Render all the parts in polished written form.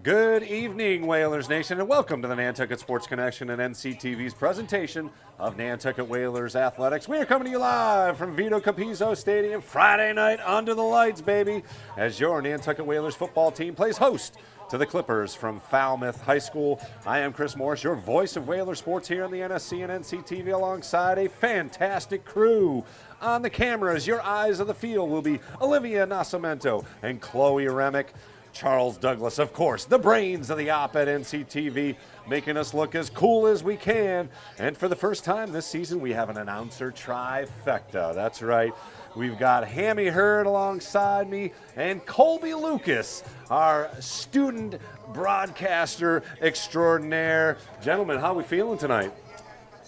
Good evening, Whalers Nation, and welcome to the Nantucket Sports Connection and NCTV's presentation of Nantucket Whalers Athletics. We are coming to you live from Vito Capizzo Stadium Friday night under the lights, baby, as your Nantucket Whalers football team plays host to the Clippers from Falmouth High School. I am Chris Morris, your voice of Whaler sports here on the NSC and NCTV, alongside a fantastic crew. On the cameras, your eyes of the field will be Olivia Nascimento and Chloe Remick. Charles Douglas, of course, the brains of the op at NCTV, making us look as cool as we can. And for the first time this season, we have an announcer trifecta. That's right. We've got Hammy Hurd alongside me and Colby Lucas, our student broadcaster extraordinaire. Gentlemen, how are we feeling tonight?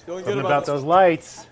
Feeling good about those lights.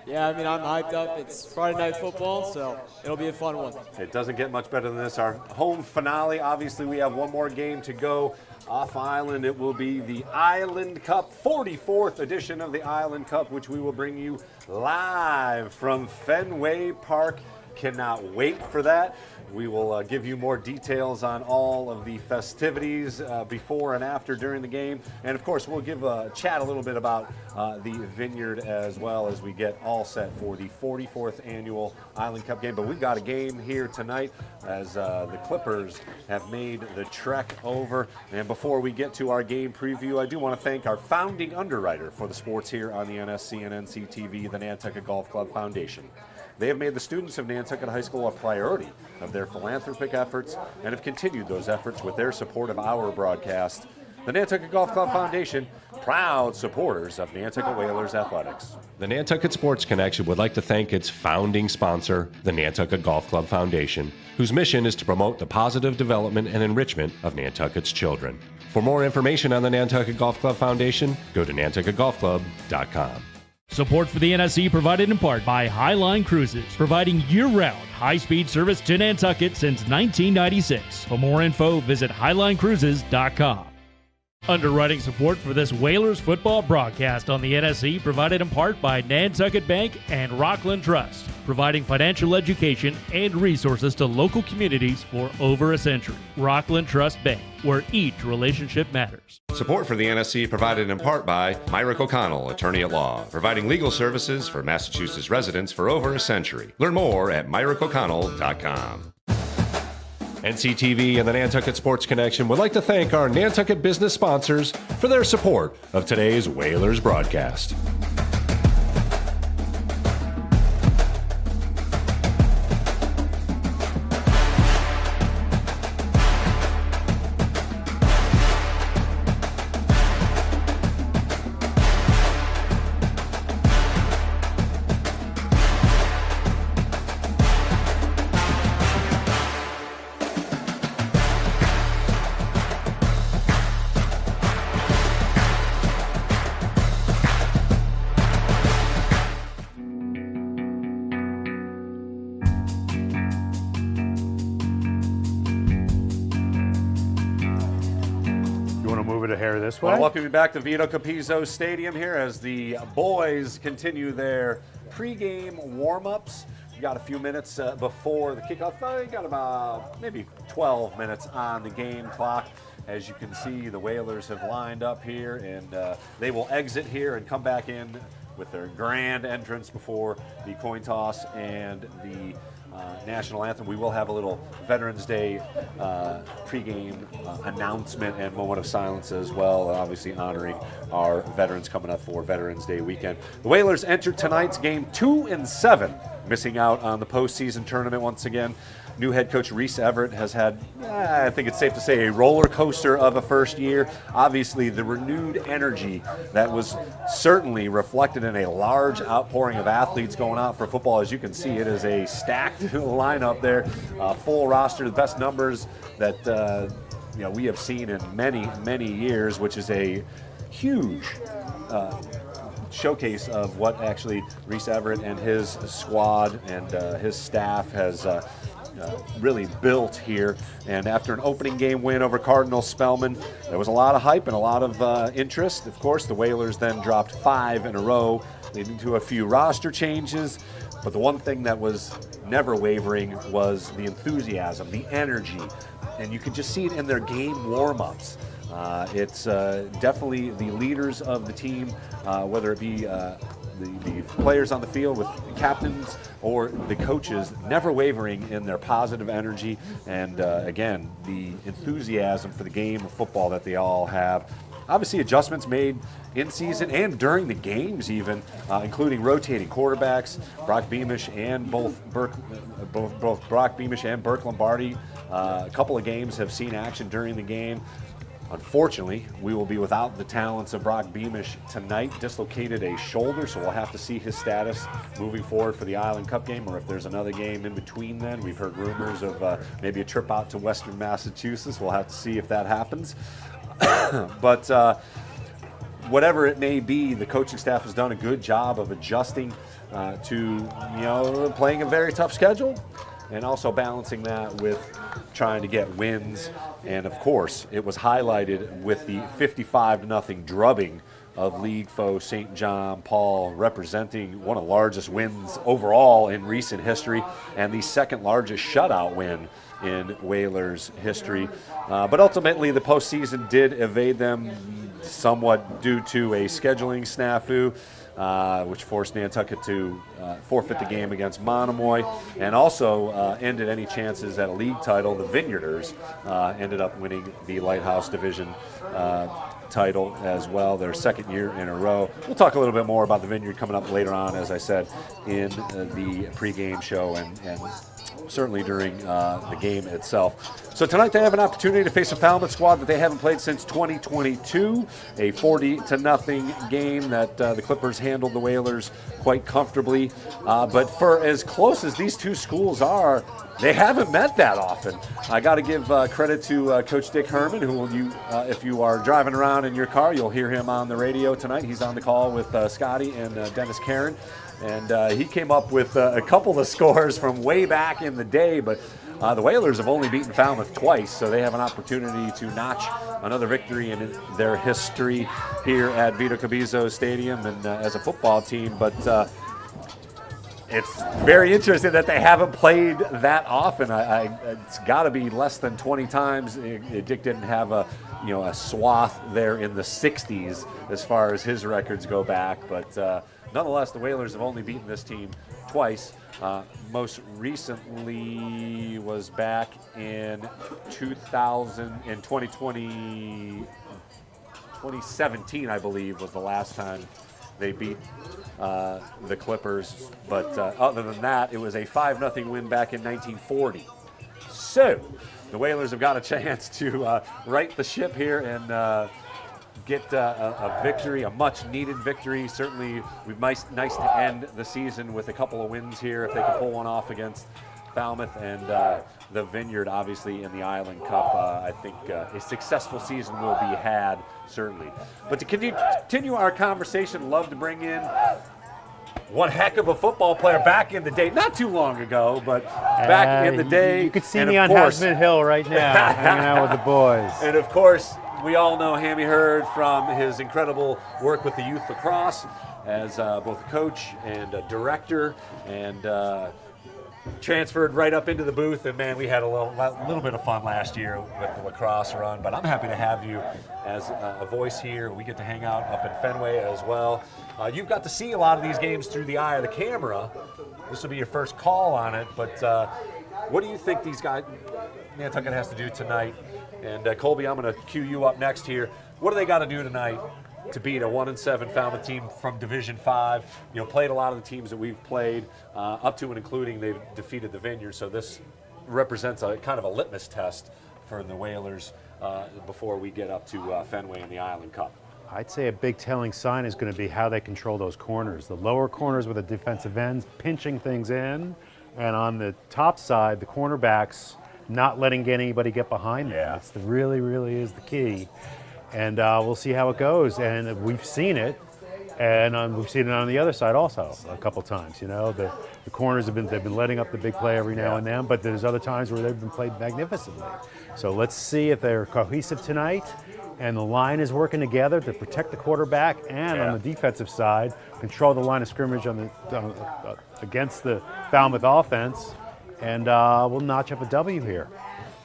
Yeah, I mean, I'm hyped up. It's Friday Night Football, so it'll be a fun one. It doesn't get much better than this. Our home finale, obviously we have one more game to go. Off island, it will be the Island Cup, 44th edition of the Island Cup, which we will bring you live from Fenway Park. Cannot wait for that. We will give you more details on all of the festivities before and after during the game. And of course, we'll chat a little bit about the Vineyard as well as we get all set for the 44th annual Island Cup game. But we've got a game here tonight as the Clippers have made the trek over. And before we get to our game preview, I do want to thank our founding underwriter for the sports here on the NSC and NCTV, the Nantucket Golf Club Foundation. They have made the students of Nantucket High School a priority of their philanthropic efforts and have continued those efforts with their support of our broadcast. The Nantucket Golf Club Foundation, proud supporters of Nantucket Whalers Athletics. The Nantucket Sports Connection would like to thank its founding sponsor, the Nantucket Golf Club Foundation, whose mission is to promote the positive development and enrichment of Nantucket's children. For more information on the Nantucket Golf Club Foundation, go to nantucketgolfclub.com. Support for the NSC provided in part by Highline Cruises, providing year-round high-speed service to Nantucket since 1996. For more info, visit highlinecruises.com. Underwriting support for this Whalers football broadcast on the NSC provided in part by Nantucket Bank and Rockland Trust, providing financial education and resources to local communities for over a century. Rockland Trust Bank, where each relationship matters. Support for the NSC provided in part by Myrick O'Connell, attorney at law, providing legal services for Massachusetts residents for over a century. Learn more at myrickoconnell.com. NCTV and the Nantucket Sports Connection would like to thank our Nantucket business sponsors for their support of today's Whalers broadcast. I want to welcome you back to Vito Capizzo Stadium here as the boys continue their pregame warm-ups. We got a few minutes before the kickoff. We got about maybe 12 minutes on the game clock. As you can see, the Whalers have lined up here, and they will exit here and come back in with their grand entrance before the coin toss and the national anthem. We will have a little Veterans Day pregame announcement and moment of silence as well, obviously honoring our veterans coming up for Veterans Day weekend. The Whalers entered tonight's game 2-7, missing out on the postseason tournament once again. New head coach Reese Everett has had, I think it's safe to say, a roller coaster of a first year. Obviously, the renewed energy that was certainly reflected in a large outpouring of athletes going out for football. As you can see, it is a stacked lineup there, full roster, the best numbers that we have seen in many, many years, which is a huge showcase of what actually Reese Everett and his squad and his staff has really built here. And after an opening game win over Cardinal Spellman, there was a lot of hype and a lot of interest. Of course, the Whalers then dropped 5 in a row, leading to a few roster changes. But the one thing that was never wavering was the enthusiasm, the energy. and you can just see it in their game warm-ups. It's definitely the leaders of the team, whether it be the players on the field with the captains or the coaches, never wavering in their positive energy and, again, the enthusiasm for the game of football that they all have. Obviously, adjustments made in season and during the games even, including rotating quarterbacks. Brock Beamish and both Brock Beamish and Burke Lombardi, a couple of games have seen action during the game. Unfortunately, we will be without the talents of Brock Beamish tonight. Dislocated a shoulder, so we'll have to see his status moving forward for the Island Cup game, or if there's another game in between then. We've heard rumors of maybe a trip out to Western Massachusetts. We'll have to see if that happens. But whatever it may be, the coaching staff has done a good job of adjusting to playing a very tough schedule, and also balancing that with trying to get wins. And of course, it was highlighted with the 55-0 drubbing of league foe St. John Paul, representing one of the largest wins overall in recent history and the second largest shutout win in Whalers history. But ultimately, the postseason did evade them somewhat due to a scheduling snafu, which forced Nantucket to forfeit the game against Monomoy, and also ended any chances at a league title. The Vineyarders ended up winning the Lighthouse Division title as well, their second year in a row. We'll talk a little bit more about the Vineyard coming up later on, as I said, in the pregame show and certainly during the game itself. So tonight they have an opportunity to face a Falmouth squad that they haven't played since 2022, a 40-0 game that the Clippers handled the Whalers quite comfortably. But for as close as these two schools are, they haven't met that often. I got to give credit to Coach Dick Herman, who if you are driving around in your car, you'll hear him on the radio tonight. He's on the call with Scotty and Dennis Karen. And he came up with a couple of scores from way back in the day, but the Whalers have only beaten Falmouth twice, so they have an opportunity to notch another victory in their history here at Vito Cabizzo Stadium and as a football team. But it's very interesting that they haven't played that often. It's got to be less than 20 times. Dick didn't have a swath there in the 60s as far as his records go back, but nonetheless, the Whalers have only beaten this team twice. Most recently was back in 2017, I believe, was the last time they beat the Clippers. But other than that, it was a 5-0 win back in 1940. So the Whalers have got a chance to right the ship here and get a victory, a much-needed victory. Certainly, we'd nice to end the season with a couple of wins here if they can pull one off against Falmouth and the Vineyard, obviously, in the Island Cup. I think a successful season will be had, certainly. But to continue our conversation, love to bring in one heck of a football player back in the day, not too long ago, but back in the day. You could see me on Hasman Hill right now, hanging out with the boys. And of course, we all know Hammy Hurd from his incredible work with the youth lacrosse as both a coach and a director, and transferred right up into the booth. And man, we had a little bit of fun last year with the lacrosse run. But I'm happy to have you as a voice here. We get to hang out up in Fenway as well. You've got to see a lot of these games through the eye of the camera. This will be your first call on it. But what do you think these guys, Nantucket, has to do tonight? And Colby, I'm going to cue you up next here. What do they got to do tonight to beat a 1-7 Falmouth team from Division 5? Played a lot of the teams that we've played, up to and including they've defeated the Vineyard. So this represents a kind of a litmus test for the Whalers before we get up to Fenway in the Island Cup. I'd say a big telling sign is going to be how they control those corners. The lower corners with the defensive ends pinching things in, and on the top side, the cornerbacks not letting anybody get behind them. That's really is the key. And we'll see how it goes. And we've seen it, and we've seen it on the other side also a couple times. The corners they've been letting up the big play every now and then, but there's other times where they've been played magnificently. So let's see if they're cohesive tonight, and the line is working together to protect the quarterback and on the defensive side, control the line of scrimmage against the Falmouth offense, and we'll notch up a W here.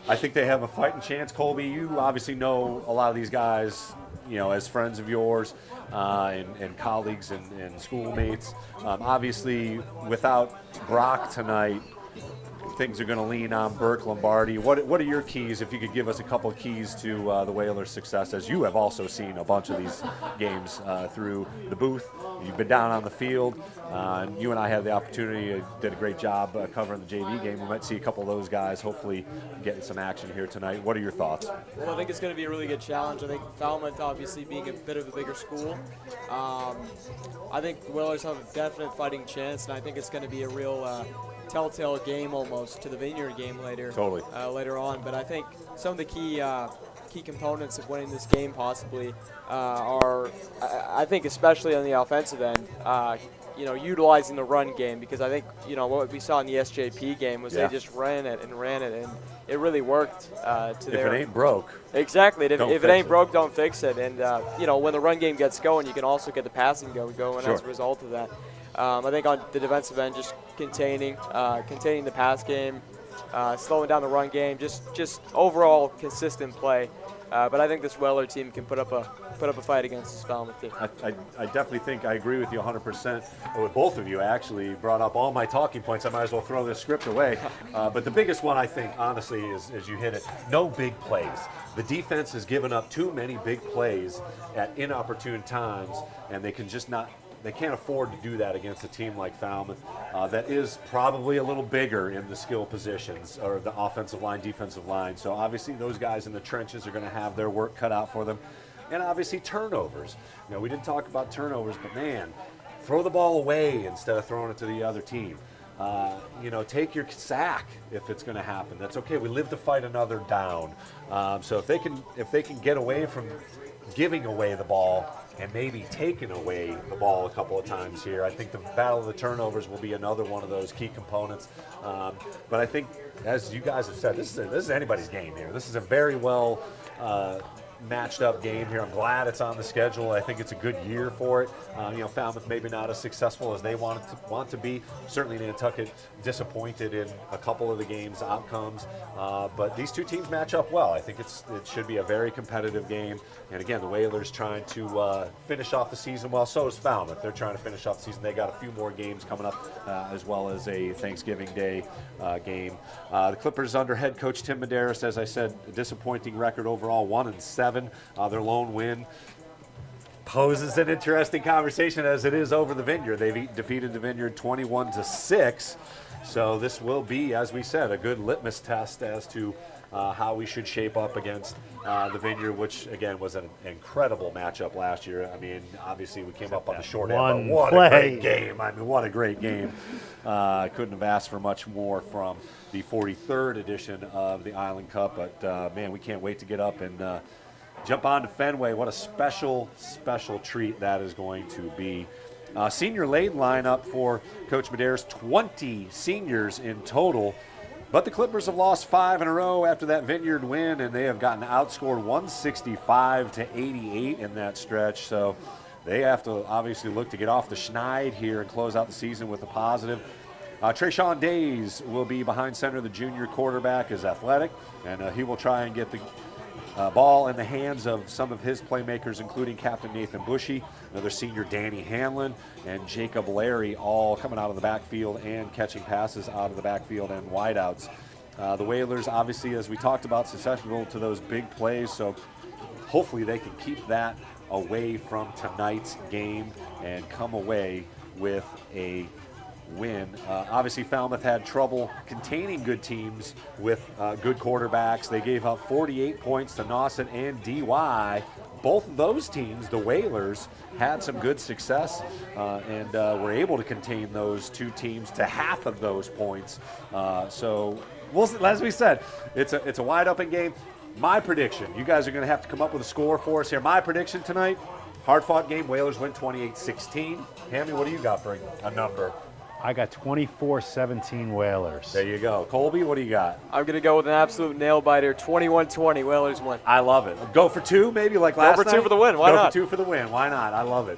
I think they have a fighting chance. Colby, you obviously know a lot of these guys, as friends of yours and colleagues and schoolmates. Obviously, without Brock tonight, things are going to lean on Burke Lombardi. What are your keys, if you could give us a couple of keys to the Whalers' success, as you have also seen a bunch of these games through the booth. You've been down on the field. And you and I had the opportunity, did a great job covering the JV game. We might see a couple of those guys hopefully getting some action here tonight. What are your thoughts? Well, I think it's going to be a really good challenge. I think Falmouth, obviously, being a bit of a bigger school, I think the Whalers have a definite fighting chance, and I think it's going to be a real telltale game almost to the Vineyard game later. Totally. Later on. But I think some of the key components of winning this game possibly are, I think, especially on the offensive end, utilizing the run game, because I think, what we saw in the SJP game was they just ran it, and it really worked If it ain't broke. Exactly. If it ain't broke, don't fix it. And, when the run game gets going, you can also get the passing going as a result of that. I think on the defensive end, just containing the pass game, slowing down the run game, just overall consistent play. But I think this Whaler team can put up a fight against this Falmouth team. I definitely think I agree with you 100%. With both of you actually brought up all my talking points. I might as well throw this script away. But the biggest one, I think, honestly, is you hit it. No big plays. The defense has given up too many big plays at inopportune times, and they can just not. They can't afford to do that against a team like Falmouth that is probably a little bigger in the skill positions, or the offensive line, defensive line. So obviously those guys in the trenches are going to have their work cut out for them. And obviously turnovers. We didn't talk about turnovers, but man, throw the ball away instead of throwing it to the other team. Take your sack if it's going to happen. That's okay. We live to fight another down. So if they can get away from giving away the ball and maybe taking away the ball a couple of times here, I think the battle of the turnovers will be another one of those key components. But I think, as you guys have said, this is anybody's game here. This is a very well matched up game here. I'm glad it's on the schedule. I think it's a good year for it. Falmouth maybe not as successful as they want to be. Certainly Nantucket disappointed in a couple of the game's outcomes. But these two teams match up well. I think it should be a very competitive game. And again, the Whalers trying to finish off the season well. So is Falmouth. They're trying to finish off the season. They got a few more games coming up, as well as a Thanksgiving Day game. The Clippers under head coach Tim Medeiros, as I said, a disappointing record overall, 1-7. Their lone win poses an interesting conversation, as it is over the Vineyard. They've defeated the Vineyard 21-6. So this will be, as we said, a good litmus test as to how we should shape up against the Vineyard, which, again, was an incredible matchup last year. I mean, obviously we came up on the short end, but what a great game. I mean, what a great game. Couldn't have asked for much more from the 43rd edition of the Island Cup. But, man, we can't wait to get up and jump on to Fenway. What a special, special treat that is going to be. Senior late lineup for Coach Medeiros, 20 seniors in total. But the Clippers have lost 5 in a row after that Vineyard win, and they have gotten outscored 165-88 in that stretch. So they have to obviously look to get off the schneid here and close out the season with a positive. Trayshawn Days will be behind center. The junior quarterback is athletic, and he will try and get the ball in the hands of some of his playmakers, including Captain Nathan Bushy, another senior Danny Hanlon, and Jacob Larry, all coming out of the backfield and catching passes out of the backfield and wideouts. The Whalers, obviously, as we talked about, susceptible to those big plays, so hopefully they can keep that away from tonight's game and come away with a win. Obviously, Falmouth had trouble containing good teams with good quarterbacks. They gave up 48 points to Nauset and DY. Both of those teams, the Whalers, had some good success and were able to contain those two teams to half of those points. So, as we said, it's a wide open game. My prediction, you guys are going to have to come up with a score for us here. My prediction tonight, hard-fought game. Whalers win 28-16. Hammy, what do you got for a number? I got 24-17 Whalers. There you go. Colby, what do you got? I'm going to go with an absolute nail-biter, 21-20, Whalers win. I love it. Go for two, maybe like last night? Go for two for the win. Why not? Go for two for the win. Why not? I love it.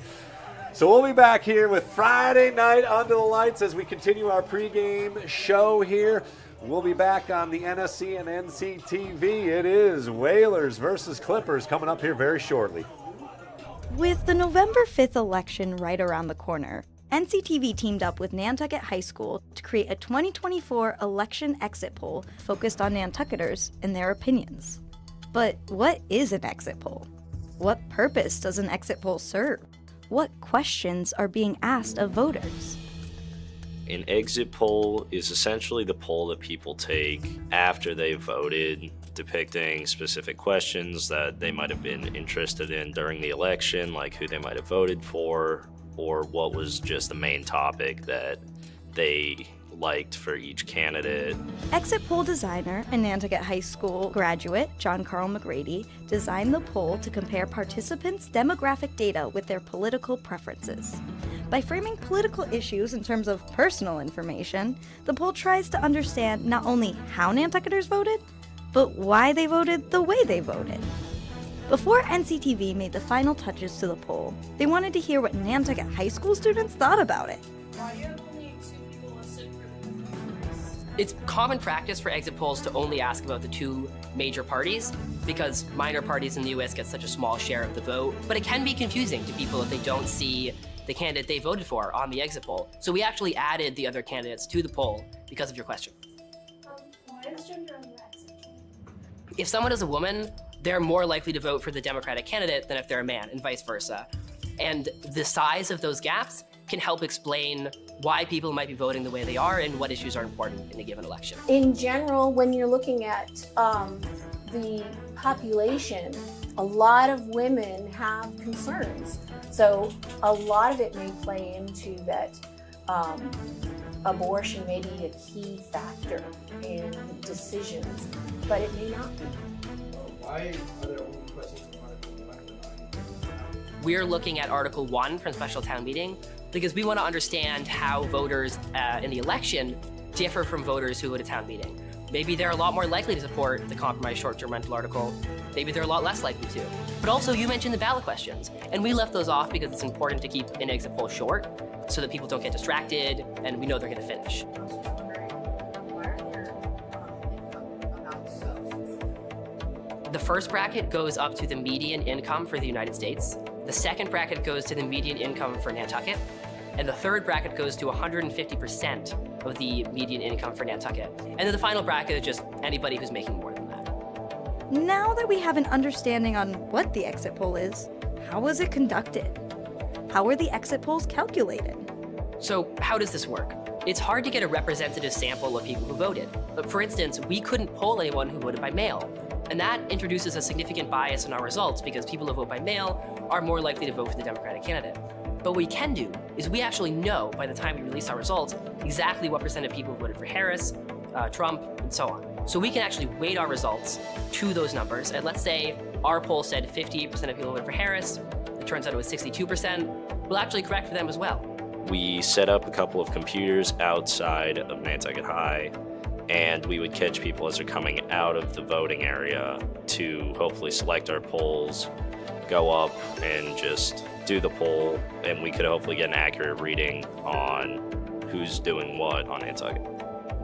So we'll be back here with Friday Night Under the Lights as we continue our pregame show here. We'll be back on the NSC and NCTV. It is Whalers versus Clippers coming up here very shortly. With the November 5th election right around the corner, NCTV teamed up with Nantucket High School to create a 2024 election exit poll focused on Nantucketers and their opinions. But what is an exit poll? What purpose does an exit poll serve? What questions are being asked of voters? An exit poll is essentially the poll that people take after they've voted, depicting specific questions that they might have been interested in during the election, like who they might have voted for, or what was just the main topic that they liked for each candidate. Exit poll designer and Nantucket High School graduate John Carl McGrady designed the poll to compare participants' demographic data with their political preferences. By framing political issues in terms of personal information, the poll tries to understand not only how Nantucketers voted, but why they voted the way they voted. Before NCTV made the final touches to the poll, they wanted to hear what Nantucket High School students thought about it. It's common practice for exit polls to only ask about the two major parties because minor parties in the US get such a small share of the vote, but it can be confusing to people if they don't see the candidate they voted for on the exit poll. So we actually added the other candidates to the poll because of your question. Why is gender on the exit? If someone is a woman, they're more likely to vote for the Democratic candidate than if they're a man, and vice versa. And the size of those gaps can help explain why people might be voting the way they are and what issues are important in a given election. In general, when you're looking at the population, a lot of women have concerns. So a lot of it may play into that abortion may be a key factor in decisions, but it may not be. Why are there only questions from Article 1? We're looking at Article 1 from special town meeting because we want to understand how voters in the election differ from voters who go to town meeting. Maybe they're a lot more likely to support the compromise short-term rental article. Maybe they're a lot less likely to. But also, you mentioned the ballot questions, and we left those off because it's important to keep an exit poll short so that people don't get distracted and we know they're going to finish. The first bracket goes up to the median income for the United States. The second bracket goes to the median income for Nantucket. And the third bracket goes to 150% of the median income for Nantucket. And then the final bracket is just anybody who's making more than that. Now that we have an understanding on what the exit poll is, how was it conducted? How were the exit polls calculated? So how does this work? It's hard to get a representative sample of people who voted. For instance, we couldn't poll anyone who voted by mail. And that introduces a significant bias in our results because people who vote by mail are more likely to vote for the Democratic candidate. But what we can do is we actually know by the time we release our results exactly what percent of people voted for Harris, Trump, and so on. So we can actually weight our results to those numbers. And let's say our poll said 58% of people voted for Harris. It turns out it was 62%. We'll actually correct for them as well. We set up a couple of computers outside of Nantucket High, and we would catch people as they're coming out of the voting area to hopefully select our polls, go up and just do the poll, and we could hopefully get an accurate reading on who's doing what on Nantucket.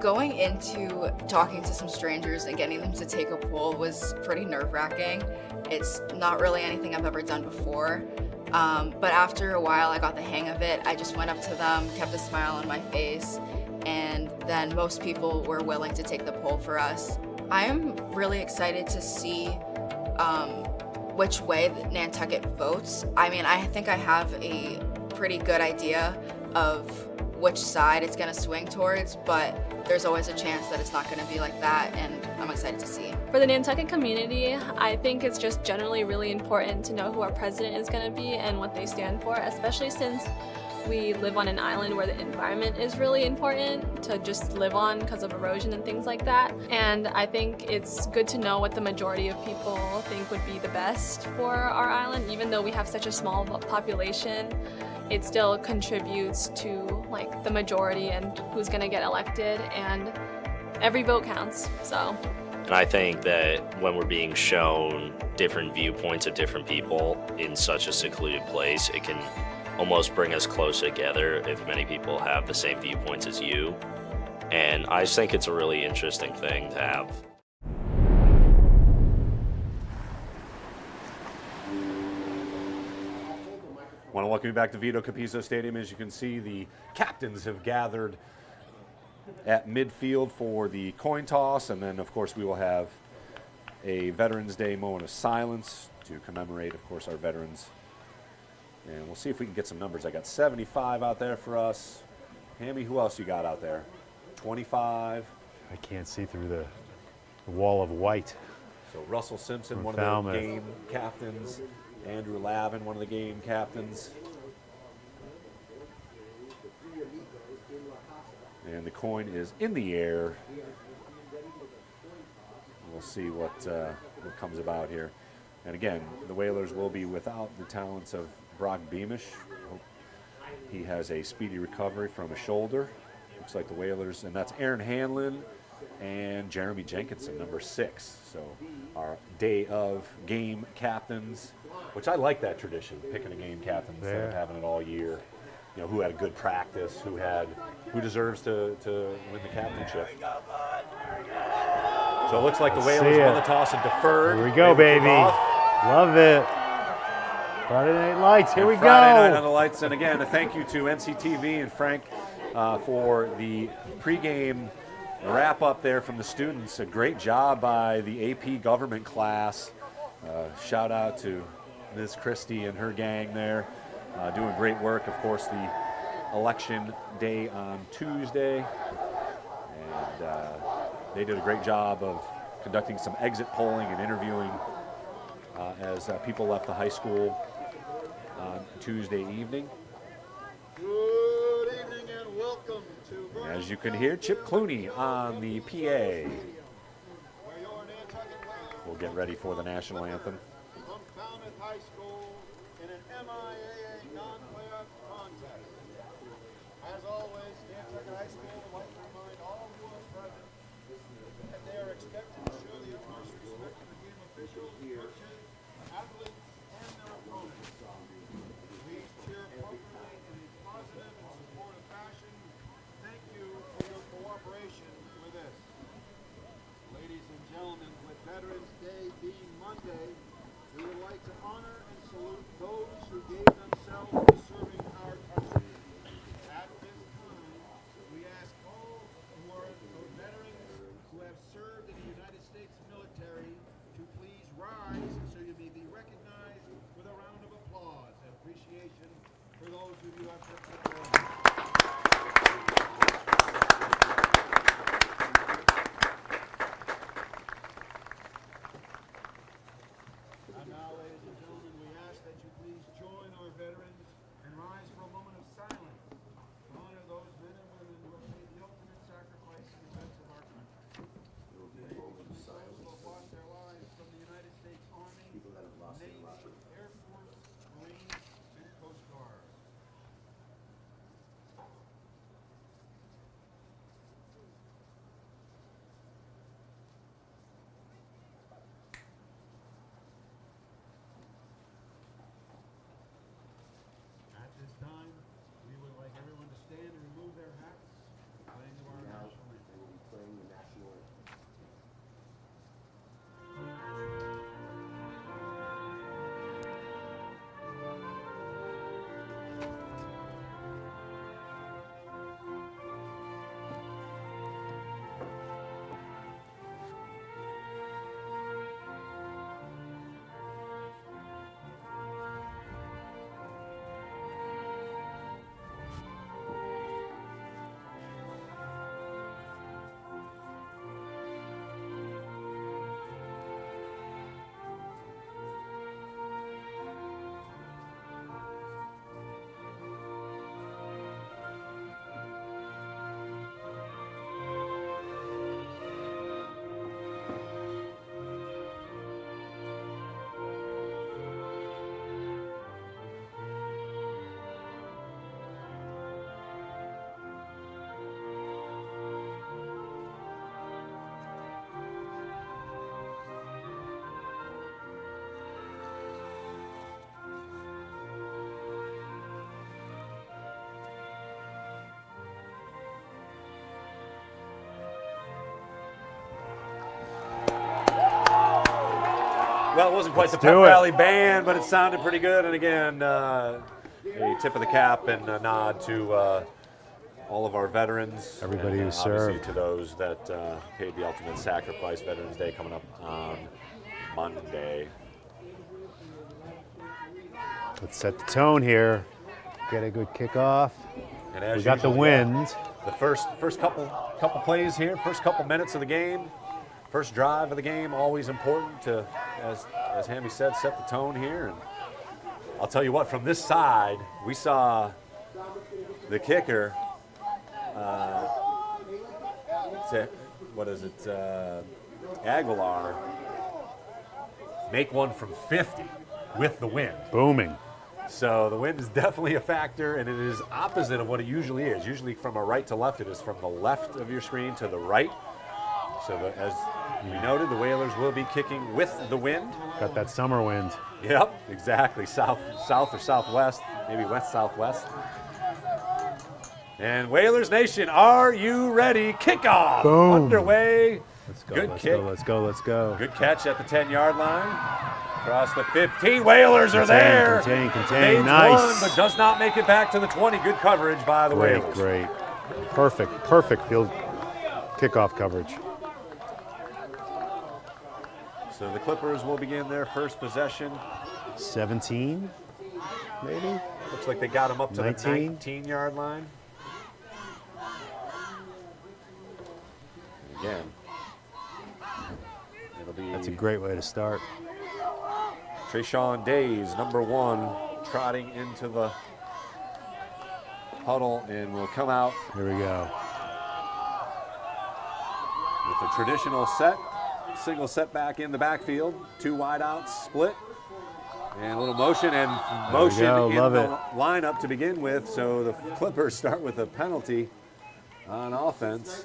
Going into talking to some strangers and getting them to take a poll was pretty nerve-wracking. It's not really anything I've ever done before. But after a while, I got the hang of it. I just went up to them, kept a smile on my face, and then most people were willing to take the poll for us. I am really excited to see which way Nantucket votes. I mean, I think I have a pretty good idea of which side it's going to swing towards, but there's always a chance that it's not going to be like that, and I'm excited to see. For the Nantucket community, I think it's just generally really important to know who our president is going to be and what they stand for, especially since we live on an island where the environment is really important to just live on because of erosion and things like that. And I think it's good to know what the majority of people think would be the best for our island. Even though we have such a small population, it still contributes to like the majority and who's going to get elected, and every vote counts. So. And I think that when we're being shown different viewpoints of different people in such a secluded place, it can almost bring us closer together if many people have the same viewpoints as you. And I just think it's a really interesting thing to have. I want to welcome you back to Vito Capizzo Stadium. As you can see, the captains have gathered at midfield for the coin toss, and then, of course, we will have a Veterans Day moment of silence to commemorate, of course, our veterans. And we'll see if we can get some numbers. I got 75 out there for us. Hammy, who else you got out there? 25. I can't see through the wall of white. So Russell Simpson, From one Falmouth. of the game captains. Andrew Lavin, one of the game captains. And the coin is in the air. We'll see what comes about here. And again, the Whalers will be without the talents of Brock Beamish. He has a speedy recovery from a shoulder. Looks like the Whalers, and that's Aaron Hanlon and Jeremy Jenkinson, number 6. So our day of game captains, which I like that tradition, picking a game captain instead of having it all year. You know, who had a good practice, who deserves to win the captainship. So it looks like the Whalers won the toss and deferred. Here we go, baby. Love it. Friday Night Lights, here we go. Friday Night on the Lights, and again, a thank you to NCTV and Frank for the pregame wrap up there from the students. A great job by the AP government class. Shout out to Ms. Christie and her gang there, doing great work. Of course, the election day on Tuesday, and they did a great job of conducting some exit polling and interviewing as people left the high school on Tuesday evening. Good evening and welcome to As you can hear, Chip Clooney on the PA. We'll get ready for the national anthem. From Falmouth High School in an MIAA non-playoff contest. As always, Nantucket High School would like to remind all who are present that they are expected to show the utmost respect to the game officials, coaches, athletes, and their opponents. Please cheer appropriately in a positive and supportive fashion. Thank you for your cooperation with this. Ladies and gentlemen, with Veterans Day being Monday, we would like to honor and salute those who gave themselves to serving our country. At this time, we ask all who are veterans who have served in the United States military to please rise so you may be recognized with a round of applause and appreciation for those of you who have served. And now, ladies and gentlemen, we ask that you please join our veterans and rise for a moment of silence to honor those men and women who have made the ultimate sacrifice in defense of our country. Those who have lost their lives from the United States Army, Navy, Air Force, Marines, and Coast Guard. At this time, Well, it wasn't quite Let's the pep do it. rally band, but it sounded pretty good. And again, a tip of the cap and a nod to all of our veterans. Everybody and, who obviously served. to those that paid the ultimate sacrifice. Veterans Day coming up on Monday. Let's set the tone here. Get a good kickoff. And as We got the usual, wind. The first couple plays here, first couple minutes of the game, first drive of the game, always important to, as Hammy said, set the tone here. And I'll tell you what, from this side, we saw the kicker. Aguilar make one from 50 with the wind. Booming. So the wind is definitely a factor, and it is opposite of what it usually is. Usually from a right to left, it is from the left of your screen to the right. So as we noted, the Whalers will be kicking with the wind. Got that summer wind. Yep, exactly. South or southwest, maybe west-southwest. And Whalers Nation, are you ready? Kickoff underway. Let's go, Good let's kick. go, let's go, let's go. Good catch at the 10-yard line. Across the 15. Whalers are there. Contain, Evades nice. one, but does not make it back to the 20. Good coverage by the Whalers. Great. Perfect field kickoff coverage. So the Clippers will begin their first possession. 17, maybe? Looks like they got him up to 19. the 19-yard line. Again, it'll be That's a great way to start. Trayshawn Days, number 1, trotting into the huddle and will come out. Here we go. With the traditional set, single setback in the backfield, 2 wideouts split, and a little motion in the lineup to begin with. So the Clippers start with a penalty on offense.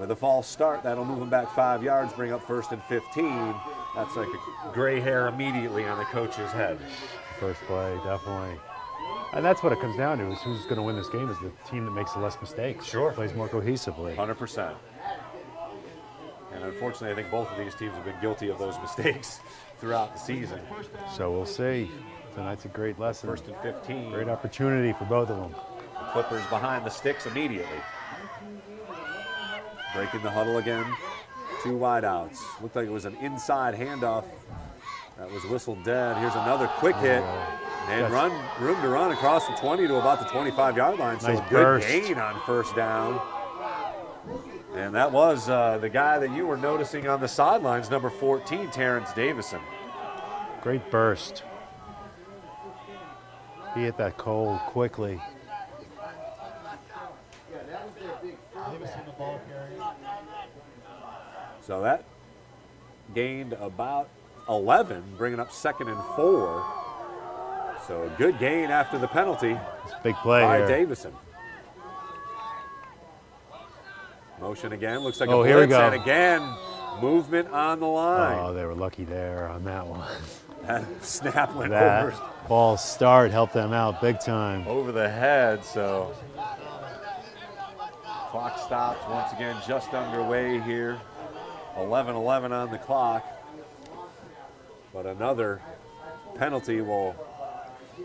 With a false start, that'll move them back 5 yards, bring up 1st and 15. That's like a gray hair immediately on the coach's head. First play, definitely. And that's what it comes down to, is who's going to win this game is the team that makes the less mistakes. Sure. Plays more cohesively. 100%. And unfortunately, I think both of these teams have been guilty of those mistakes throughout the season. So we'll see. Tonight's a great lesson. 1st and 15. Great opportunity for both of them. The Clippers behind the sticks immediately. Breaking the huddle again. 2 wideouts. Looked like it was an inside handoff. That was whistled dead. Here's another quick hit. And room to run across the 20 to about the 25-yard line. So Nice a good burst. gain on 1st down. And that was the guy that you were noticing on the sidelines, number 14, Terrence Davison. Great burst. He hit that cold quickly. So that gained about 11, bringing up 2nd and 4. So a good gain after the penalty Big play by here. Davison. Motion again, looks like a Oh, blitz, here we go. and again, movement on the line. Oh, they were lucky there on that one. That snap went That over false start helped them out big time. over the head, so clock stops once again, just underway here. 11:11 on the clock, but another penalty will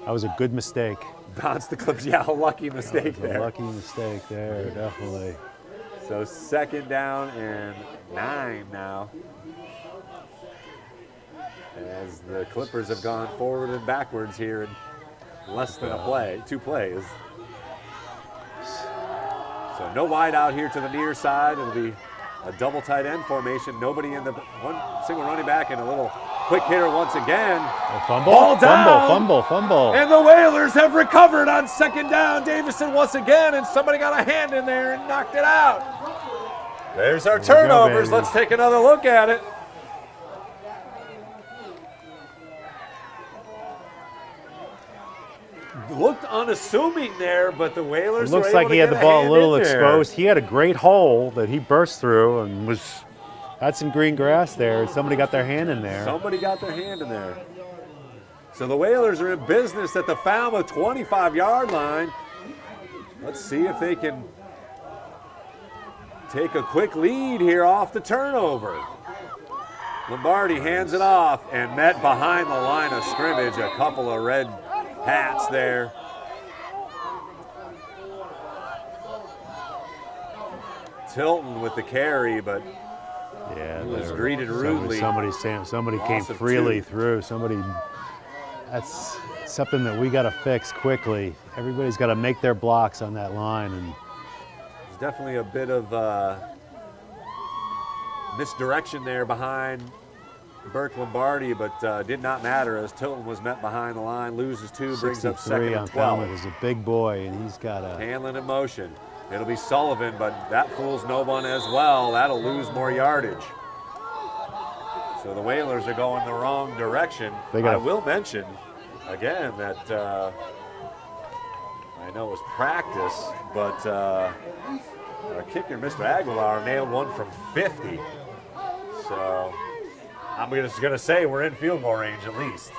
That was a good mistake. bounce the Clips. Yeah, a lucky mistake A there. lucky mistake there, definitely. So 2nd down and 9 now, as the Clippers have gone forward and backwards here in less than a play, 2 plays. So no wide out here to the near side. It'll be a double tight end formation. Nobody in the one single running back, and a little quick hitter once again. A fumble? Ball down. Fumble. And the Whalers have recovered on 2nd down. Davison once again, and somebody got a hand in there and knocked it out. There's our There we go, turnovers. baby. Let's take another look at it. Looked unassuming there, but the Whalers It looks were like able he to had get the ball a hand little in there. exposed. He had a great hole that he burst through and had some green grass there. Somebody got their hand in there. Somebody got their hand in there. So the Whalers are in business at the Falmouth 25-yard line. Let's see if they can take a quick lead here off the turnover. Lombardi hands it off and met behind the line of scrimmage. A couple of red hats there. Tilton with the carry, but yeah, he was greeted rudely. Somebody came freely through. That's something that we got to fix quickly. Everybody's got to make their blocks on that line. And there's definitely a bit of misdirection there behind Burke Lombardi, but did not matter as Tilton was met behind the line, loses 2, brings up second and 12. Falmouth is a big boy, and he's got a Hanlon in motion. It'll be Sullivan, but that fools no one as well. That'll lose more yardage. So the Whalers are going the wrong direction. I will mention again that I know it was practice, but our kicker, Mr. Aguilar, nailed one from 50. So I'm just going to say we're in field goal range at least.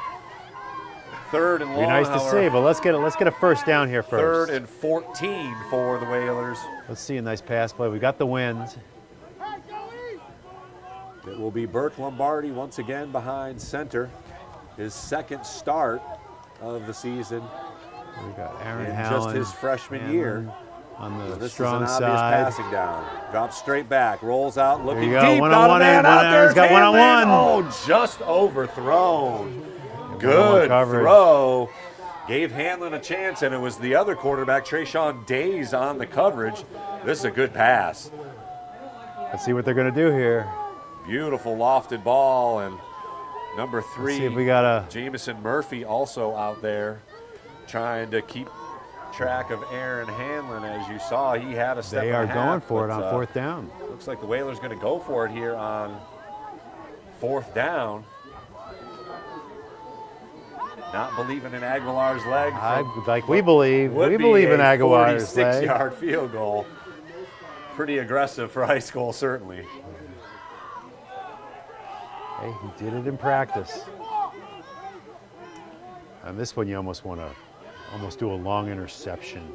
Third and long. Be nice to see, but let's get a first down here first. 3rd and 14 for the Whalers. Let's see a nice pass play. We got the wind. It will be Burke Lombardi once again behind center. His second start of the season. We got Aaron in Hallen, just his freshman year. On the this strong is an obvious side. passing down. Drops straight back, rolls out, looking There you go. deep. One-on-one Got a man out there. He's got one-on-one. Oh, just overthrown. Good throw. Gave Hanlon a chance, and it was the other quarterback, Trayshawn Days, on the coverage. This is a good pass. Let's see what they're going to do here. Beautiful lofted ball, and number 3, Let's see if we got a Jamison Murphy also out there trying to keep track of Aaron Hanlon. As you saw, he had a step They and are a half, going for it but, on 4th down. Looks like the Whalers going to go for it here on 4th down. Not believing in Aguilar's leg. We believe. We believe in Aguilar's leg. 46-yard field goal. Pretty aggressive for high school, certainly. Hey, he did it in practice. On this one, you almost want to do a long interception.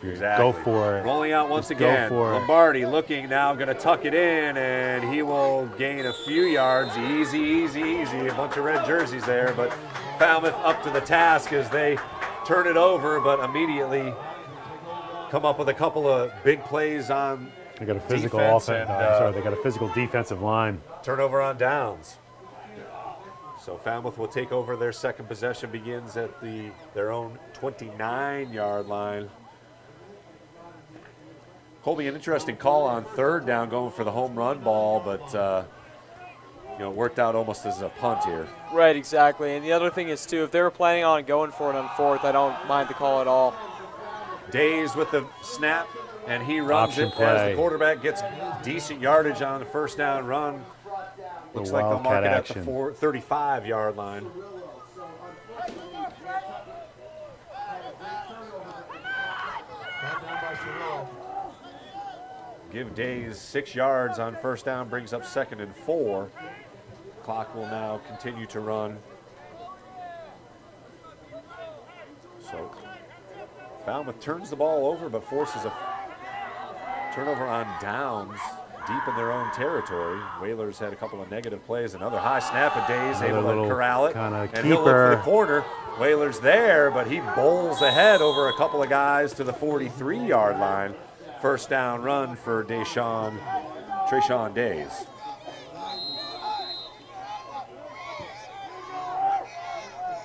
Exactly. Go for it. Rolling out once Just again. Go for Lombardi looking now, going to tuck it in, and he will gain a few yards. Easy, easy, easy. A bunch of red jerseys there, but Falmouth up to the task as they turn it over, but immediately come up with a couple of big plays on They got a physical defense offense. They got a physical defensive line. Turnover on downs. So Falmouth will take over. Their second possession begins at their own 29-yard line. Colby, an interesting call on 3rd down, going for the home run ball, but it worked out almost as a punt here. Right, exactly. And the other thing is, too, if they were planning on going for it on 4th, I don't mind the call at all. Days with the snap, and he runs Option it play. as the quarterback gets decent yardage on the first down run. Looks like they'll mark it at the 35-yard line. Give Days 6 yards on first down, brings up 2nd and 4. Clock will now continue to run. So Falmouth turns the ball over, but forces a turnover on downs deep in their own territory. Whalers had a couple of negative plays. Another high snap of Days, able to corral it. And he'll look for the corner. Whalers there, but he bowls ahead over a couple of guys to the 43-yard line. First down run for Trayshawn Days.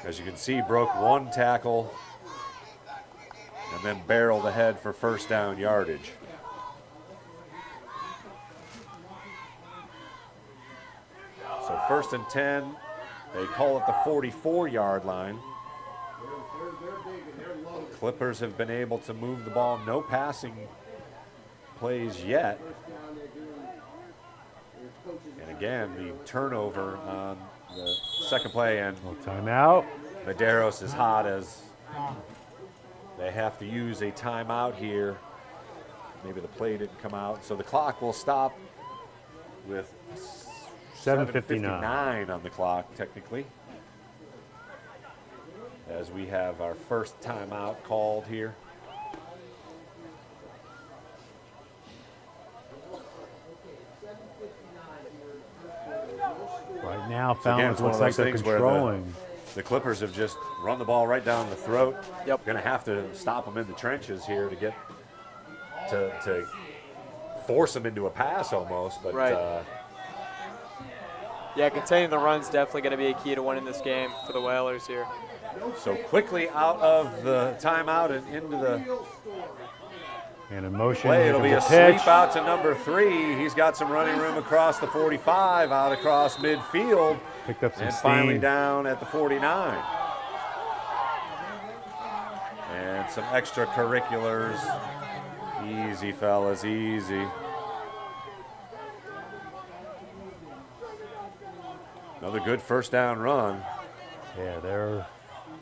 As you can see, broke one tackle and then barreled ahead for first down yardage. So 1st and 10, they call it the 44-yard line. Clippers have been able to move the ball, no passing plays yet. And again, the turnover on the second play, and timeout. Medeiros is hot as they have to use a timeout here. Maybe the play didn't come out, so the clock will stop with 7:59 on the clock, technically, as we have our first timeout called here. now So again, Falmouth it's one looks of like those they're things where controlling. the Clippers have just run the ball right down the throat. Yep. Going to have to stop them in the trenches here to get to force them into a pass almost. But Right. Yeah, containing the run's definitely going to be a key to winning this game for the Whalers here. so quickly out of the timeout and into the And in motion, play. It'll be a pitch. sweep out to number 3. He's got some running room across the 45, out across midfield, Picked up some and steam. finally down at the 49. And some extracurriculars. Easy, fellas, easy. Another good first down run. Yeah, they're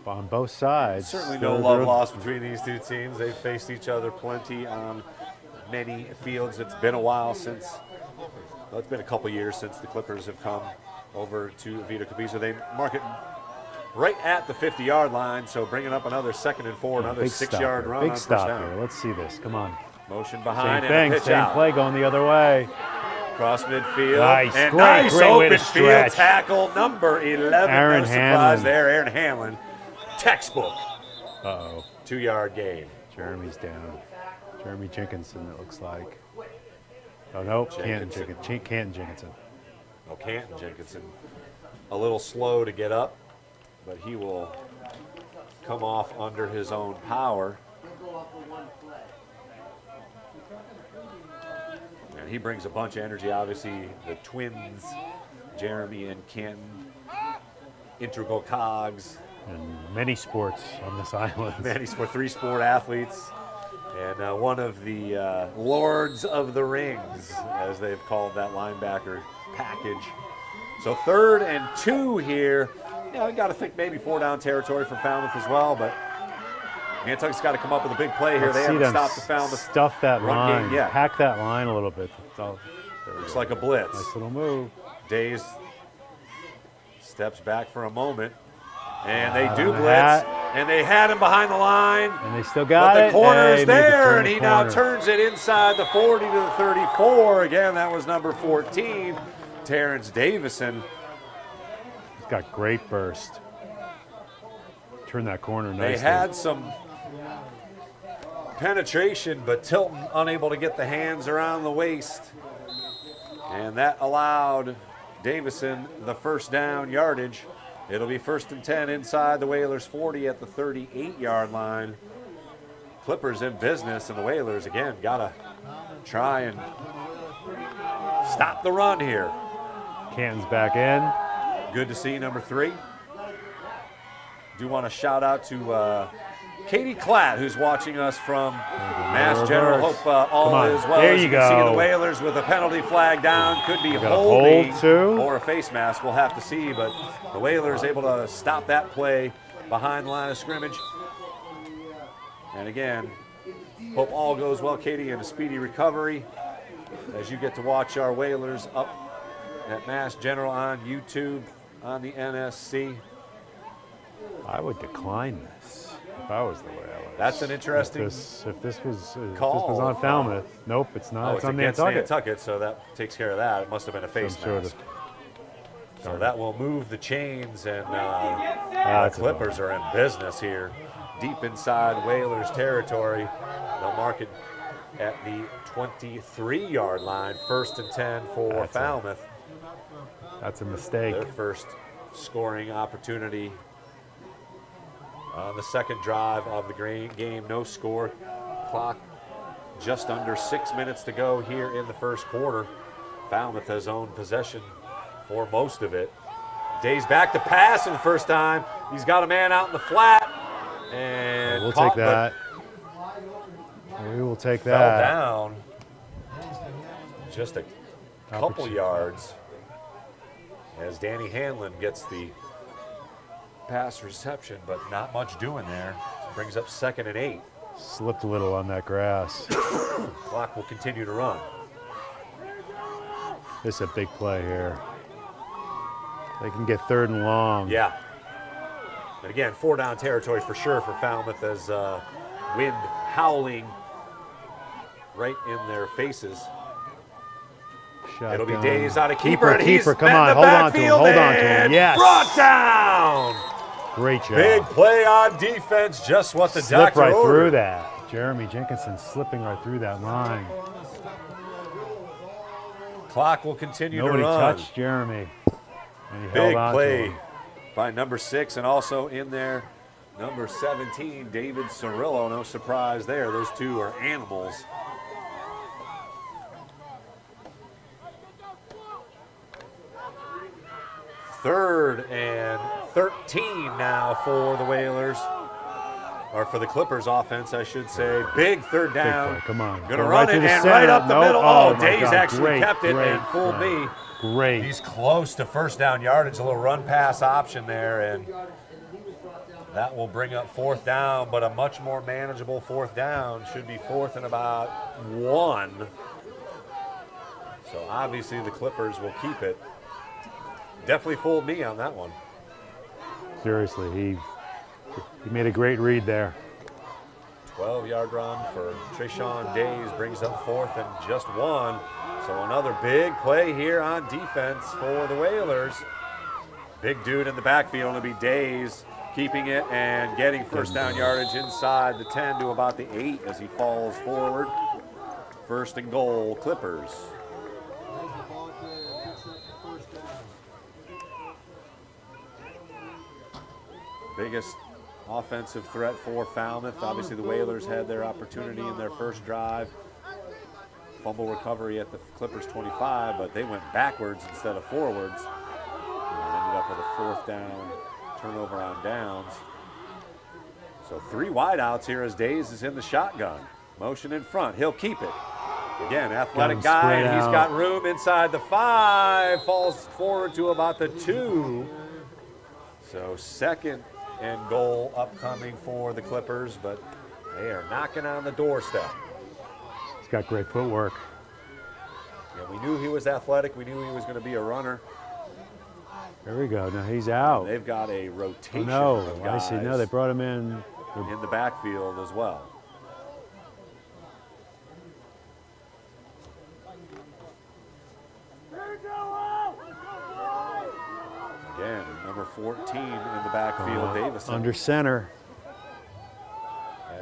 on both sides. Certainly no love lost between these two teams. They've faced each other plenty on many fields. It's been a while since, well, it's been a couple years since the Clippers have come over to Vito Capizzo. They mark it right at the 50-yard line, so bringing up another 2nd and 4, another Big 6-yard stop run here. on Big first stop down. here. Let's see this. Come on. Motion Same behind thing. and a pitch Same out. play going the other way. Cross midfield. Nice. And Great, nice great way to open field stretch. tackle, number 11. Aaron No surprise Hanlon. there, Aaron Hanlon. Textbook. Uh-oh. 2-yard gain. Jeremy's down. Jeremy Jenkinson, it looks like. Oh, no. Canton Jenkinson. Oh, Canton Jenkinson. A little slow to get up, but he will come off under his own power. And he brings a bunch of energy. Obviously, the twins, Jeremy and Canton, integral cogs. And many sports on this island. Many sport, 3 sport athletes. And one of the Lords of the Rings, as they've called that linebacker package. So 3rd and 2 here. Yeah, we got to think maybe 4-down territory for Falmouth as well, but Nantucket's got to come up with a big play here. Let's They see haven't them stopped the Falmouth stuff that run line. game yet. Pack that line a little bit. Looks like a blitz. Nice little move. Days steps back for a moment, and they do on the blitz, hat. and they had him behind the line. And they still got But it. the corner's Hey, made the there, turn and he corner. now turns it inside the 40 to the 34. Again, that was number 14, Terrence Davison. He's got great burst. Turn that corner nicely. They had some penetration, but Tilton unable to get the hands around the waist. And that allowed Davison the first down yardage. It'll be 1st and 10 inside the Whalers 40 at the 38-yard line. Clippers in business, and the Whalers, again, got to try and stop the run here. Canton's back in. Good to see number 3. Do want to shout out to Katie Klatt, who's watching us from Mass General. Hope all is well. There As you can see go. the Whalers with a penalty flag down. Could be got a holding hold, too. or a face mask. We'll have to see, but the Whalers able to stop that play behind the line of scrimmage. And again, hope all goes well, Katie, and a speedy recovery as you get to watch our Whalers up at Mass General on YouTube on the NSC. I would decline this if I was the Whalers. That's an interesting If this was call. on Falmouth. Nope, it's not. Oh, it's on against Nantucket. Nantucket, so that takes care of that. It must have been a face Some sort mask. of- So that will move the chains, and the that's a Clippers are in business here, deep inside Whalers territory. They'll mark it at the 23-yard line, 1st and 10 for Falmouth. That's a mistake. Their first scoring opportunity on the second drive of the game. No score. Clock just under 6 minutes to go here in the first quarter. Falmouth has owned possession for most of it. Days back to pass for the first time. He's got a man out in the flat. And We'll caught, take that. We will take fell that. down just a couple yards as Danny Hanlon gets the pass reception, but not much doing there. Brings up 2nd and 8. Slipped a little on that grass. Clock will continue to run. This is a big play here. They can get 3rd and long. Yeah. And again, 4-down territory for sure for Falmouth as wind howling right in their faces. It'll be Shotgun. Days out of keeper. And Keeper, he's come met on, the hold on to him, backfield hold on to him. and Yes. Brought down. Great job. Big play on defense, just what the Slip doctor right ordered. through that. Jeremy Jenkinson slipping right through that line. Clock will continue Nobody to run. touched Jeremy. And he Big held on to play him. by number 6, and also in there, number 17, David Cirillo. No surprise there. Those two are animals. Third and 13 now for the Whalers, or for the Clippers offense, I should say. Big third down. Big play, come on. Gonna Go run right it to the and center. right up the No, middle. oh Oh, my Days God, actually great, kept it and great fooled play. me. Great. He's close to first down yardage, a little run pass option there, and that will bring up fourth down, but a much more manageable fourth down. Should be fourth and about 1. So obviously the Clippers will keep it. Definitely fooled me on that one. Seriously, he made a great read there. 12-yard run for Trayshawn Days brings up fourth and just 1. So another big play here on defense for the Whalers. Big dude in the backfield. It'll be Days keeping it and getting first down yardage inside the 10 to about the 8 as he falls forward. First and goal, Clippers. Biggest offensive threat for Falmouth. Obviously the Whalers had their opportunity in their first drive. Fumble recovery at the Clippers 25, but they went backwards instead of forwards. And ended up with a fourth down, turnover on downs. So 3 wideouts here as Days is in the shotgun. Motion in front, he'll keep it. Again, athletic guy, and he's got room inside the 5, falls forward to about the 2. So second and goal upcoming for the Clippers, but they are knocking on the doorstep. He's got great footwork. Yeah, we knew he was athletic. We knew he was going to be a runner. There we go. Now he's out. They've got a rotation No, of I guys see. No, they brought him in. in the backfield as well. Again, number 14 in the backfield, Davison. Under center.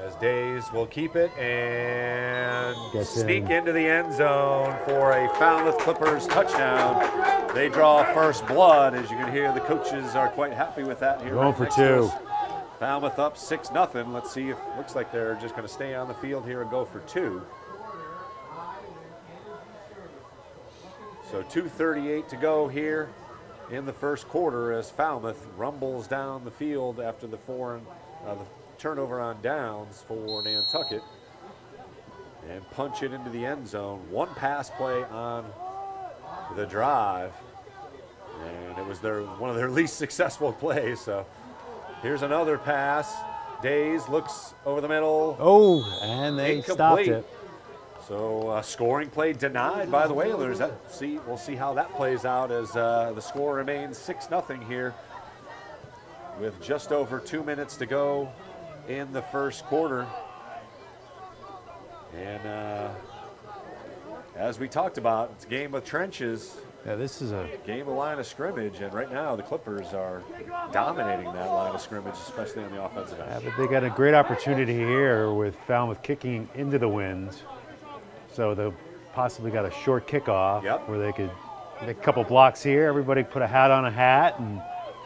As Days will keep it and Gets sneak in. into the end zone for a Falmouth Clippers touchdown. They draw first blood. As you can hear, the coaches are quite happy with that here. Going right for next to 2. us. Falmouth up 6-0. Let's see if looks like they're just going to stay on the field here and go for 2. So 2:38 to go here in the first quarter as Falmouth rumbles down the field after the the turnover on downs for Nantucket and punch it into the end zone. 1 pass play on the drive, and it was one of their least successful plays. So here's another pass. Days looks over the middle. Oh, and they stopped Incomplete. it. So scoring play denied by the Whalers. We'll see how that plays out as the score remains 6-0 here with just over 2 minutes to go in the first quarter. And as we talked about, it's a game of trenches. Yeah, this is a game of line of scrimmage, and right now the Clippers are dominating that line of scrimmage, especially on the offensive end. Yeah, but they got a great opportunity here with Falmouth kicking into the wind. So they possibly got a short kickoff where they could make a couple blocks here. Everybody put a hat on a hat and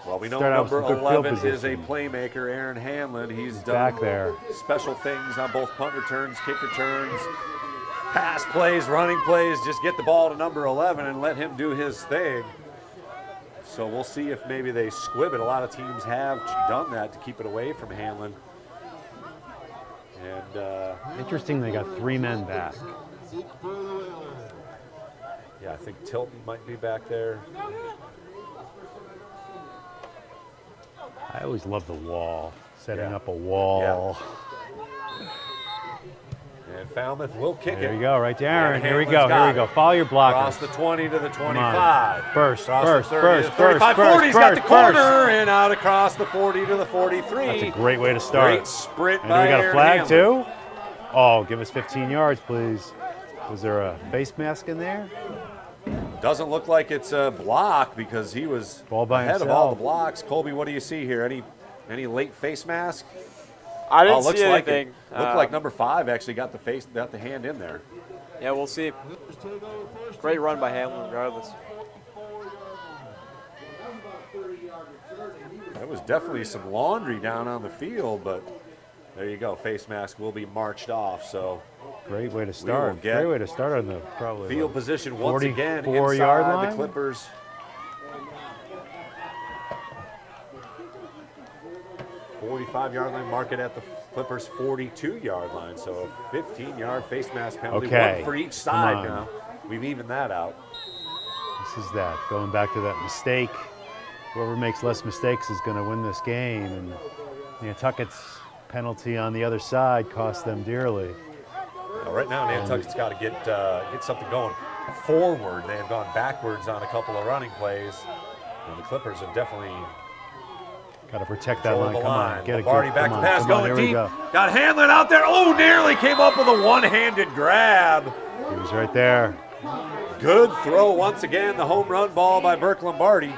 well, we know start out with number some good field 11 is a position. playmaker, Aaron Hanlon. He's done back there. special things on both punt returns, kick returns, pass plays, running plays. Just get the ball to number 11 and let him do his thing. So we'll see if maybe they squib it. A lot of teams have done that to keep it away from Hanlon. And Interesting, they got 3 men back. yeah, I think Tilton might be back there. I always love the wall, setting up a wall. And Falmouth will kick it. There you go, right to Aaron. And Here we Hanlon's go, here we got go. it. Follow your blockers. Across the 20 to the Come 25. on. First, Across first, the 30 to first, the 35, first, 40. He's got the first, corner first. and out across the 40 to the 43. That's a great way to start. Great sprint And by do we got a Aaron flag Hanlon. too? Oh, give us 15 yards, please. Was there a face mask in there? Doesn't look like it's a block because he was Ball by ahead himself. of all the blocks. Colby, what do you see here? Any late face mask? I didn't looks see like anything. Looked like number 5 actually got the hand in there. Yeah, we'll see. Great run by Hamlin, regardless. There was definitely some laundry down on the field, but there you go. Face mask will be marched off. So great way to start. Great way to start on the probably field position once again 44 inside yard line. the Clippers. 45-yard line, mark it at the Clippers' 42-yard line. So a 15-yard face mask penalty, one for each side now. We've evened that out. This is that, going back to that mistake. Whoever makes less mistakes is going to win this game. And Nantucket's penalty on the other side cost them dearly. Now, right now, Nantucket's got to get something going forward. They have gone backwards on a couple of running plays. And the Clippers have definitely got to protect that line. Come on, get it. Lombardi back to pass, going deep. Got Hanlon out there. Oh, nearly came up with a one-handed grab. He was right there. Good throw once again. The home run ball by Burke Lombardi.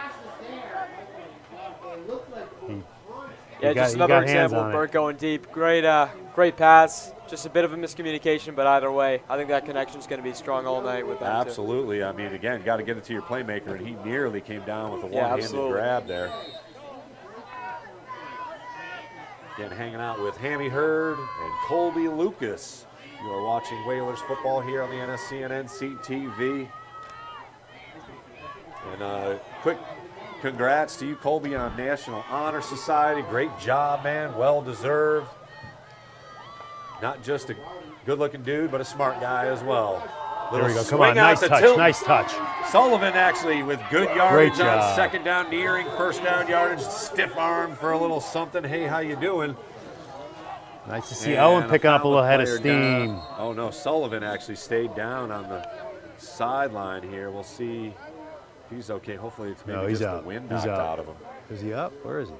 Just another example of Burke going deep. Great pass. Just a bit of a miscommunication, but either way, I think that connection is going to be strong all night with that. Absolutely. Too. I mean, again, got to get it to your playmaker, and he nearly came down with a one-handed grab there. Again, hanging out with Hammy Hurd and Colby Lucas. You are watching Whalers football here on the NSC and NCTV. And quick congrats to you, Colby, on National Honor Society. Great job, man. Well-deserved. Not just a good-looking dude, but a smart guy as well. There we go. Come on. Nice touch. Nice touch. Sullivan actually with good yardage on second down, nearing first down yardage. Stiff arm for a little something. Hey, how you doing? Nice to see Owen picking up a little head of steam. Oh, no. Sullivan actually stayed down on the sideline here. We'll see if he's okay. Hopefully it's maybe just the wind knocked out of him. Is he up? Where is he?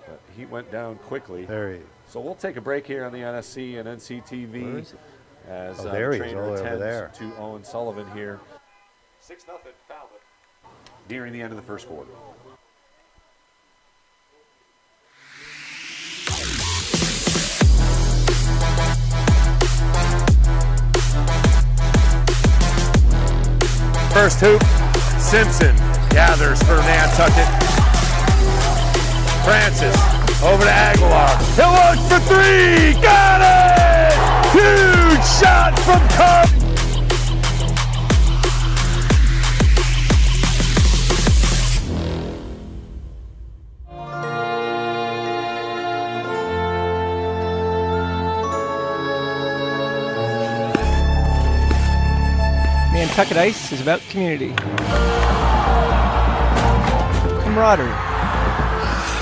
But he went down quickly. There he is. So we'll take a break here on the NSC and NCTV as there he is, trainer all over attends there. to Owen Sullivan here. 6-0 Falmouth. Nearing the end of the first quarter. First hoop, Simpson gathers for Nantucket. Francis over to Aguilar. He'll look for three. Got it! Huge shot from Cup. Nantucket Ice is about community, camaraderie,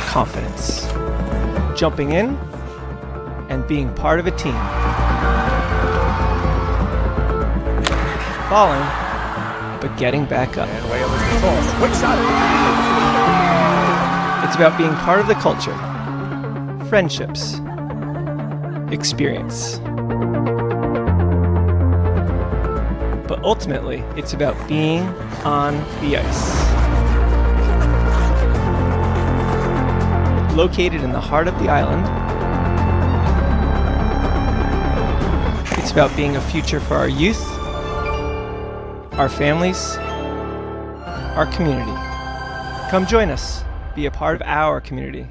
confidence, jumping in, and being part of a team. Falling, but getting back up. And way under control. Quick shot. It's about being part of the culture, friendships, experience. But ultimately, it's about being on the ice. Located in the heart of the island, it's about being a future for our youth, our families, our community. Come join us. Be a part of our community.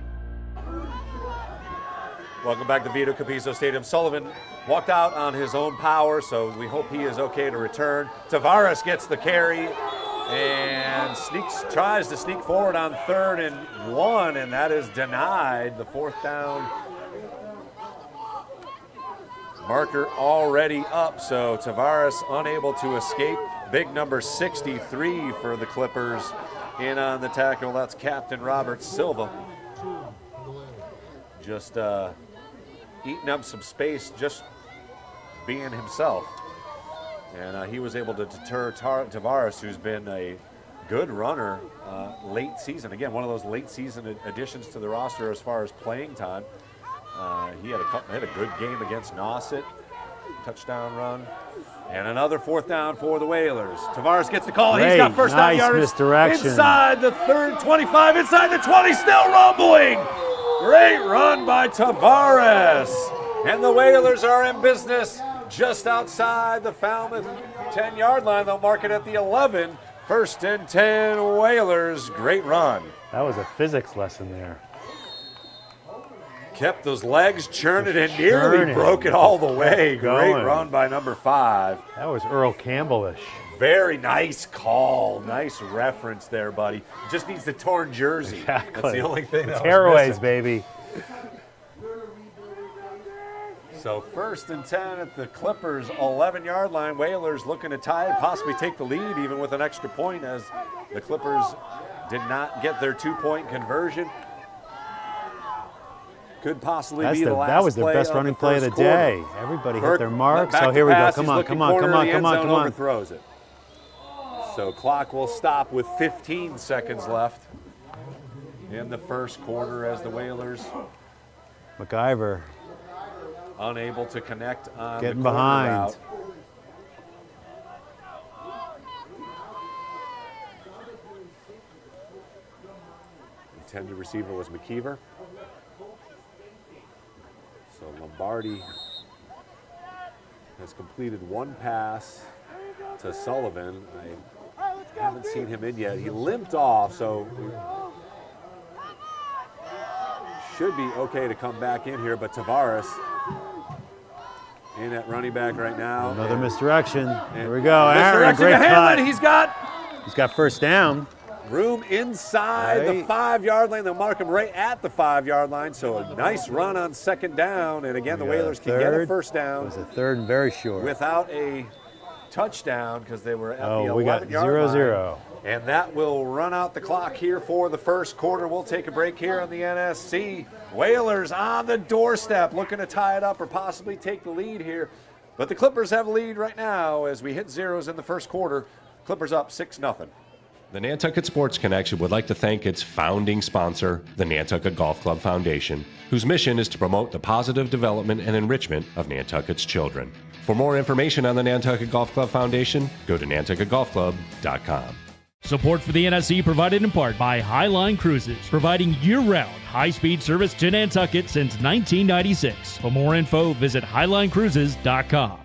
Welcome back to Vito Capizzo Stadium. Sullivan walked out on his own power, so we hope he is okay to return. Tavares gets the carry and tries to sneak forward on 3rd and 1, and that is denied. The 4th down marker already up, so Tavares unable to escape. Big number 63 for the Clippers in on the tackle. That's Captain Robert Silva. Just eating up some space, just being himself. And he was able to deter Tavares, who's been a good runner late season. Again, one of those late season additions to the roster as far as playing time. He had a good game against Nauset. touchdown run. And another 4th down for the Whalers. Tavares gets the call. Great, He's got first down nice yardage. misdirection. Inside the 25, inside the 20, still rumbling. Great run by Tavares. And the Whalers are in business just outside the Falmouth 10-yard line. They'll mark it at the 11. 1st and 10 Whalers. Great run. That was a physics lesson there. Kept those legs churning and nearly broke it all the way. Great run by number 5. That was Earl Campbell-ish. Very nice call. Nice reference there, buddy. Just needs the torn jersey. Exactly. That's the only thing. Tearaways, baby. So 1st and 10 at the Clippers' 11-yard line. Whalers looking to tie it, possibly take the lead even with an extra point, as the Clippers did not get their 2-point conversion. Could possibly be the last That was their best running play of the day. Everybody hit their mark. So here we go. Come on, come on, come on, come on, come on. Overthrows it. So clock will stop with 15 seconds left in the first quarter as the Whalers MacIver unable to connect on getting the corner behind. route. Intended receiver was McKeever. So Lombardi has completed 1 pass to Sullivan. I haven't seen him in yet. He limped off, so should be okay to come back in here, but Tavares in at running back right now. Another misdirection. Here we go. Aaron, great cut. He's got first down. Room inside the 5-yard line. They'll mark him right at the 5-yard line. So a nice run on 2nd down. And again, the Whalers can get a first down. It was a 3rd and very short. Without a touchdown because they were at the 11-yard line. We got 0-0. And that will run out the clock here for the first quarter. We'll take a break here on the NSC. Whalers on the doorstep looking to tie it up or possibly take the lead here. But the Clippers have a lead right now as we hit zeros in the first quarter. Clippers up 6-0. The Nantucket Sports Connection would like to thank its founding sponsor, the Nantucket Golf Club Foundation, whose mission is to promote the positive development and enrichment of Nantucket's children. For more information on the Nantucket Golf Club Foundation, go to nantucketgolfclub.com. Support for the NSC provided in part by Highline Cruises, providing year-round high-speed service to Nantucket since 1996. For more info, visit highlinecruises.com.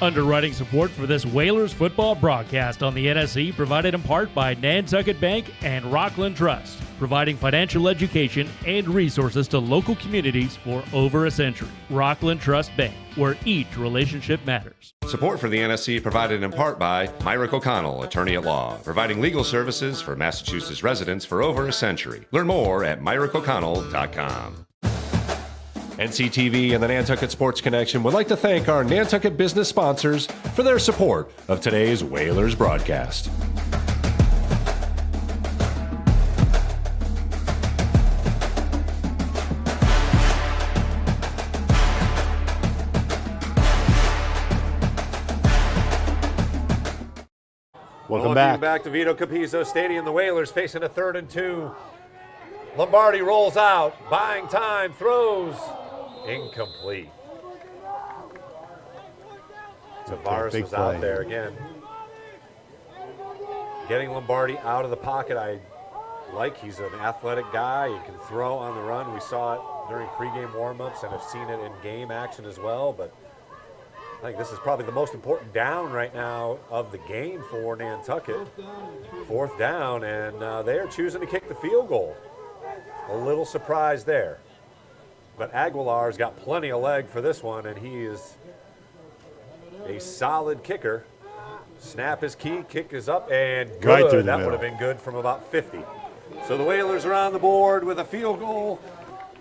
Underwriting support for this Whalers football broadcast on the NSC provided in part by Nantucket Bank and Rockland Trust, providing financial education and resources to local communities for over a century. Rockland Trust Bank, where each relationship matters. Support for the NSC provided in part by Myrick O'Connell, attorney at law, providing legal services for Massachusetts residents for over a century. Learn more at myrickoconnell.com. NCTV and the Nantucket Sports Connection would like to thank our Nantucket business sponsors for their support of today's Whalers broadcast. Welcome back to Vito Capizzo Stadium. The Whalers facing a 3rd and 2. Lombardi rolls out, buying time, throws. Incomplete. Tavares was out there again. Getting Lombardi out of the pocket. I like he's an athletic guy. He can throw on the run. We saw it during pregame warmups and have seen it in game action as well. But I think this is probably the most important down right now of the game for Nantucket. 4th down, and they are choosing to kick the field goal. A little surprise there. But Aguilar's got plenty of leg for this one, and he is a solid kicker. Snap is key, kick is up, and good. Right through the that middle. would have been good from about 50. So the Whalers are on the board with a field goal.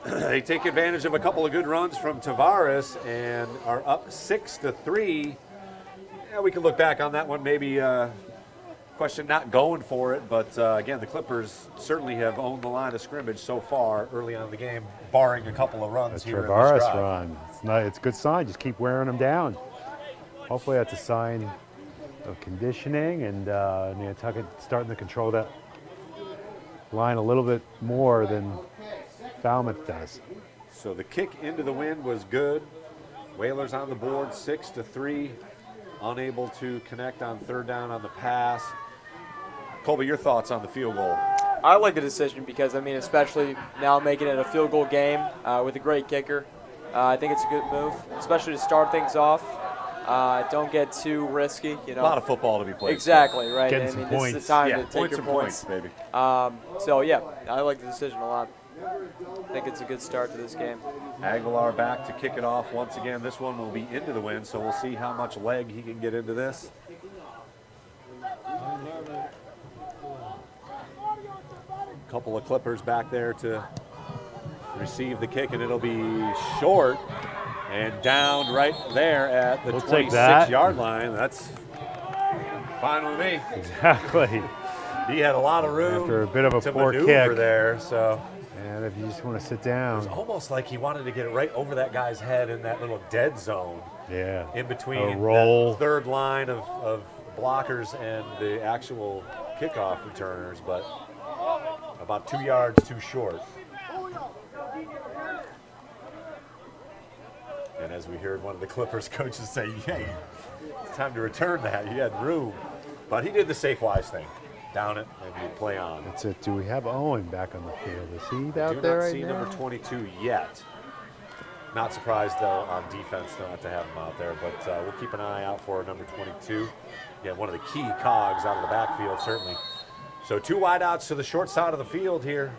They take advantage of a couple of good runs from Tavares and are up 6-3. Yeah, we can look back on that one, maybe question not going for it, but again, the Clippers certainly have owned the line of scrimmage so far early on in the game, barring a couple of runs That's here Tavares in this drive. run. It's a good sign. Just keep wearing them down. Hopefully that's a sign of conditioning and Nantucket starting to control that line a little bit more than Falmouth does. So the kick into the wind was good. Whalers on the board, 6-3, unable to connect on third down on the pass. Colby, your thoughts on the field goal? I like the decision because, I mean, especially now making it a field goal game with a great kicker. I think it's a good move, especially to start things off. Don't get too risky. You know, a lot of football to be played. Exactly, right. Getting I mean, some this points. is the time Yeah, to take your points, baby. So, yeah, I like the decision a lot. I think it's a good start to this game. Aguilar back to kick it off once again. This one will be into the wind, so we'll see how much leg he can get into this. Couple of Clippers back there to receive the kick, and it'll be short and down right there at the 26-yard line. That's fine with me. Exactly. He had a lot of room After a bit of a to poor maneuver kick. there, so. And if you just want to sit It's down. almost like he wanted to get it right over that guy's head in that little dead zone. Yeah. In between A roll. that third line of blockers and the actual kickoff returners, but about 2 yards too short. And as we heard one of the Clippers coaches say, hey, it's time to return that. You had room. But he did the safe, wise thing. Down it and you play on. That's it. Do we have Owen back on the field? Is he out Do there not right see now? number 22 yet. Not surprised, though, on defense not to have him out there, but we'll keep an eye out for number 22. Yeah, one of the key cogs out of the backfield, certainly. So 2 wideouts to the short side of the field here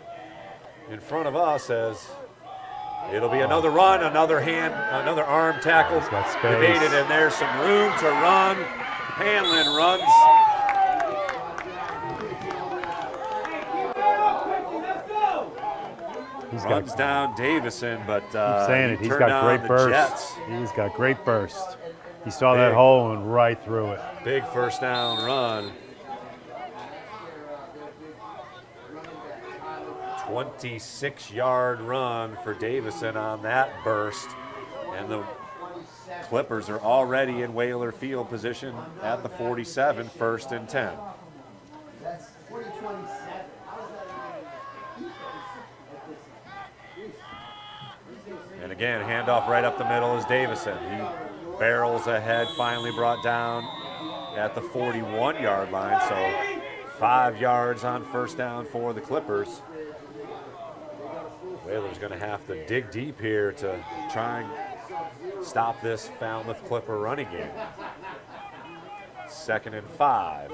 in front of us as it'll be another run, another arm tackle He's got space. evaded, and there's some room to run. Hanlon runs. Runs down Davison, but I'm saying it. he He's turned got down great the burst. Jets. He's got great burst. He saw Big. that hole and right through it. Big first down run. 26-yard run for Davison on that burst. And the Clippers are already in Whaler field position at the 47, 1st and 10. And again, handoff right up the middle is Davison. He barrels ahead, finally brought down at the 41-yard line. So 5 yards on first down for the Clippers. Whaler's going to have to dig deep here to try and stop this Falmouth Clipper running game. 2nd and 5.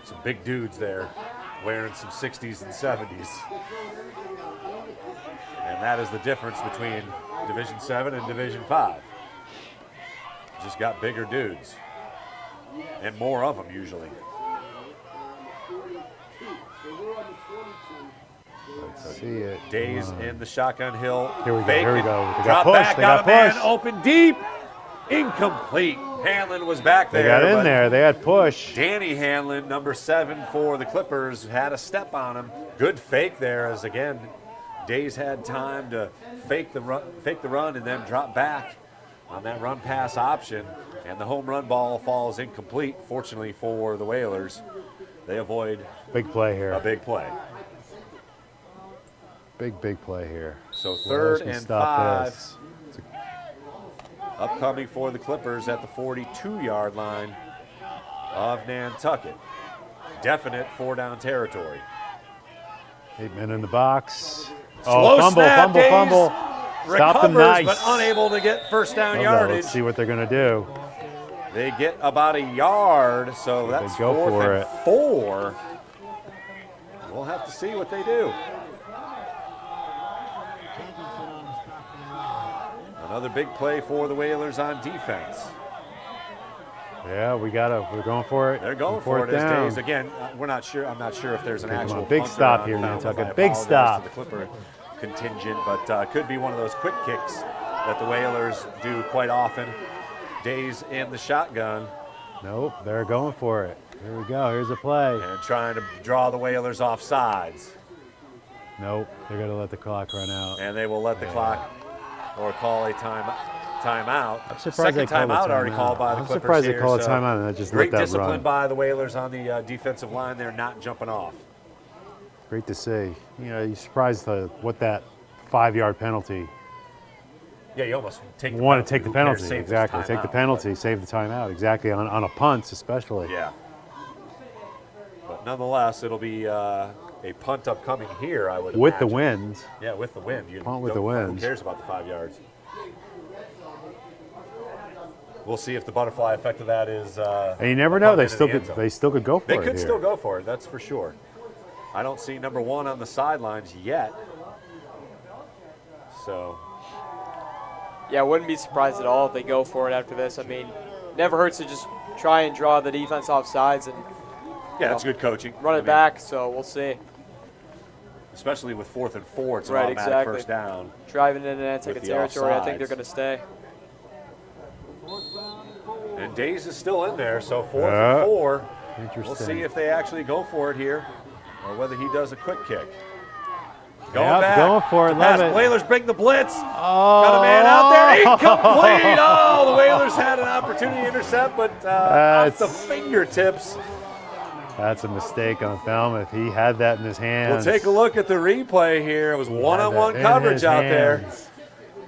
Some big dudes there wearing some 60s and 70s. And that is the difference between Division 7 and Division 5. Just got bigger dudes. And more of them usually. Let's see it. Days in the shotgun hill. Here we go. Fake Here we it. go. They Drop got pushed. back. They Got got a man pushed. open deep. Incomplete. Hanlon was back there. They got in but there. They had push. Danny Hanlon, number 7 for the Clippers, had a step on him. Good fake there as, again, Days had time to fake the run and then drop back on that run pass option. And the home run ball falls incomplete, fortunately for the Whalers. They avoid Big play here. a big play. Big play here. So Who 3rd else can and stop 5. this? Upcoming for the Clippers at the 42-yard line of Nantucket. Definite 4-down territory. 8 men in the box. Slow Fumble. snap, Days Stop them recovers, nice. but unable to get first down Love that. yardage. Let's see what they're going to do. They get about a yard, so They that's go 4th for and it. 4. We'll have to see what they do. Another big play for the Whalers on defense. Yeah, we're going for it. They're going for it as Days. Again, we're not sure. I'm not sure if there's an Come on, actual big punter stop on here, Falmouth. Nantucket. I Big apologize stop. to the Clipper contingent, but could be one of those quick kicks that the Whalers do quite often. Days in the shotgun. Nope, they're going for it. Here we go. Here's a play. And trying to draw the Whalers off sides. Nope, they're going to let the clock run out. And they will let the clock or call a timeout. I'm surprised they Second called a timeout already timeout. called by the I'm Clippers surprised they here, called a so timeout and they just great let that discipline run. by the Whalers on the defensive line. They're not jumping off. Great to see. You know, you're surprised what that 5-yard penalty Yeah, you almost take the want to penalty. take the Who cares? penalty. Save this Exactly. Take the timeout. penalty, save the timeout. Exactly. On a punt, especially. Yeah. But nonetheless, it'll be a punt upcoming here, I would With the imagine. winds. Yeah, with the wind. You Punt with don't- the winds. Who cares about the 5 yards? We'll see if the butterfly effect of that is. And you never a know. punt They into still the end could. zone. They still could go for They it could here. still go for it. That's for sure. I don't see number 1 on the sidelines yet. So. Yeah, I wouldn't be surprised at all if they go for it after this. I mean, never hurts to just try and draw the defense off sides and Yeah, that's good coaching. run I it mean, back. So we'll see. Especially with 4th and 4, it's an Right, automatic exactly. first down. Driving into Nantucket with the territory, I think they're offsides. going to stay. And Days is still in there, so 4th Yeah. and 4. We'll Interesting. see if they actually go for it here, or whether he does a quick kick. Going Yep, back. going for it. The Love pass. it. Whalers bring the blitz. Oh. Got a man out there. Incomplete. Oh, the Whalers had an opportunity to intercept, but off the fingertips. That's a mistake on Falmouth. He had that in his hands. We'll take a look at the replay here. It was one-on-one in coverage his out there. hands.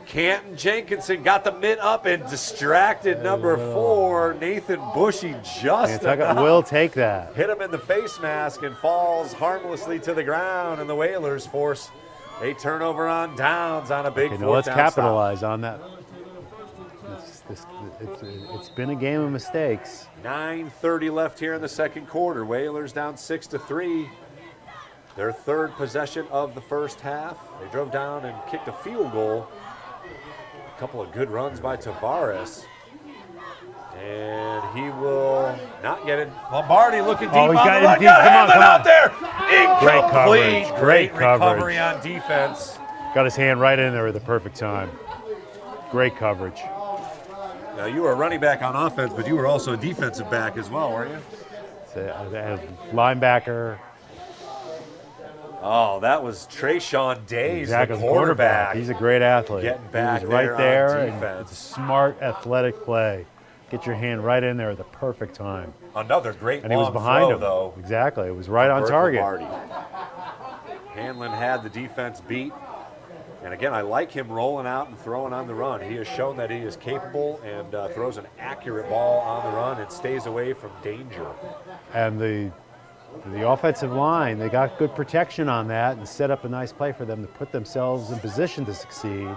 Canton Jenkinson got the mid up and distracted number 4, Nathan Bushy, just Nantucket enough. will take that. Hit him in the face mask and falls harmlessly to the ground, and the Whalers force a turnover on downs on a big Okay, now fourth let's down capitalize on that. It's been a game of mistakes. stop. 9:30 left here in the second quarter. Whalers down 6-3. Their 3rd possession of the first half. They drove down and kicked a field goal. A couple of good runs by Tavares. And he will not get it. Lombardi looking deep on he's got the it run. deep. Got Come on, Hamlin come out on. there. Incomplete. coverage. Great Great recovery coverage. on defense. Got his hand right in there at the perfect time. Great coverage. Now, you were a running back on offense, but you were also a defensive back as well, weren't you? It's a linebacker. Oh, that was Trayshawn Days, Exactly, the quarterback. He's a great athlete. Getting back he was right there on there. And defense. it's a smart, athletic play. Get your hand right in there at the perfect time. Another great And he was long behind throw, him. though. Exactly. It was right on Burt target. Lombardi. Hanlon had the defense beat. And again, I like him rolling out and throwing on the run. He has shown that he is capable and throws an accurate ball on the run and stays away from danger. And the offensive line, they got good protection on that and set up a nice play for them to put themselves in position to succeed.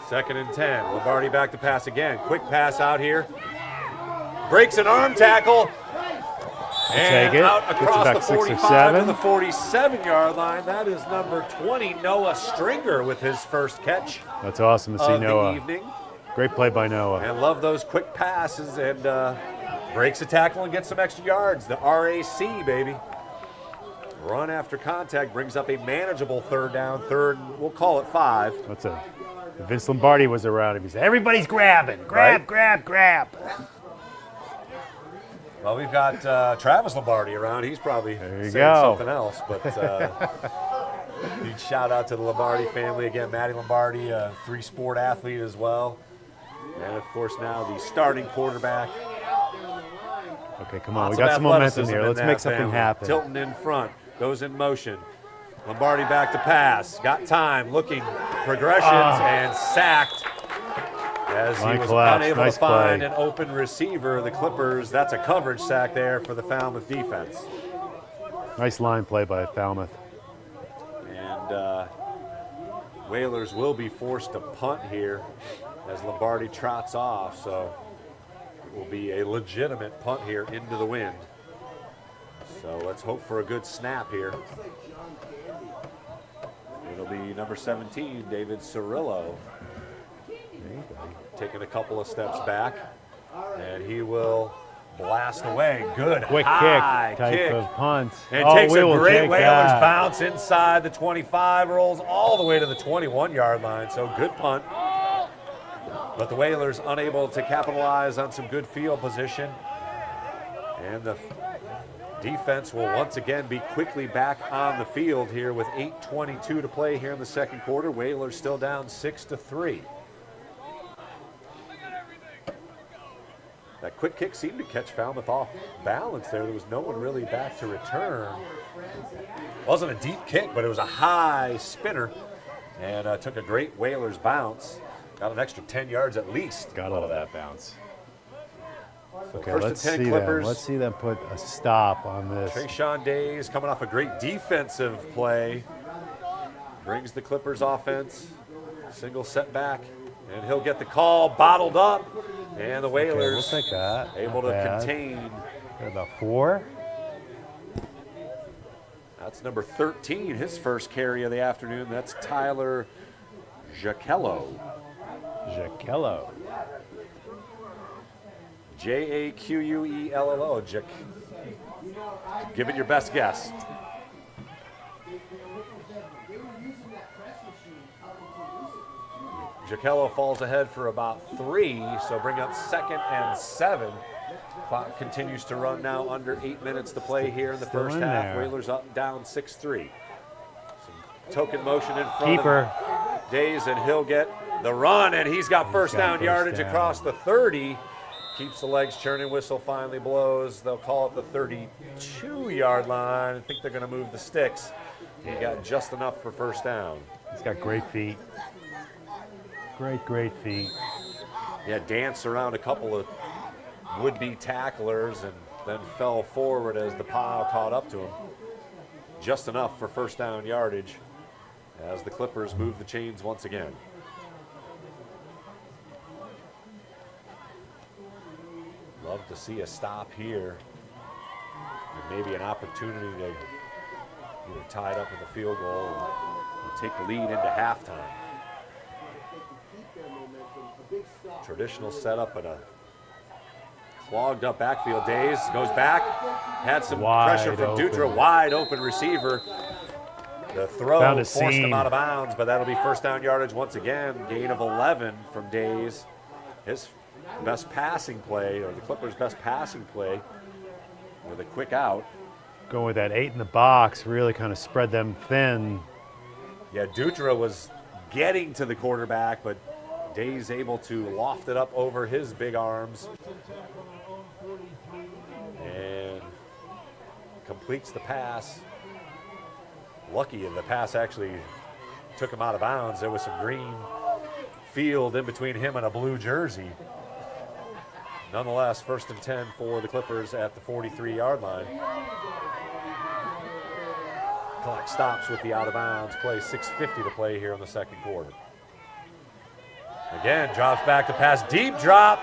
2nd and 10. Lombardi back to pass again. Quick pass out here. Breaks an arm tackle. And take it. out Gets it across back the 6 or 45 to 7. the 47-yard line. That is number 20, Noah Stringer, with his first catch That's awesome to see of the Noah. evening. Great play by Noah. And love those quick passes and breaks a tackle and gets some extra yards. The RAC, baby. Run after contact brings up a manageable 3rd down, we'll call it 5. That's it. Vince Lombardi was around him. He said, everybody's grabbing. Grab, Right. grab, grab. Well, we've got Travis Lombardi around. He's probably There you saying go. something else, but huge shout out to the Lombardi family. Again, Matty Lombardi, a 3-sport athlete as well. And of course now the starting quarterback. Okay, come on. Lots We of got some momentum athleticism here. in Let's that make something family. happen. Tilton in front, goes in motion. Lombardi back to pass, got time, looking, progressions, and sacked. As he Line was collapse. unable Nice to find play. an open receiver, the Clippers, that's a coverage sack there for the Falmouth defense. Nice line play by Falmouth. And Whalers will be forced to punt here as Lombardi trots off, so it will be a legitimate punt here into the wind. So let's hope for a good snap here. It'll be number 17, David Cirillo, taking a couple of steps back, and he will blast away. Good Quick high kick type kick. of punt. And Oh, takes we a will great take Whalers that. bounce inside the 25, rolls all the way to the 21-yard line. So good punt. But the Whalers unable to capitalize on some good field position. And the defense will once again be quickly back on the field here with 8:22 to play here in the second quarter. Whalers still down 6-3. That quick kick seemed to catch Falmouth off balance there. There was no one really back to return. Wasn't a deep kick, but it was a high spinner and took a great Whalers bounce. Got an extra 10 yards at least. Got all of that bounce. Okay, First let's and 10 see Clippers. them. Let's see them put a stop on this. Trayshawn Days coming off a great defensive play. Brings the Clippers offense. Single setback. And he'll get the call bottled up. And the Whalers we'll take that. able Not to bad. contain. Got about 4. That's number 13, his first carry of the afternoon. That's Tyler Jaquello. Jaquello. Jaquello. Give it your best guess. Jaquello falls ahead for about 3, so bring up 2nd and 7. Clock continues to run now, under 8 minutes to play here in the first half. Whalers up, down 6-3. Some token motion in front of Days, and he'll get the run, and he's got first down yardage across the 30. Keeps the legs churning, whistle finally blows. They'll call it the 32-yard line. I think they're going to move the sticks. He got just enough for first down. He's got great feet. Great feet. Yeah, danced around a couple of would-be tacklers and then fell forward as the pile caught up to him. Just enough for first down yardage as the Clippers move the chains once again. Love to see a stop here. And maybe an opportunity to either tie it up with a field goal and take the lead into halftime. Traditional setup, but a clogged up backfield. Days goes back, had some pressure from Dutra, wide open receiver. The throw forced him out of bounds, but that'll be first down yardage once again. Gain of 11 from Days. His best passing play, or the Clippers' best passing play, with a quick out. Going with that 8 in the box, really kind of spread them thin. Yeah, Dutra was getting to the quarterback, but Days able to loft it up over his big arms and completes the pass. Lucky the pass actually took him out of bounds. There was some green field in between him and a blue jersey. Nonetheless, first and 10 for the Clippers at the 43-yard line. Clock stops with the out of bounds play. 6:50 to play here in the second quarter. Again, drops back to pass, deep drop,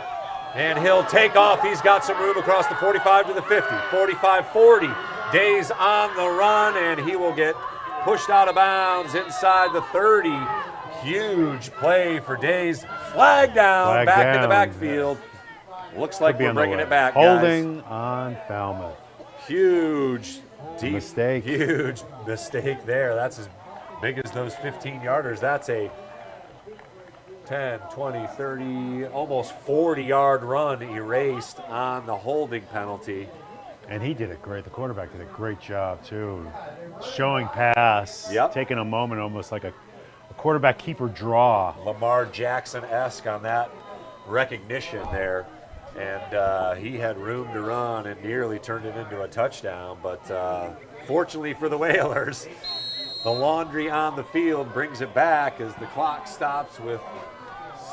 and he'll take off. He's got some room across the 45 to the 50, 45-40. Days on the run, and he will get pushed out of bounds inside the 30. Huge play for Days. Flag down, in the backfield. Looks like we're bringing it back, Holding guys. on Falmouth. Huge, deep mistake. Huge mistake there. That's as big as those 15-yarders. That's a 10, 20, 30, almost 40-yard run erased on the holding penalty. And he did the quarterback did a great job too. Showing pass, taking a moment almost like a quarterback keeper draw. Lamar Jackson-esque on that recognition there. And he had room to run and nearly turned it into a touchdown. But fortunately for the Whalers, the laundry on the field brings it back as the clock stops with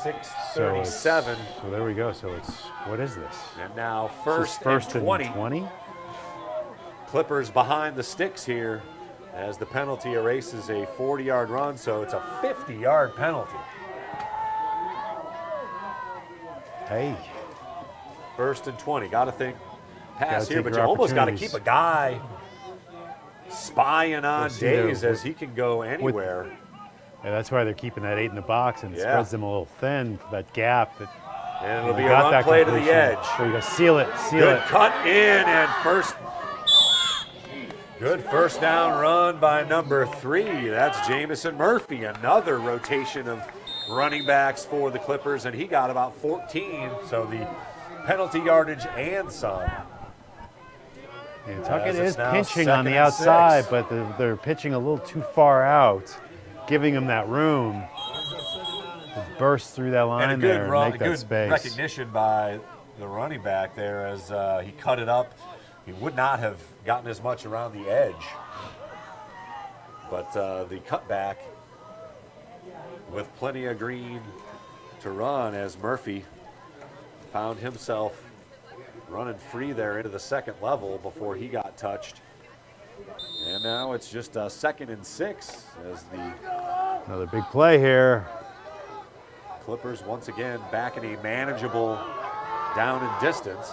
6:37. So there we go. So it's, what is this? And now first and 20. Clippers behind the sticks here as the penalty erases a 40-yard run. So it's a 50-yard penalty. Hey. First and 20. Got to think pass here, but you almost got to keep a guy spying on Days as he can go anywhere. Yeah, that's why they're keeping that 8 in the box, and it spreads them a little thin for that gap. And it'll be a run play to the edge. So you go seal it. Good cut in and good first down run by number 3. That's Jamison Murphy, another rotation of running backs for the Clippers, and he got about 14. So the penalty yardage and some. Nantucket is pinching on the outside, but they're pitching a little too far out, giving them that room to burst through that line there and make that space. Recognition by the running back there as he cut it up. He would not have gotten as much around the edge, but the cutback with plenty of green to run as Murphy found himself running free there into the second level before he got touched. And now it's just a 2nd and 6 as the Another big play here. Clippers once again back in a manageable down and distance.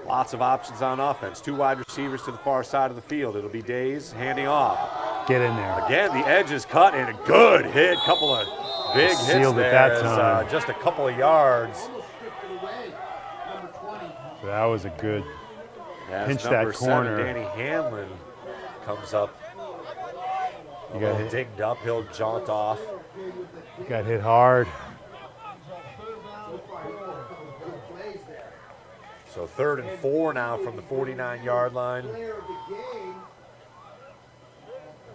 Lots of options on offense. 2 wide receivers to the far side of the field. It'll be Days handing off. Get in there. Again, the edge is cut and a good hit. Couple of big hits Sealed there. it that time. Just a couple of yards. That was a good pinch number that corner. 7, Danny Hanlon, comes up. You got hit. Digged up. He'll jaunt off. Got hit hard. So 3rd and 4 now from the 49-yard line.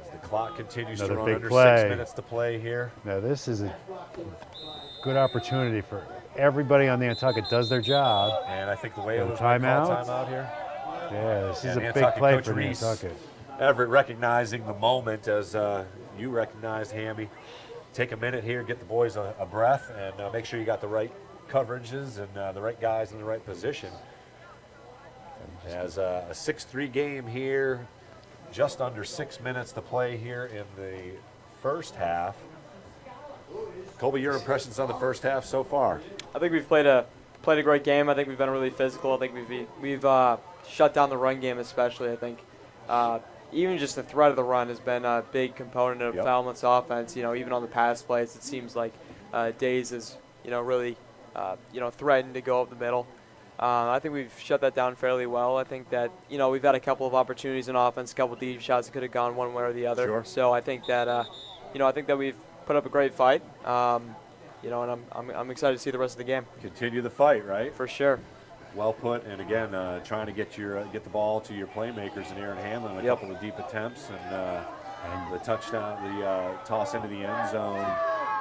As the clock continues to run under 6 minutes to play here. Now this is a good opportunity for everybody on Nantucket does their job. And I think the Whalers might call timeout here. Yeah, this is a big Nantucket play Coach for Reese Nantucket. Everett recognizing the moment as you recognized, Hammy. Take a minute here, get the boys a breath, and make sure you got the right coverages and the right guys in the right position. As a 6-3 game here, just under 6 minutes to play here in the first half. Colby, your impressions on the first half so far? I think we've played a great game. I think we've been really physical. I think we've shut down the run game, especially. I think even just the threat of the run has been a big component of Falmouth's offense. Even on the pass plays, it seems like Days is really threatened to go up the middle. I think we've shut that down fairly well. I think that we've had a couple of opportunities in offense, a couple of deep shots that could have gone one way or the other. Sure. So I think that we've put up a great fight. And I'm excited to see the rest of the game. Continue the fight, right? For sure. Well put, and again, trying to get the ball to your playmakers and Aaron Hanlon, a couple of deep attempts, and the touchdown, the toss into the end zone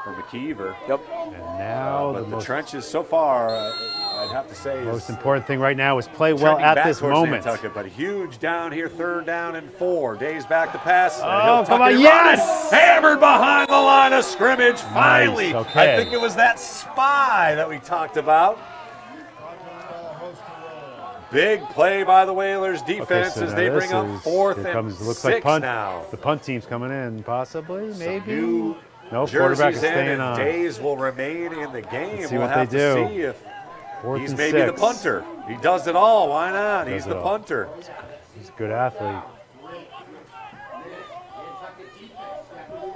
for McKeever. Yep. And now but the trenches so far, I'd have to say, most important thing right now is play well at this moment. Nantucket, but huge down here, 3rd down and 4. Days back to pass. Oh, come on, yes! Hammered behind the line of scrimmage. Finally, Nice, okay. I think it was that spy that we talked about. Big play by the Whalers defense as they bring up 4th and 6 now. The punt team's coming in, possibly, maybe. No, Jerseys quarterback is in staying and on. Days will remain in the game. Let's see we'll what have they to do. see if 4th he's and maybe 6. the punter. He does it all. Why not? He's the punter. He's a good athlete.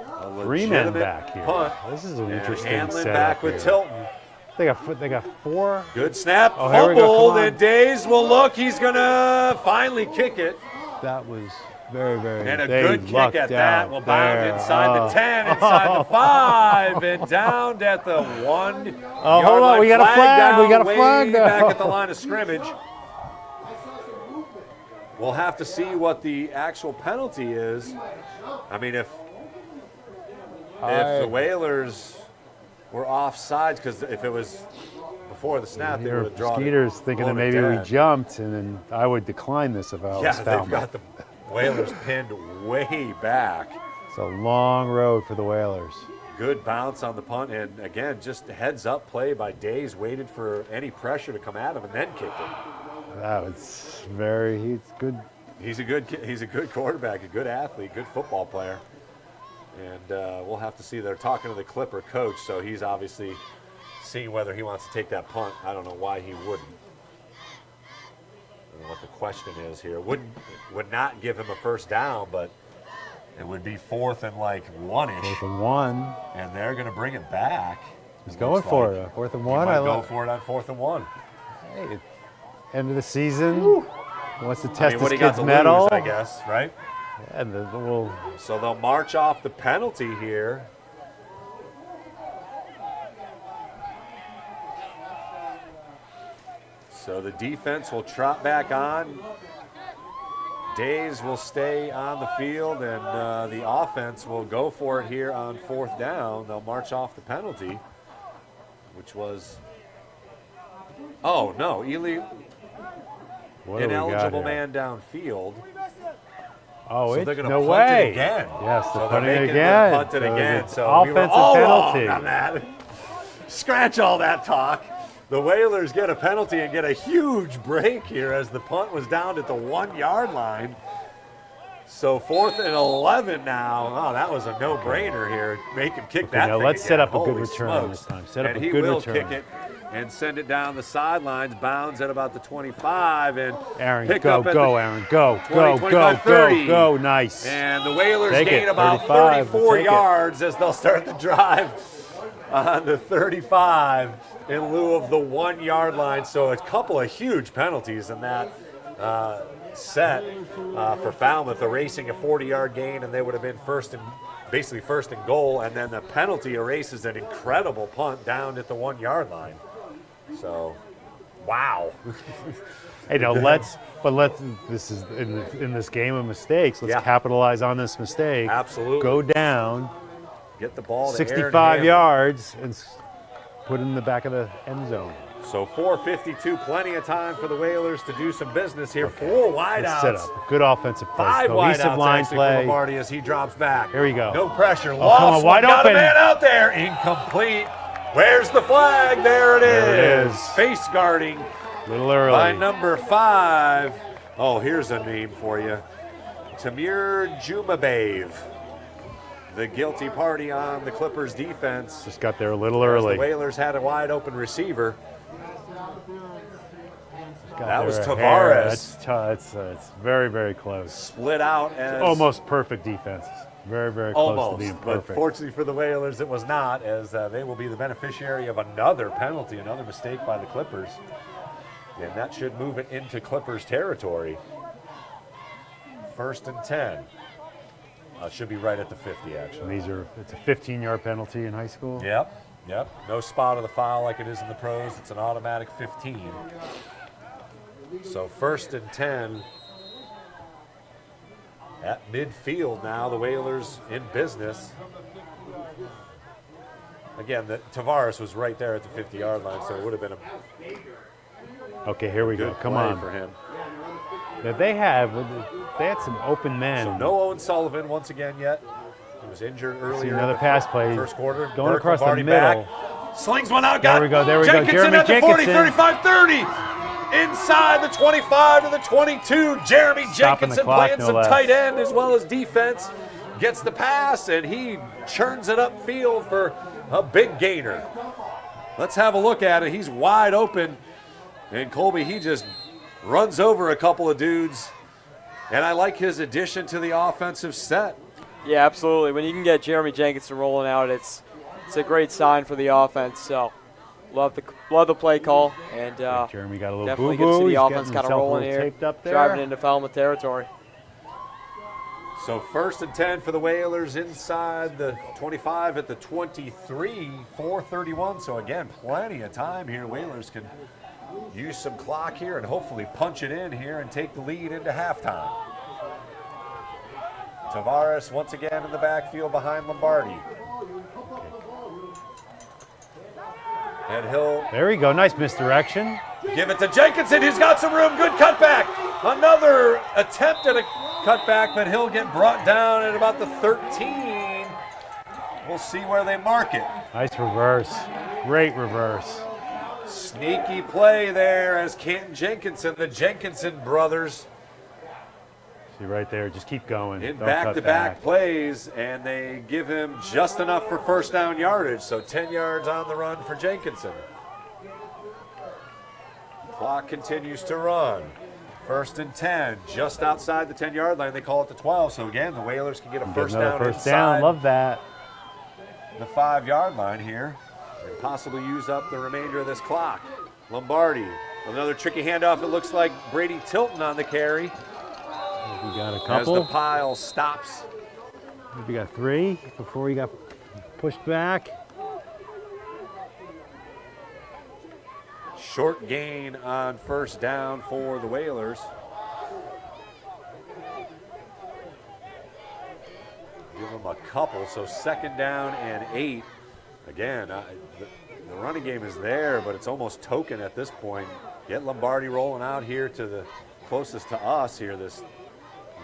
A 3 men legitimate back here. punt. This is an And interesting Hanlon setup back with here. Tilton. They got 4. Good snap. Oh, here we go. Fumbled, Come on. and Days will look. He's going to finally kick it. That was very, very And a Dave good kick lucked at that. out Will bound there. inside the 10, inside the 5, and down at the 1. Oh, hold on. We got a flag. We got a way flag back now. at the line of scrimmage. We'll have to see what the actual penalty is. I mean, if the Whalers were offsides, because if it was before the snap, they would have drawn Skeeter's thinking that maybe we jumped, and then I would decline this if I was they've Falmouth. got the Whalers pinned way back. It's a long road for the Whalers. Good bounce on the punt, and again, just heads up play by Days, waited for any pressure to come at him and then kicked it. That was he's good. He's a good quarterback, a good athlete, good football player. And we'll have to see. They're talking to the Clipper coach, so he's obviously seeing whether he wants to take that punt. I don't know why he wouldn't. I don't know what the question is here. Would not give him a first down, but it would be 4th and like 1-ish. 4th and 1. And they're going to bring it back. He's going for it. 4th and 1. I go for it on 4th and 1. Hey, end of the season. Woo. Wants to test what his he got kid's to mettle. lose, I guess, right? Yeah, we'll So they'll march off the penalty here. So the defense will trot back on. Days will stay on the field, and the offense will go for it here on 4th down. They'll march off the penalty, which was, oh no, Ely, ineligible man downfield. Oh, so they're going to no punt way. it again. Yes, they're so punting they're it making again. them punt it So again. it's So we were offensive all penalty. wrong on that. scratch all that talk. The Whalers get a penalty and get a huge break here as the punt was down at the 1 yard line. So 4th and 11 now. Oh, that was a no-brainer here. Make him kick that now thing let's again. set up a good Holy return smokes. this time. Set up and a good he will return. kick it and send it down the sidelines. Bounds at about the 25 and Aaron, pick go, up at go, the Aaron, go, 20, go, 25, go, 30. go, nice. And the Whalers Take gain it, about 35, 34 take it. yards as they'll start the drive on the 35 in lieu of the 1 yard line. So a couple of huge penalties in that set for Falmouth, erasing a 40-yard gain, and they would have been basically first and goal, and then the penalty erases an incredible punt down at the 1 yard line. So, wow. Hey, now this is in this game of mistakes. Let's capitalize on this mistake. Absolutely. Go down. Get the ball to 65 yards and put it in the back of the end zone. So 4:52, plenty of time for the Whalers to do some business here. 4 wideouts. Set up. Good offensive play. 5 Cohesive wideouts line actually play. for Lombardi as he drops back. Here we go. No pressure. Oh, come on, wide got open. a man out there. Incomplete. Where's the flag? There it is. Face guarding. A little early. By number 5. Oh, here's a name for you. Tamir Jumabaev. The guilty party on the Clippers defense. Just got there a little early. The Whalers had a wide open receiver. That was Hair. Tavares. It's very, very close. Split out as almost perfect defense. Very, very close to being perfect. But fortunately for the Whalers, it was not, as they will be the beneficiary of another penalty, another mistake by the Clippers. And that should move it into Clippers territory. 1st and 10. Should be right at the 50, actually. And it's a 15-yard penalty in high school? Yep. No spot of the foul like it is in the pros. It's an automatic 15. So 1st and 10 at midfield now. The Whalers in business. Again, Tavares was right there at the 50-yard line, so it would have been a Okay, here we go. Come play on. for him. Yeah, they had some open men. So no Owen Sullivan once again yet. He was injured earlier. See another in the pass play. First quarter. Going Burke across the Lombardi middle. back. Slings one out. There we go. Jenkinson Jeremy at the Jenkinson. 40, 35, 30. Inside the 25 to the 22. Jeremy Stopping the Jenkinson clock, playing no some less. tight end as well as defense. Gets the pass, and he churns it upfield for a big gainer. Let's have a look at it. He's wide open. And Colby, he just runs over a couple of dudes. And I like his addition to the offensive set. Yeah, absolutely. When you can get Jeremy Jenkinson rolling out, it's a great sign for the offense. So love the play call, and Jeremy got a little definitely boo-boo. good to see He's the offense getting kind of himself a rolling little here, taped up there. driving into Falmouth territory. So 1st and 10 for the Whalers inside the 25 at the 23, 4:31. So again, plenty of time here. Whalers can use some clock here and hopefully punch it in here and take the lead into halftime. Tavares once again in the backfield behind Lombardi. And he'll There we go. Nice misdirection. give it to Jenkinson. He's got some room. Good cutback. Another attempt at a cutback, but he'll get brought down at about the 13. We'll see where they mark it. Nice reverse. Great reverse. Sneaky play there as Canton Jenkinson, the Jenkinson brothers, See right there. Just keep going. in Don't cut back-to-back back. plays, and they give him just enough for first down yardage, so 10 yards on the run for Jenkinson. Clock continues to run. 1st and 10, just outside the 10-yard line. They call it the 12, so again, the Whalers can get a Get first another down first inside down. Love that. the 5-yard line here and possibly use up the remainder of this clock. Lombardi, another tricky handoff. It looks like Brady Tilton on the carry. We got a As couple. the pile stops. We got 3 before he got pushed back. Short gain on first down for the Whalers. Give them a couple, so 2nd down and 8. Again, the running game is there, but it's almost token at this point. Get Lombardi rolling out here to the closest to us here, this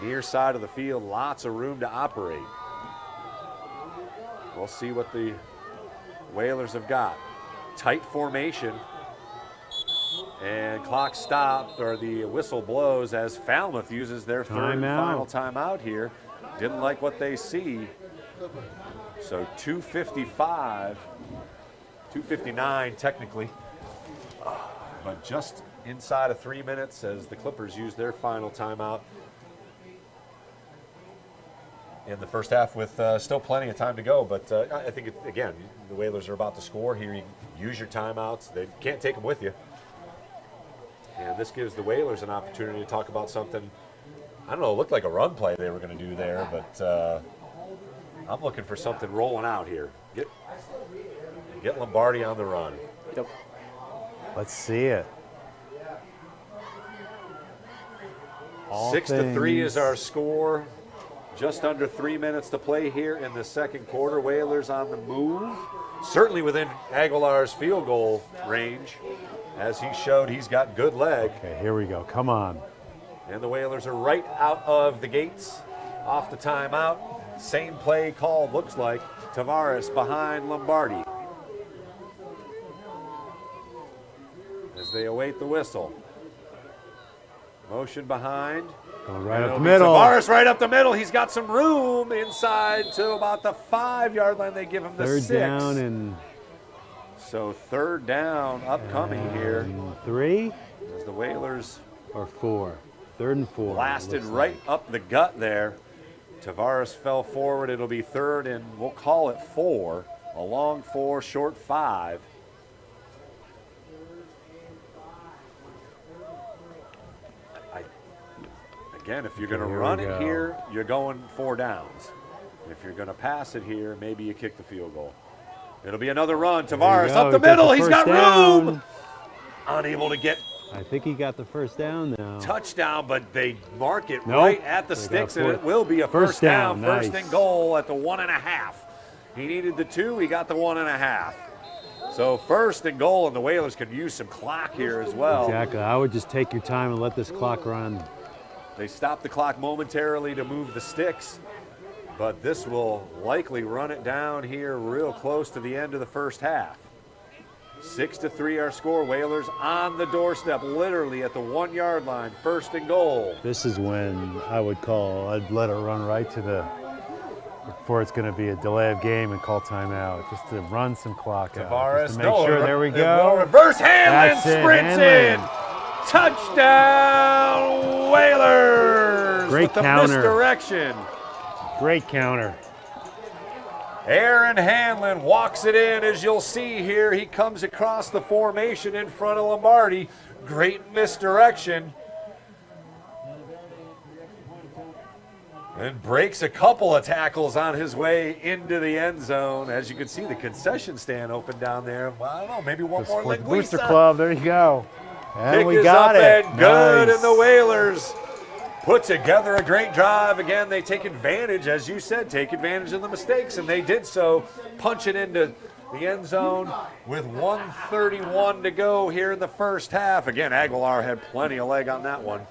near side of the field. Lots of room to operate. We'll see what the Whalers have got. tight formation. And clock stopped, or the whistle blows as Falmouth uses their third and final timeout here. Didn't like what they see. So 2:55, 2:59 technically, but just inside of 3 minutes as the Clippers use their final timeout in the first half with still plenty of time to go. But I think, again, the Whalers are about to score here. You use your timeouts. They can't take them with you. And this gives the Whalers an opportunity to talk about something. I don't know, it looked like a run play they were going to do there, but I'm looking for something rolling out here. Get Lombardi on the run. Yep. Let's see it. 6-3 is our score. Just under 3 minutes to play here in the second quarter. Whalers on the move. Certainly within Aguilar's field goal range. As he showed, he's got good leg. Okay, here we go. Come on. And the Whalers are right out of the gates, off the timeout. Same play called, looks like. Tavares behind Lombardi as they await the whistle. Motion behind. Going right up the middle. Tavares right up the middle. He's got some room inside to about the 5-yard line. They give him the 6. Third down and... So third down upcoming here. 3? As the Whalers... Or 4. Third and 4. Blasted right up the gut there. Tavares fell forward. It'll be third and we'll call it 4. A long 4, short 5. Again, if you're going to run it here, you're going 4 downs. If you're going to pass it here, maybe you kick the field goal. It'll be another run. Tavares up the middle. He's got room. Unable to get. I think he got the first down now. Touchdown, but they mark it right at the sticks, and it will be a first down. Nice. First and goal at the 1.5. He needed the 2. He got the 1.5. So first and goal, and the Whalers could use some clock here as well. Exactly. I would just take your time and let this clock run. They stopped the clock momentarily to move the sticks, but this will likely run it down here real close to the end of the first half. 6-3 our score. Whalers on the doorstep, literally at the 1-yard line. First and goal. This is when I'd let it run right to the, before it's going to be a delay of game and call timeout, just to run some clock out. Tavares, Just to make sure, there we go. Reverse Hanlon sprints in. Touchdown, Whalers! Great with the counter. Misdirection. Great counter. Aaron Hanlon walks it in, as you'll see here. He comes across the formation in front of Lombardi. Great misdirection. And breaks a couple of tackles on his way into the end zone. As you can see, the concession stand open down there. Well, I don't know, maybe one more linguiça. Booster Club, there you go. And Kick we is got up it. and good, Nice. and the Whalers put together a great drive. Again, they take advantage, as you said, take advantage of the mistakes, and they did so. Punch it into the end zone with 1:31 to go here in the first half. Again, Aguilar had plenty of leg on that one.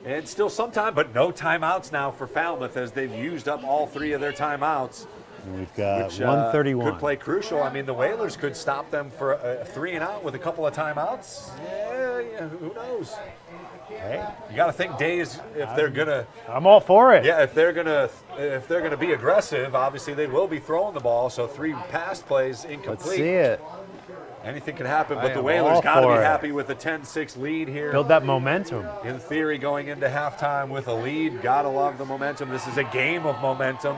And still some time, but no timeouts now for Falmouth as they've used up all 3 of their timeouts. And we've got Which, 131. could play crucial. I mean, the Whalers could stop them for a 3 and out with a couple of timeouts. Yeah, who knows? Hey, you got to think days if they're gonna. I'm all for it. Yeah, if they're gonna be aggressive, obviously they will be throwing the ball. So 3 pass plays incomplete. Let's see it. Anything can happen, I but the am Whalers all got to be for it. happy with a 10-6 lead here. Build that momentum. In theory, going into halftime with a lead, gotta love the momentum. This is a game of momentum.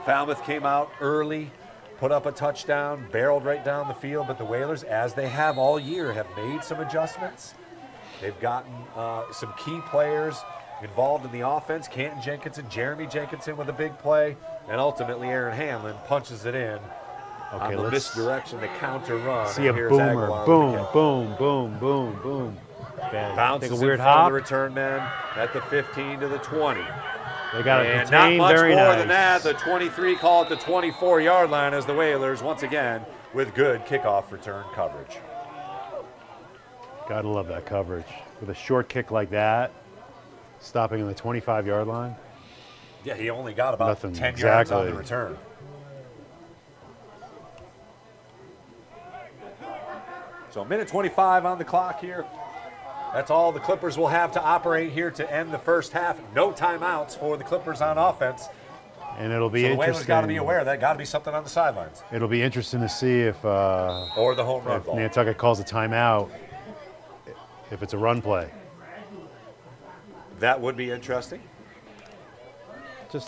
Falmouth came out early, put up a touchdown, barreled right down the field, but the Whalers, as they have all year, have made some adjustments. They've gotten some key players involved in the offense. Canton Jenkinson, Jeremy Jenkinson with a big play, and ultimately Aaron Hanlon punches it in. Okay, on the misdirection, the counter run. See a Here's boomer. Aguilar Boom, with the kick. boom, boom, boom, boom. Bad. Bounces Take a weird in front hop. of the return man at the 15 to the 20. They got it And contained not much very more nice. than that. The 23 call at the 24-yard line as the Whalers, once again, with good kickoff return coverage. Gotta love that coverage. With a short kick like that, stopping on the 25-yard line. Yeah, he only got about Nothing, 10 yards on the exactly. return. So 1:25 on the clock here. That's all the Clippers will have to operate here to end the first half. No timeouts for the Clippers on offense. And it'll be so the interesting. Whalers got to be aware that got to be something on the sidelines. It'll be interesting to see if or the home run ball. Nantucket calls a timeout if it's a run play. That would be interesting.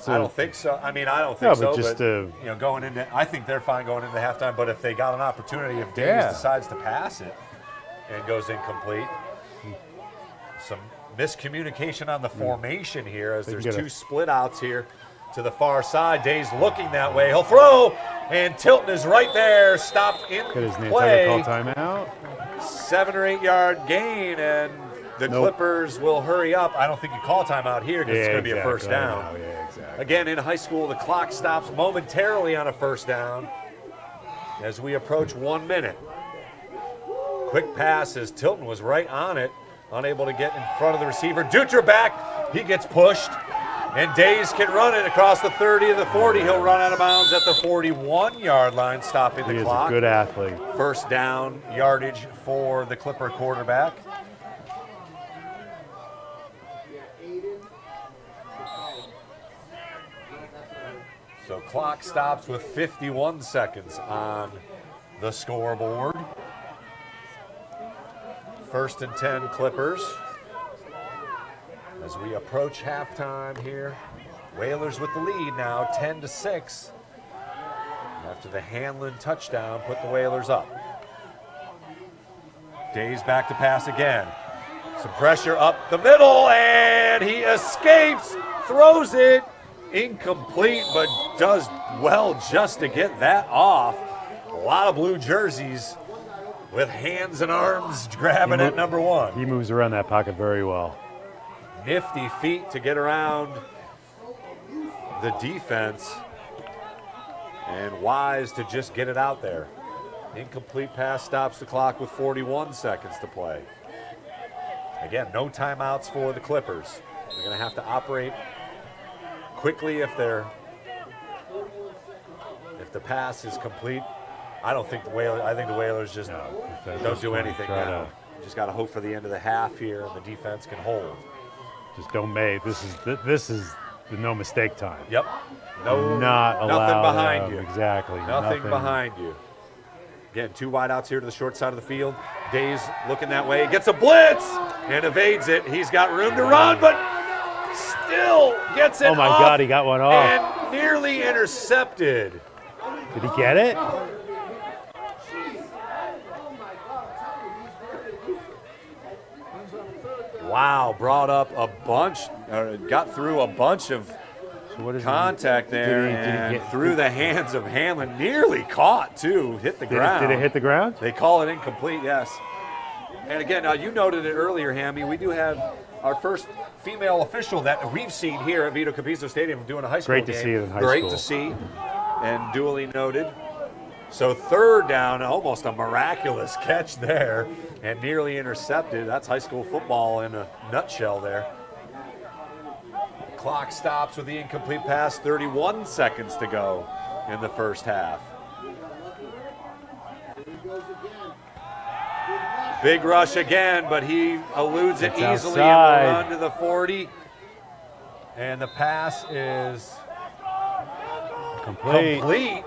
I don't think so. I mean, I don't think so. But just you know, going into, I think they're fine going into halftime. But if they got an opportunity, if Davis decides to pass it and goes incomplete, some miscommunication on the formation here as there's two split outs here to the far side. Day's looking that way. He'll throw, and Tilton is right there, stopped in play. Call timeout. 7 or 8 yard gain, and the Clippers will hurry up. I don't think you call timeout here because it's going to be a first down. Again, in high school, the clock stops momentarily on a first down as we approach 1 minute. Quick pass as Tilton was right on it, unable to get in front of the receiver. Dutra back, he gets pushed, and Days can run it across the 30 to the 40. He'll run out of bounds at the 41-yard line, stopping the clock. He is a good athlete. First down yardage for the Clipper quarterback. So clock stops with 51 seconds on the scoreboard. 1st and 10 Clippers. As we approach halftime here, Whalers with the lead now, 10-6. After the Hanlon touchdown, put the Whalers up. Days back to pass again. Some pressure up the middle, and he escapes, throws it. Incomplete, but does well just to get that off. A lot of blue jerseys with hands and arms grabbing at number 1. He moves around that pocket very well. Nifty feet to get around the defense, and wise to just get it out there. Incomplete pass stops the clock with 41 seconds to play. Again, no timeouts for the Clippers. They're going to have to operate quickly if the pass is complete. I think the Whalers just don't do anything now. Just got to hope for the end of the half here, and the defense can hold. Just don't make this is the no mistake time. Yep. No, not nothing behind you. Exactly. Nothing behind you. Again, 2 wideouts here to the short side of the field. Days looking that way, gets a blitz and evades it. He's got room to run, but still gets it off. Oh my God, he got one off. And nearly intercepted. Did he get it? Wow, brought up a bunch, got through a bunch of contact there and through the hands of Hanlon. Nearly caught, too. Hit the ground. Did it hit the ground? They call it incomplete, yes. And again, you noted it earlier, Hammy. We do have our first female official that we've seen here at Vito Capizzo Stadium doing a high school game. Great to see it in high school. Great to see, and duly noted. So 3rd down, almost a miraculous catch there, and nearly intercepted. That's high school football in a nutshell there. Clock stops with the incomplete pass, 31 seconds to go in the first half. Big rush again, but he eludes it easily outside. and will run to the 40. And the pass is complete.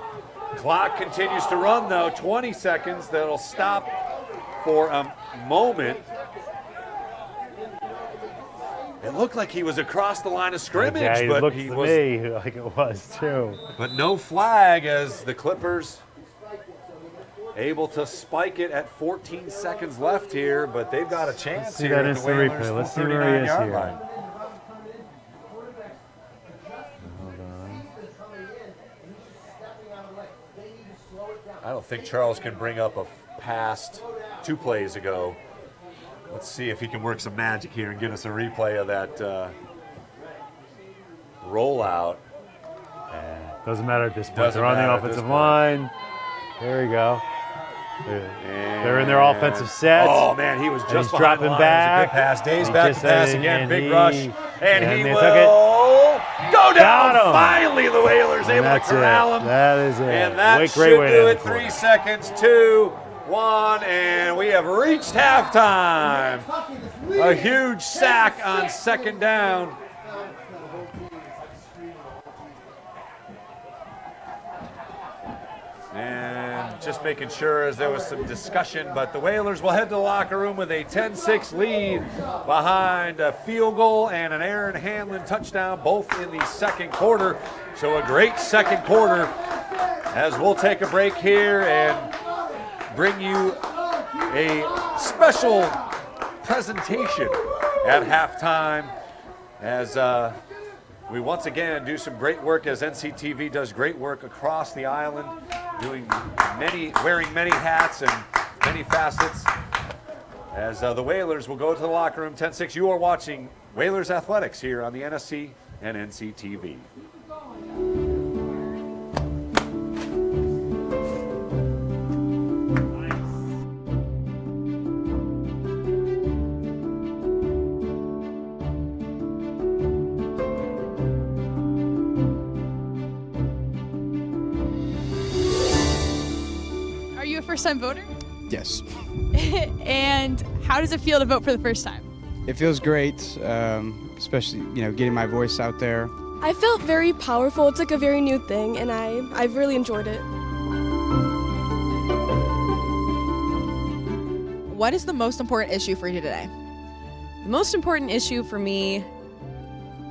Clock continues to run, though. 20 seconds. That'll stop for a moment. It looked like he was across the line of scrimmage, yeah, but looked he to was. Me like it was too. But no flag as the Clippers able to spike it at 14 seconds left here, but they've got a chance here at the Whalers' Let's see where he is 39-yard here. line. I don't think Charles can bring up a past 2 plays ago. Let's see if he can work some magic here and get us a replay of that rollout. Doesn't matter at this point. They're on the offensive line. There we go. They're in their offensive set. Oh, man, he was just he's behind the dropping line. back. It was a good pass. Days back to pass again. Big rush. And he will go down. Got him. Finally, the Whalers able to corral him. That is it. And that great should way do to it. 3 seconds to 1, and we have reached halftime. A huge sack on second down. And just making sure as there was some discussion, but the Whalers will head to the locker room with a 10-6 lead behind a field goal and an Aaron Hanlon touchdown, both in the second quarter. So a great second quarter as we'll take a break here and bring you a special presentation at halftime as we once again do some great work, as NCTV does great work across the island, wearing many hats and many facets. As the Whalers will go to the locker room 10-6. You are watching Whalers Athletics here on the NSC and NCTV. First-time voter? Yes. And how does it feel to vote for the first time? It feels great, especially, getting my voice out there. I felt very powerful. It's like a very new thing, and I've really enjoyed it. What is the most important issue for you today? The most important issue for me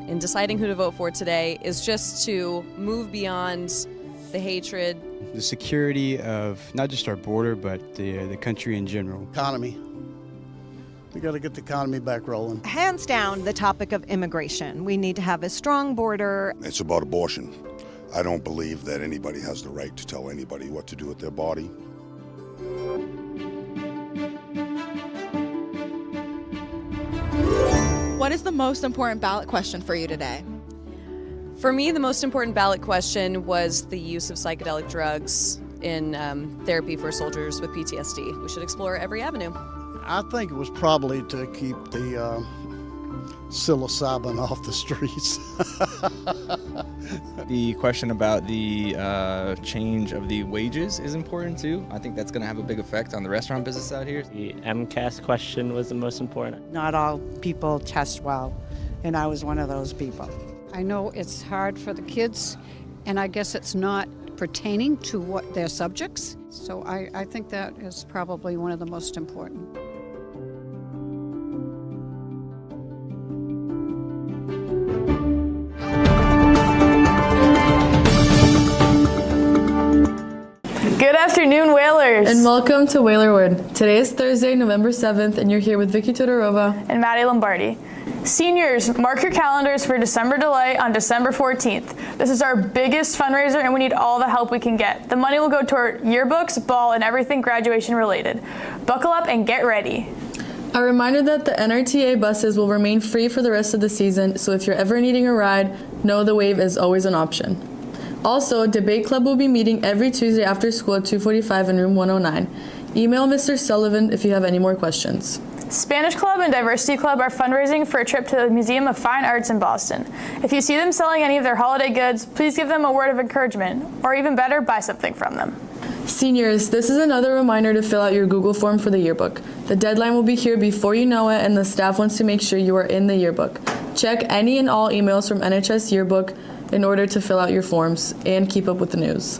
in deciding who to vote for today is just to move beyond the hatred. The security of not just our border, but the country in general. Economy. We got to get the economy back rolling. Hands down, the topic of immigration. We need to have a strong border. It's about abortion. I don't believe that anybody has the right to tell anybody what to do with their body. What is the most important ballot question for you today? For me, the most important ballot question was the use of psychedelic drugs in therapy for soldiers with PTSD. We should explore every avenue. I think it was probably to keep the psilocybin off the streets. The question about the change of the wages is important too. I think that's going to have a big effect on the restaurant business out here. The MCAS question was the most important. Not all people test well, and I was one of those people. I know it's hard for the kids, and I guess it's not pertaining to what their subjects. So I think that is probably one of the most important. Good afternoon, Whalers! And welcome to Whalerwood. Today is Thursday, November 7th, and you're here with Vicky Todorova and Maddie Lombardi. Seniors, mark your calendars for December Delight on December 14th. This is our biggest fundraiser and we need all the help we can get. The money will go toward yearbooks, ball, and everything graduation related. Buckle up and get ready. A reminder that the NRTA buses will remain free for the rest of the season, so if you're ever needing a ride, know the wave is always an option. Also, Debate Club will be meeting every Tuesday after school at 2:45 in room 109. Email Mr. Sullivan if you have any more questions. Spanish Club and Diversity Club are fundraising for a trip to the Museum of Fine Arts in Boston. If you see them selling any of their holiday goods, please give them a word of encouragement, or even better, buy something from them. Seniors, this is another reminder to fill out your Google form for the yearbook. The deadline will be here before you know it, and the staff wants to make sure you are in the yearbook. Check any and all emails from NHS Yearbook in order to fill out your forms and keep up with the news.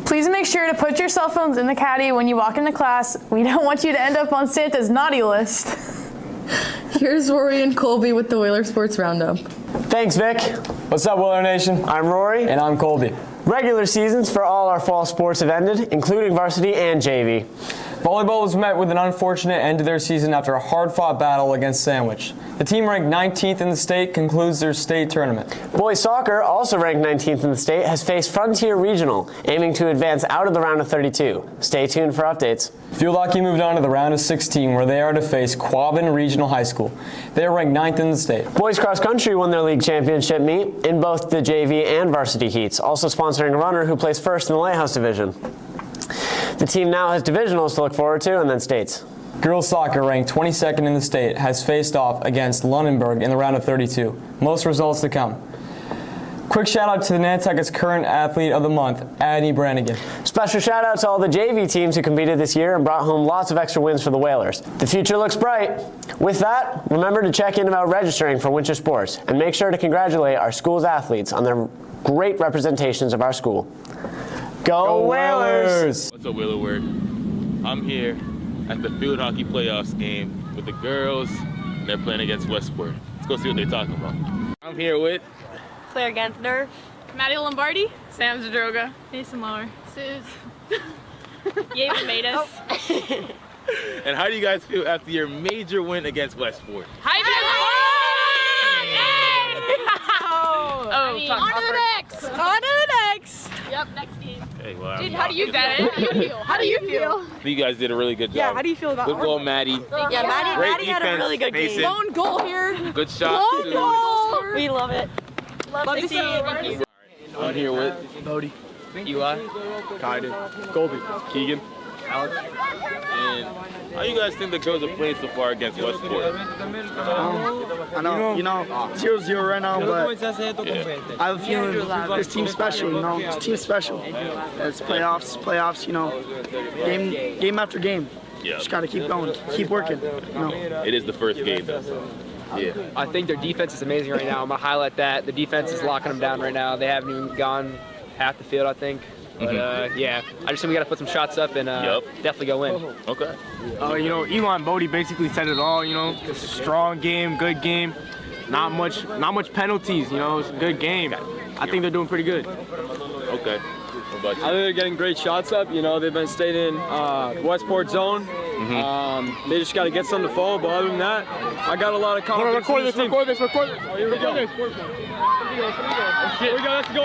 Please make sure to put your cell phones in the caddy when you walk into class. We don't want you to end up on Santa's naughty list. Here's Rory and Colby with the Whaler Sports Roundup. Thanks, Vic. What's up, Whaler Nation? I'm Rory. And I'm Colby. Regular seasons for all our fall sports have ended, including varsity and JV. Volleyball was met with an unfortunate end to their season after a hard-fought battle against Sandwich. The team ranked 19th in the state concludes their state tournament. Boys soccer, also ranked 19th in the state, has faced Frontier Regional, aiming to advance out of the round of 32. Stay tuned for updates. Field hockey moved on to the round of 16, where they are to face Quabbin Regional High School. They are ranked 9th in the state. Boys cross country won their league championship meet in both the JV and varsity heats, also sponsoring a runner who placed first in the Lighthouse division. The team now has divisionals to look forward to, and then states. Girls soccer, ranked 22nd in the state, has faced off against Lunenburg in the round of 32. Most results to come. Quick shout out to the Nantucket's current athlete of the month, Addie Brannigan. Special shout out to all the JV teams who competed this year and brought home lots of extra wins for the Whalers. The future looks bright. With that, remember to check in about registering for winter sports and make sure to congratulate our school's athletes on their great representations of our school. Go Whalers! What's up, Whaler Word? I'm here at the field hockey playoffs game with the girls, and they're playing against Westport. Let's go see what they're talking about. I'm here with Claire Gantner, Maddie Lombardi, Sam Zadroga, Mason Lower, Suze, Yaven Matus. And how do you guys feel after your major win against Westport? On to the next. On to the next. Yep, next game. Hey, well, Dude, how do you feel? How do you feel? You guys did a really good job. Yeah, how do you feel about Good goal, Maddie. Yeah, Maddie had a really good game. Lone goal here. Good shot. Lone goal. We love it. Love to see it. I'm here with Bodie, Eli, Kaiden, Colby, Keegan, Alex. And how you guys think the girls are playing so far against Westport? I know, 0-0 right now, but I have a feeling this team's special, This team's special. It's playoffs, game after game. Yeah. Just got to keep going, keep working, It is the first game, though. Yeah. I think their defense is amazing right now. I'm going to highlight that. The defense is locking them down right now. They haven't even gone half the field, I think. But, yeah, I just think we got to put some shots up and definitely go in. Okay. Eli and Bodie basically said it all, It's a strong game, good game. Not much penalties, It's a good game. I think they're doing pretty good. Okay. I think they're getting great shots up. They've been staying in Westport zone. They just got to get some to fall. But other than that, I got a lot of confidence. Record this. Oh, here we go. Here we go. Let's go.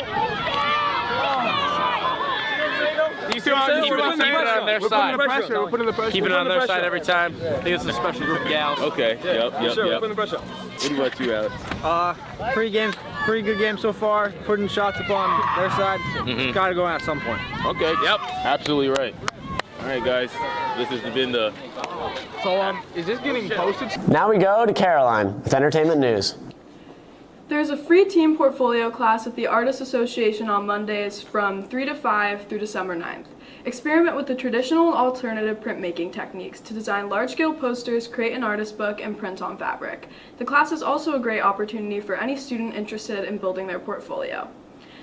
You see what I'm saying? On their side. We're putting the pressure. Keeping it on their side every time. I think it's a special group of gals. Okay. Yep. Sure, we're putting the pressure. What about you, Alex? Pretty good game so far. Putting shots up on their side. Got to go in at some point. Okay. Yep. Absolutely right. All right, guys. This has been the. So, is this getting posted? Now we go to Caroline with entertainment news. There's a free team portfolio class at the Artists Association on Mondays from 3 to 5 through December 9th. Experiment with the traditional and alternative printmaking techniques to design large-scale posters, create an artist book, and print on fabric. The class is also a great opportunity for any student interested in building their portfolio.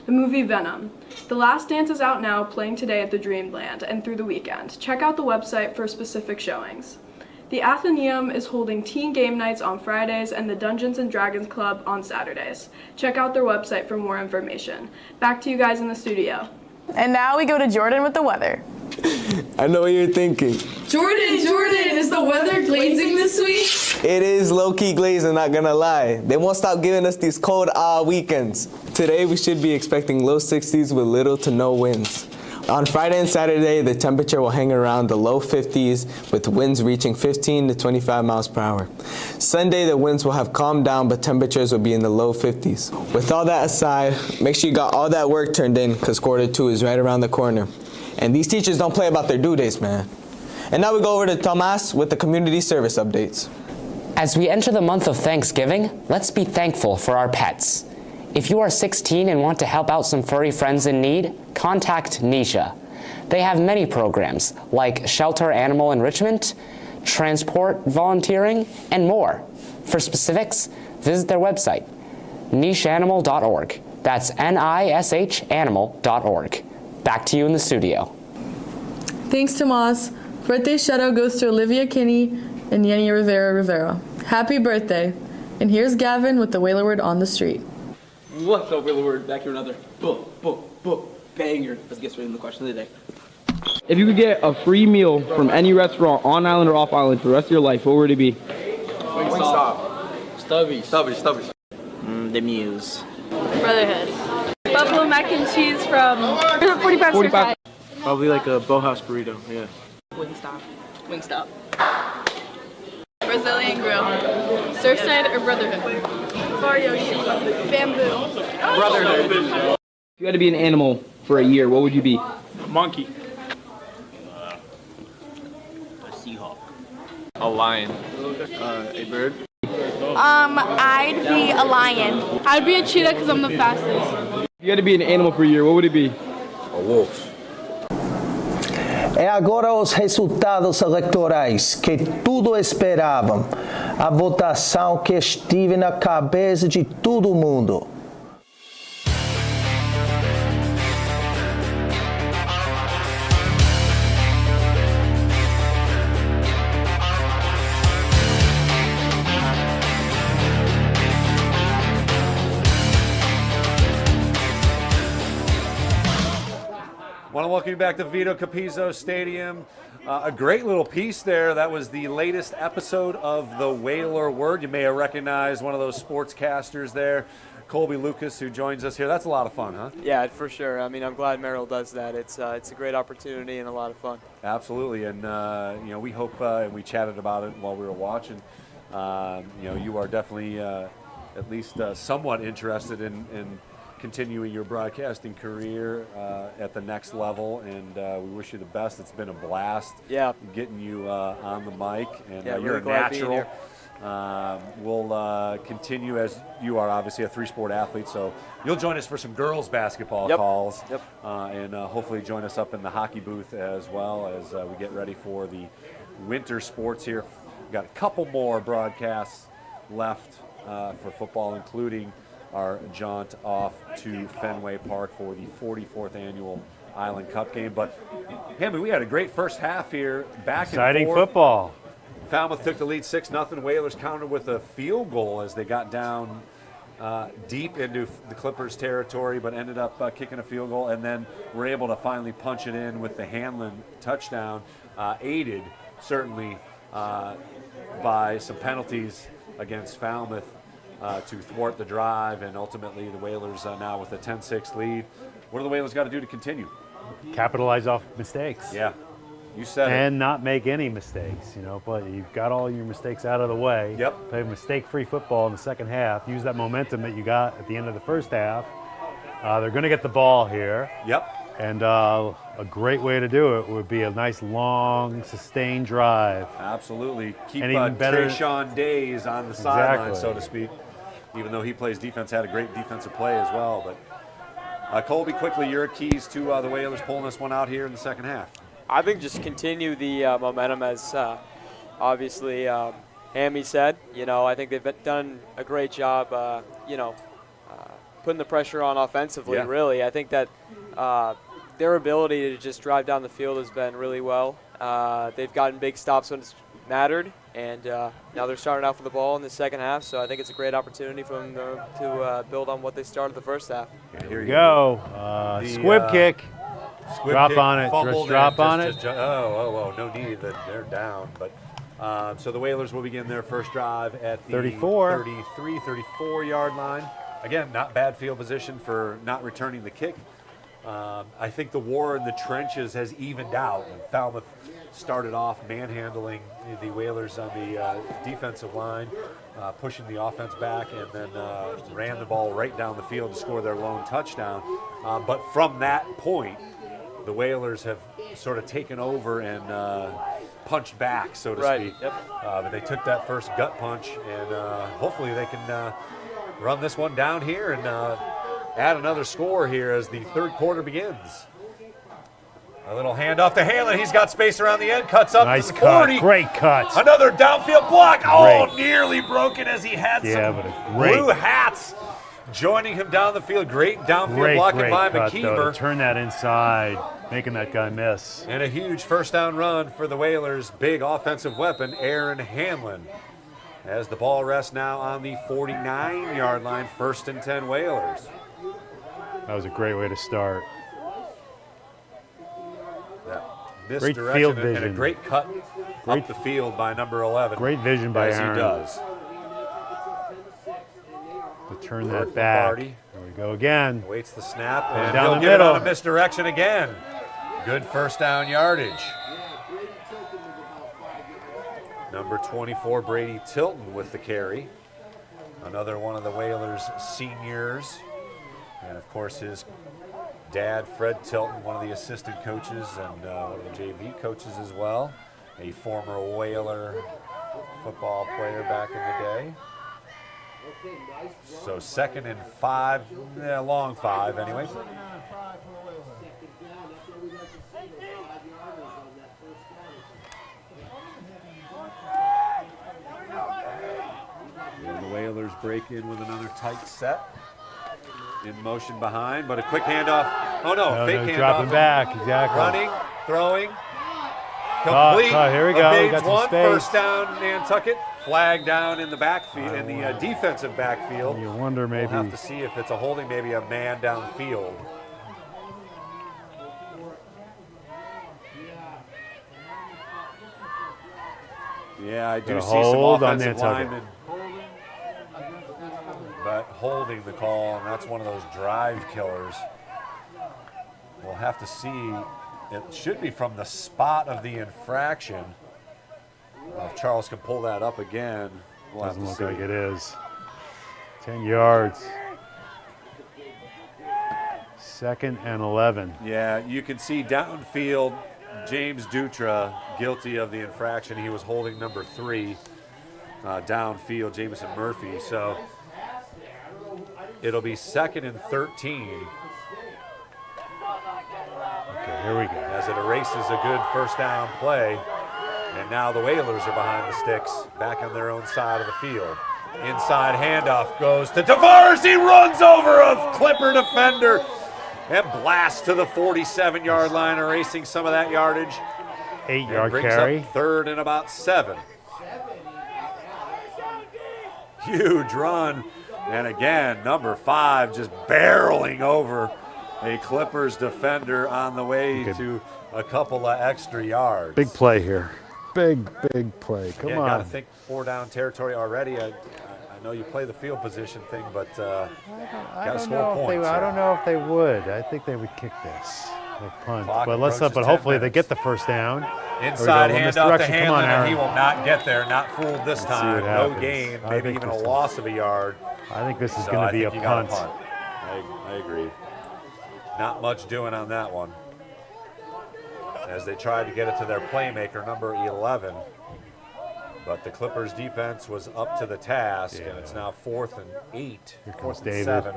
The movie Venom. The Last Dance is out now, playing today at the Dreamland and through the weekend. Check out the website for specific showings. The Athenaeum is holding teen game nights on Fridays and the Dungeons & Dragons Club on Saturdays. Check out their website for more information. Back to you guys in the studio. And now we go to Jordan with the weather. I know what you're thinking. Jordan, is the weather glazing this week? It is low-key glazing, not gonna lie. They won't stop giving us these cold weekends. Today we should be expecting low 60s with little to no winds. On Friday and Saturday, the temperature will hang around the low 50s with winds reaching 15 to 25 miles per hour. Sunday, the winds will have calmed down, but temperatures will be in the low 50s. With all that aside, make sure you got all that work turned in because quarter 2 is right around the corner. And these teachers don't play about their due dates, man. And now we go over to Tomas with the community service updates. As we enter the month of Thanksgiving, let's be thankful for our pets. If you are 16 and want to help out some furry friends in need, contact Nisha. They have many programs like shelter animal enrichment, transport volunteering, and more. For specifics, visit their website, nishaanimal.org. That's NISH animal.org. Back to you in the studio. Thanks, Tomas. Birthday shout out goes to Olivia Kinney and Yenny Rivera. Happy birthday. And here's Gavin with the Whaler Word on the street. What's up, Whaler Word? Back here another banger. Let's get straight into the question of the day. If you could get a free meal from any restaurant on island or off island for the rest of your life, what would it be? Wingstop. Stubby's. The Muse. Brotherhood. Buffalo mac and cheese from 45. Probably like a Bohouse burrito, yeah. Wingstop. Brazilian grill. Surfside or Brotherhood? Bar Yoshi. Bamboo. Brotherhood. If you had to be an animal for a year, what would you be? A monkey. A seahawk. A lion. A bird. I'd be a lion. I'd be a cheetah because I'm the fastest. You had to be an animal for a year, what would it be? A wolf. É agora os resultados eleitorais que tudo esperavam. A votação que estive na cabeça de todo mundo. Want to welcome you back to Vito Capizzo Stadium. A great little piece there. That was the latest episode of the Whaler Word. You may have recognized one of those sportscasters there, Colby Lucas, who joins us here. That's a lot of fun, huh? Yeah, for sure. I mean, I'm glad Merrill does that. It's a great opportunity and a lot of fun. Absolutely, and we hope, and we chatted about it while we were watching. You are definitely at least somewhat interested in continuing your broadcasting career at the next level, and we wish you the best. It's been a blast getting you on the mic, and you're really a natural. We'll continue, as you are obviously a three-sport athlete, so you'll join us for some girls basketball calls, and hopefully join us up in the hockey booth as well as we get ready for the winter sports here. We've got a couple more broadcasts left for football, including our jaunt off to Fenway Park for the 44th annual Island Cup game. But, Hammy, we had a great first half here. Exciting football. Falmouth took the lead 6-0. Whalers countered with a field goal as they got down deep into the Clippers' territory, but ended up kicking a field goal, and then were able to finally punch it in with the Hanlon touchdown, aided certainly by some penalties against Falmouth to thwart the drive, and ultimately the Whalers now with a 10-6 lead. What do the Whalers got to do to continue? Capitalize off mistakes. Yeah, you said it. And not make any mistakes, but you've got all your mistakes out of the way. Yep. Play mistake-free football in the second half. Use that momentum that you got at the end of the first half. They're going to get the ball here. Yep. And a great way to do it would be a nice, long, sustained drive. Absolutely. Keep better Trayshawn Days on the sideline, so to speak, even though he plays defense, had a great defensive play as well. But Colby, quickly, your keys to the Whalers pulling this one out here in the second half. I think just continue the momentum, as obviously Hammy said. I think they've done a great job, putting the pressure on offensively, really. I think that their ability to just drive down the field has been really well. They've gotten big stops when it's mattered, and now they're starting out for the ball in the second half, so I think it's a great opportunity for them to build on what they started the first half. Here we go. Squib kick. Drop kick, on it. Just drop on it. No need. They're down. But so the Whalers will begin their first drive at the 34-yard line. Again, not bad field position for not returning the kick. I think the war in the trenches has evened out. And Falmouth started off manhandling the Whalers on the defensive line, pushing the offense back, and then ran the ball right down the field to score their lone touchdown. But from that point, the Whalers have sort of taken over and punched back, so to speak. Yep. But they took that first gut punch, and hopefully they can run this one down here and add another score here as the third quarter begins. A little handoff to Hanlon. He's got space around the end. Cuts up nice to the cut. 40. Great cut. Another downfield block. Great. Oh, nearly broken as he had some but a great, blue hats joining him down the field. Great downfield blocking by McKeever. Turn that inside, making that guy miss. And a huge first down run for the Whalers' big offensive weapon, Aaron Hanlon. As the ball rests now on the 49-yard line, 1st and 10 Whalers. That was a great way to start. Great field vision. And a great cut up the field by number 11. Great vision by Aaron. As he does. To turn that back. There we go again. Waits the snap, and down he'll the get middle. it on a misdirection again. Good first down yardage. Number 24, Brady Tilton with the carry. Another one of the Whalers' seniors. And, of course, his dad, Fred Tilton, one of the assistant coaches and one of the JV coaches as well. A former Whaler football player back in the day. So 2nd and 5, long 5 anyway. And the Whalers break in with another tight set. In motion behind, but a quick handoff. Oh no, fake handoff. Dropping back, exactly. Running, throwing. Complete. Here we go. Evades Got some one. space. First down, Nantucket. Flag down in the backfield, in the defensive backfield. You wonder maybe. We'll have to see if it's a holding, maybe a man downfield. Yeah, I do see some offensive linemen. But holding the call, and that's one of those drive killers. We'll have to see. It should be from the spot of the infraction. If Charles can pull that up again, we'll have to see. Doesn't look like it is. 10 yards. 2nd and 11. Yeah, you can see downfield, James Dutra guilty of the infraction. He was holding number 3 downfield, Jamison Murphy. So it'll be 2nd and 13. Okay, here we go. As it erases a good first down play. And now the Whalers are behind the sticks, back on their own side of the field. Inside handoff goes to Tavares. He runs over a Clipper defender and blasts to the 47-yard line, erasing some of that yardage. 8-yard brings carry. Up 3rd and about 7. Huge run. And again, number 5 just barreling over a Clippers defender on the way to a couple of extra yards. Big play here. Big play. Come on. Got to think 4-down territory already. I know you play the field position thing, but got to score points. I don't know if they would. I think they would kick this. Like punt. Clock But hopefully they get the first down. Inside handoff to Hanlon, on, and he will not get there. Not fooled this time. No happens. gain, maybe even a loss of a yard. I think this is going to be a punt. I agree. Not much doing on that one. As they tried to get it to their playmaker, number 11. But the Clippers defense was up to the task, and it's now 4th and 8. Here comes 4th and David. 7.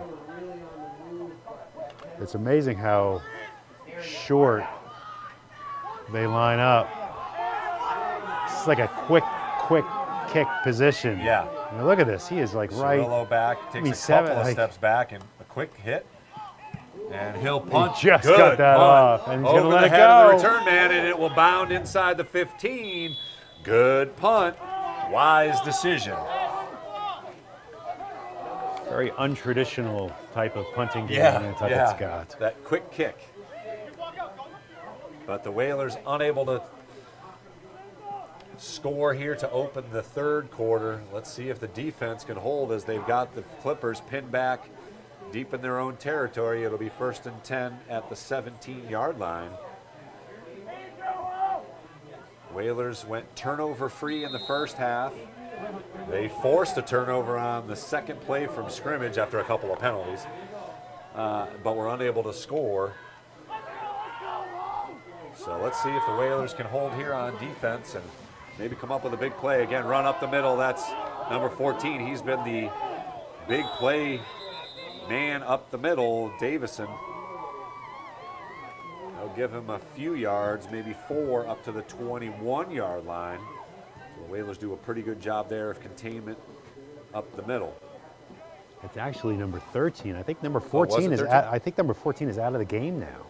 It's amazing how short they line up. It's like a quick kick position. Yeah. I mean, look at this. He is like right. Cirillo back, takes a couple of steps back, and a quick hit. And he'll punch. He just Good got that punt. off, and he's Over going to let the it head of go. the return man, and it will bound inside the 15. Good punt. Wise decision. Very untraditional type of punting game Nantucket's got. That quick kick. But the Whalers unable to score here to open the 3rd quarter. Let's see if the defense can hold as they've got the Clippers pinned back deep in their own territory. It'll be 1st and 10 at the 17-yard line. Whalers went turnover free in the first half. They forced a turnover on the second play from scrimmage after a couple of penalties, but were unable to score. So let's see if the Whalers can hold here on defense and maybe come up with a big play. Again, run up the middle. That's number 14. He's been the big play man up the middle, Davison. They'll give him a few yards, maybe 4 up to the 21-yard line. So the Whalers do a pretty good job there of containment up the middle. It's actually number 13. I think number 14 is number 14 is out of the game now.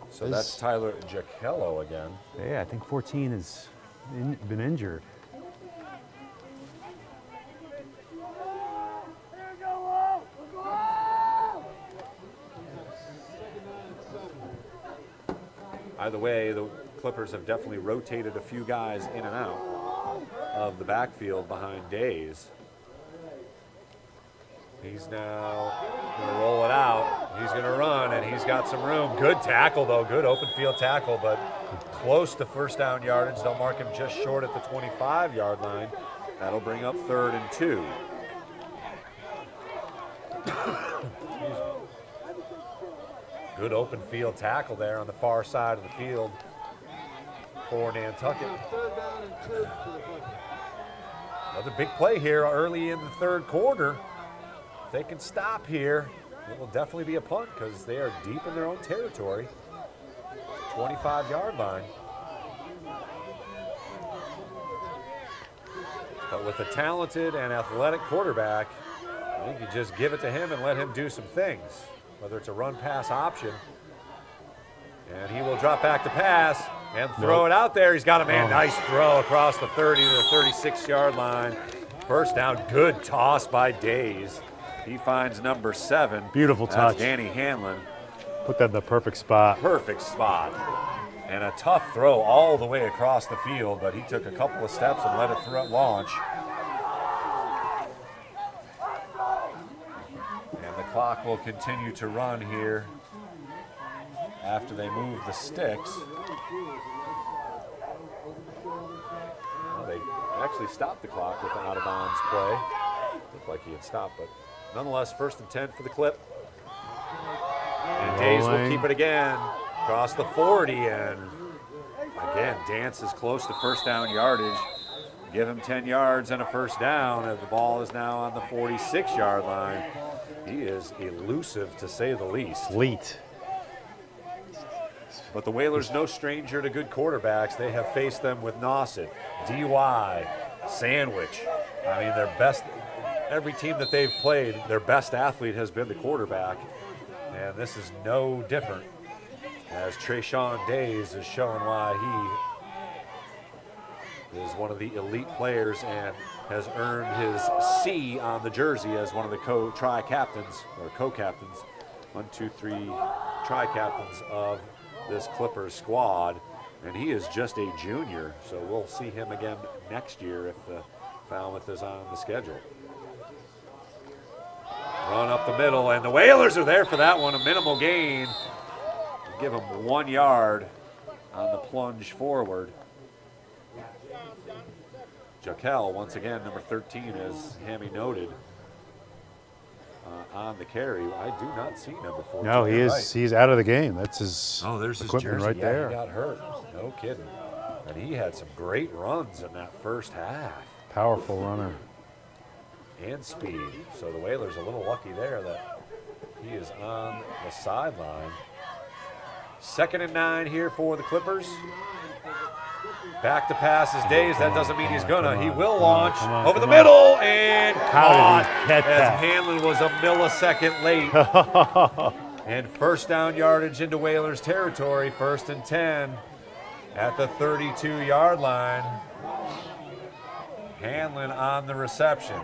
So that's Tyler Giacello again. Yeah, I think 14 has been injured. Either way, the Clippers have definitely rotated a few guys in and out of the backfield behind Days. He's now going to roll it out. He's going to run, and he's got some room. Good tackle, though. Good open field tackle, but close to first down yardage. They'll mark him just short at the 25-yard line. That'll bring up 3rd and 2. Good open field tackle there on the far side of the field for Nantucket. Another big play here early in the 3rd quarter. If they can stop here, it will definitely be a punt because they are deep in their own territory. 25-yard line. But with a talented and athletic quarterback, I think you just give it to him and let him do some things, whether it's a run-pass option. And he will drop back to pass and throw it out there. He's got a man. Nice throw across the 30 to the 36-yard line. First down, good toss by Days. He finds number 7. Beautiful touch. That's Danny Hanlon. Put that in the perfect spot. Perfect spot. And a tough throw all the way across the field, but he took a couple of steps and let it launch. And the clock will continue to run here after they move the sticks. Well, they actually stopped the clock with the out-of-bounds play. Looked like he had stopped, but nonetheless, 1st and 10 for the Clip. And Days will keep it again. Across the 40, and again, Dance is close to first down yardage. Give him 10 yards and a first down, and the ball is now on the 46-yard line. He is elusive, to say the least. Fleet. But the Whalers no stranger to good quarterbacks. They have faced them with Nauset, DY, Sandwich. I mean, their best, every team that they've played, their best athlete has been the quarterback, and this is no different. As Trayshawn Days is showing why he is one of the elite players and has earned his C on the jersey as one of the tri-captains, or co-captains, 1, 2, 3 tri-captains of this Clippers squad. And he is just a junior, so we'll see him again next year if Falmouth is on the schedule. Run up the middle, and the Whalers are there for that one, a minimal gain. Give him 1 yard on the plunge forward. Jaquel, once again, number 13, as Hammy noted, on the carry. I do not see number 14. No, he is. Right. He's out of the game. That's his there's equipment his jersey. right there. He got hurt. No kidding. And he had some great runs in that first half. Powerful runner. And speed. So the Whalers a little lucky there that he is on the sideline. 2nd and 9 here for the Clippers. Back to pass his Days. That doesn't mean he's gonna. He will launch over the middle and caught as Hanlon was a millisecond late. And first down yardage into Whalers territory. 1st and 10 at the 32-yard line. Hanlon on the reception.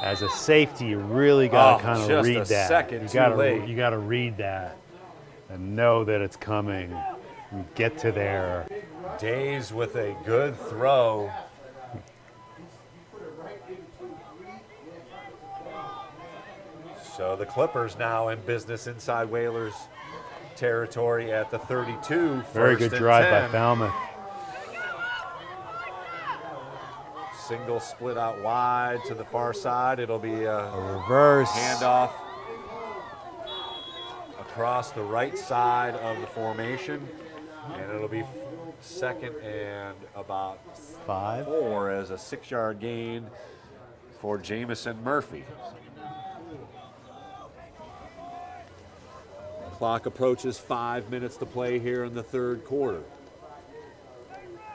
As a safety, you really got to kind of read that. Just a second too late. You got to read that and know that it's coming and get to there. Days with a good throw. So the Clippers now in business inside Whalers territory at the 32. Very good drive by Falmouth. Single split out wide to the far side. It'll be a reverse handoff across the right side of the formation, and it'll be 2nd and about 4 as a 6-yard gain for Jamison Murphy. Clock approaches 5 minutes to play here in the 3rd quarter.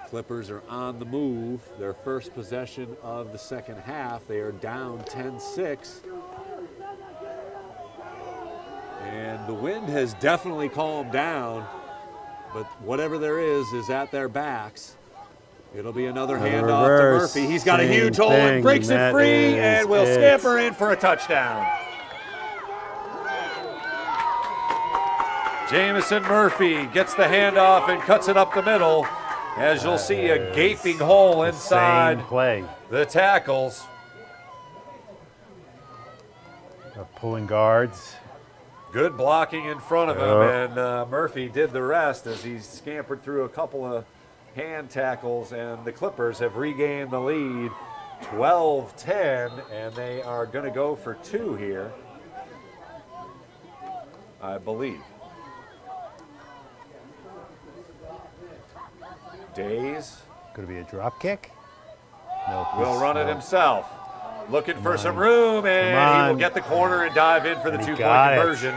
Clippers are on the move. Their first possession of the 2nd half. They are down 10-6. And the wind has definitely calmed down, but whatever there is at their backs. It'll be another handoff to Murphy. He's got a huge hole and breaks it free and will scamper in for a touchdown. Jamison Murphy gets the handoff and cuts it up the middle. As you'll see, a gaping hole inside the tackles. Pulling guards. Good blocking in front of him, and Murphy did the rest as he scampered through a couple of hand tackles, and the Clippers have regained the lead 12-10, and they are going to go for 2 here, I believe. Days. Could it be a drop kick? Nope. Will run it himself. looking for some room, and he will get the corner and dive in for the two-point conversion.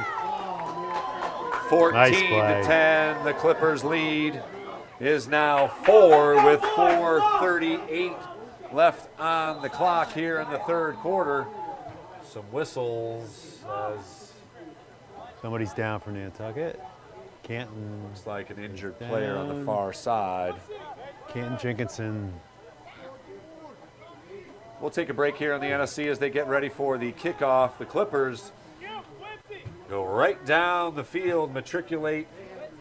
14-10, the Clippers lead is now 4 with 4:38 left on the clock here in the third quarter. Some whistles as somebody's down for Nantucket. Canton. Looks like an injured player on the far side. Canton Jenkinson. We'll take a break here on the NSC as they get ready for the kickoff. The Clippers go right down the field, matriculate.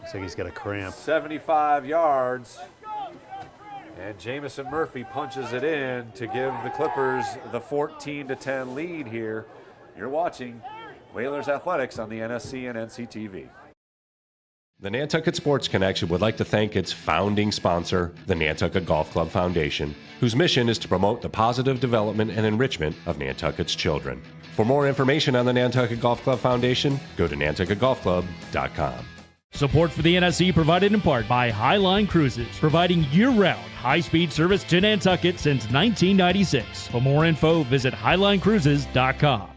Looks like he's got a cramp. 75 yards. And Jamison Murphy punches it in to give the Clippers the 14-10 lead here. You're watching Whalers Athletics on the NSC and NCTV. The Nantucket Sports Connection would like to thank its founding sponsor, the Nantucket Golf Club Foundation, whose mission is to promote the positive development and enrichment of Nantucket's children. For more information on the Nantucket Golf Club Foundation, go to nantucketgolfclub.com. Support for the NSC provided in part by Highline Cruises, providing year-round high-speed service to Nantucket since 1996. For more info, visit highlinecruises.com.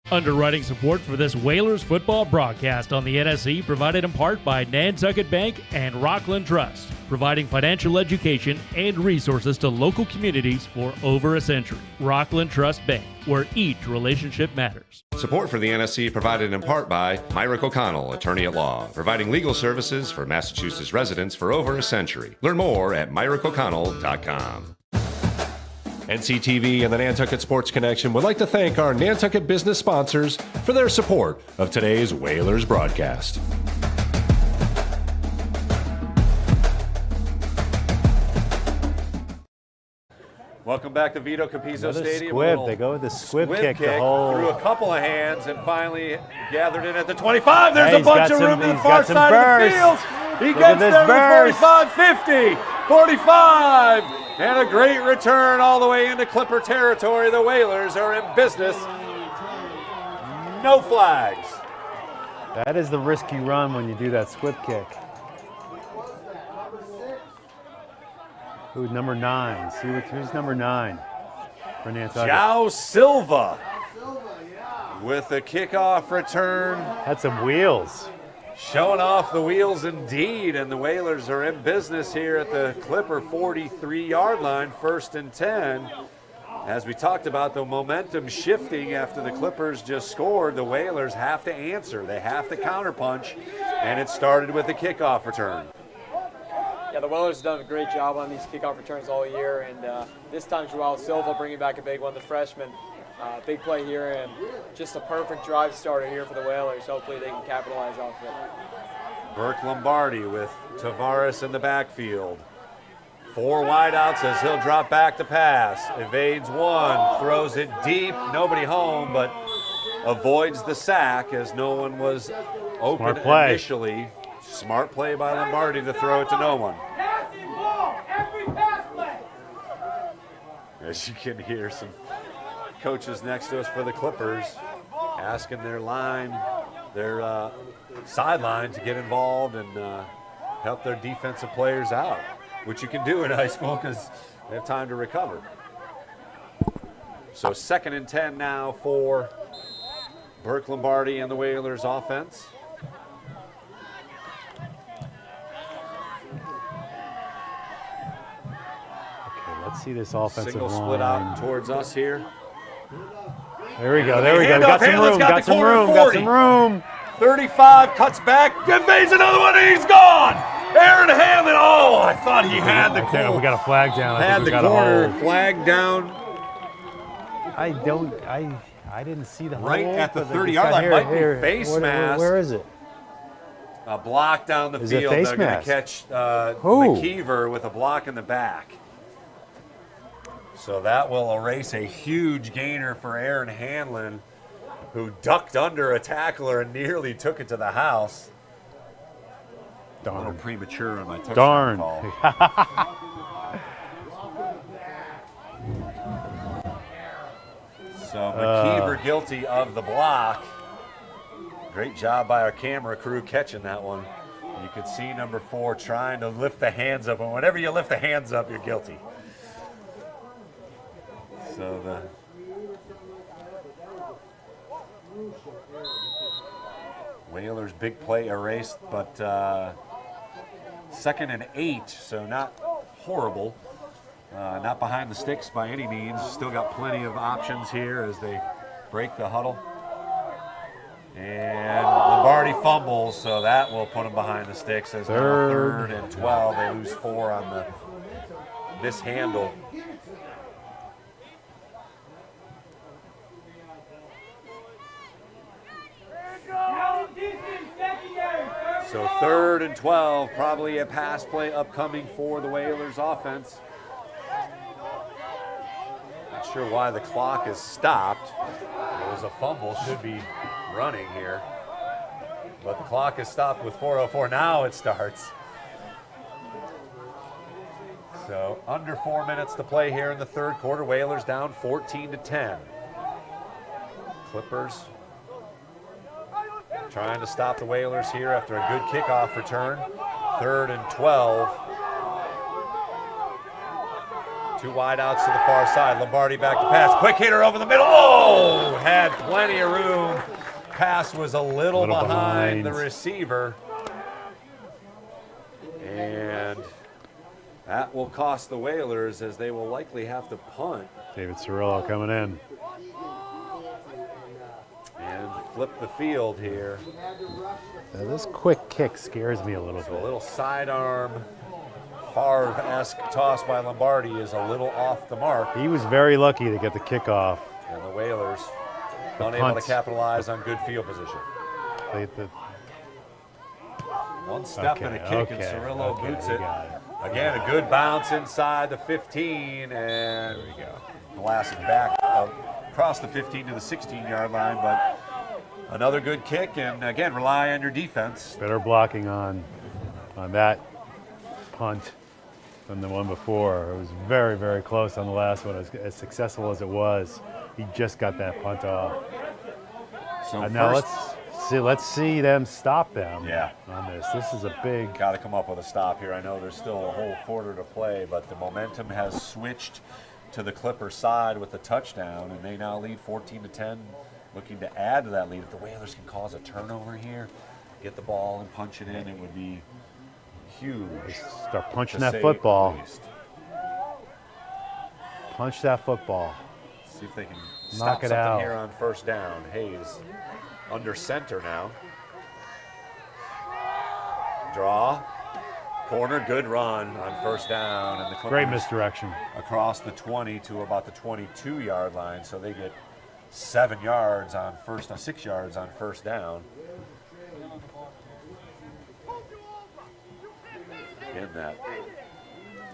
Underwriting support for this Whalers football broadcast on the NSC provided in part by Nantucket Bank and Rockland Trust, providing financial education and resources to local communities for over a century. Rockland Trust Bank, where each relationship matters. Support for the NSC provided in part by Myrick O'Connell, attorney at law, providing legal services for Massachusetts residents for over a century. Learn more at myrickoconnell.com. NCTV and the Nantucket Sports Connection would like to thank our Nantucket business sponsors for their support of today's Whalers broadcast. Welcome back to Vito Capizzo Stadium. Squib. They go with the squib kick the whole. Through a couple of hands and finally gathered in at the 25. There's a bunch of room to the far side of the field. He gets there to 45, 50, 45. And a great return all the way into Clipper territory. The Whalers are in business. No flags. That is the risk you run when you do that squib kick. Ooh, number 9. See who's number 9 for Nantucket. João Silva with the kickoff return. Had some wheels. Showing off the wheels indeed, and the Whalers are in business here at the Clipper 43-yard line, 1st and 10. As we talked about, the momentum shifting after the Clippers just scored. The Whalers have to answer. They have to counterpunch, and it started with the kickoff return. Yeah, the Whalers have done a great job on these kickoff returns all year, and this time João Silva bringing back a big one, the freshman. Big play here, and just a perfect drive starter here for the Whalers. Hopefully they can capitalize off it. Burke Lombardi with Tavares in the backfield. 4 wideouts as he'll drop back to pass. Evades one, throws it deep, nobody home, but avoids the sack as no one was open initially. Smart play by Lombardi to throw it to no one. As you can hear some coaches next to us for the Clippers asking their sideline to get involved and help their defensive players out, which you can do in high school because they have time to recover. So 2nd and 10 now for Burke Lombardi and the Whalers offense. Okay, let's see this offensive Single line. split out towards us here. There we go, there we go. Got some room, got some room. 35, cuts back, evades another one, and he's gone! Aaron Hanlon, oh, I thought he had the corner. We got a flag down. Had the corner flag down. I didn't see the right hole, at the but 30-yard line. Might be here. face mask. Where is it? A block down the field. Face They're going to catch McKeever with a block in the back. So that will erase a huge gainer for Aaron Hanlon, who ducked under a tackler and nearly took it to the house. Darn. A little premature on my touchdown call. So McKeever guilty of the block. Great job by our camera crew catching that one. You could see number 4 trying to lift the hands up, and whenever you lift the hands up, you're guilty. So the Whalers big play erased, but 2nd and 8, so not horrible. Not behind the sticks by any means. Still got plenty of options here as they break the huddle. And Lombardi fumbles, so that will put them behind the sticks as now 3rd and 12. They lose 4 on the mishandle. So 3rd and 12, probably a pass play upcoming for the Whalers offense. Not sure why the clock is stopped. It was a fumble, should be running here. But the clock is stopped with 4:04. Now it starts. So under 4 minutes to play here in the 3rd quarter. Whalers down 14-10. Clippers trying to stop the Whalers here after a good kickoff return. 3rd and 12. 2 wide outs to the far side. Lombardi back to pass. Quick hitter over the middle. Oh, had plenty of room. Pass was a little behind the receiver. And that will cost the Whalers as they will likely have to punt. David Cirillo coming in. And flip the field here. Now this quick kick scares me a little bit. A little sidearm, Favre-esque toss by Lombardi is a little off the mark. He was very lucky to get the kickoff. And the Whalers unable to capitalize on good field position. One step and a kick, and Cirillo boots it. Again, a good bounce inside the 15, and there we go. Blast back across the 15 to the 16-yard line, but another good kick, and again, rely on your defense. Better blocking on that punt than the one before. It was very, very close on the last one. As successful as it was, he just got that punt off. So now let's see them stop them. Yeah. On this. This is a big. Got to come up with a stop here. I know there's still a whole quarter to play, but the momentum has switched to the Clippers side with the touchdown, and they now lead 14-10. Looking to add to that lead. If the Whalers can cause a turnover here, get the ball and punch it in, it would be huge. Start punching that football. Punch that football. See if they can knock stop it something out here on 1st down. Hayes under center now. Draw. Corner, good run on 1st down. And the Clippers great misdirection. Across the 20 to about the 22-yard line, so they get 7 yards on 6 yards on 1st down. Again, that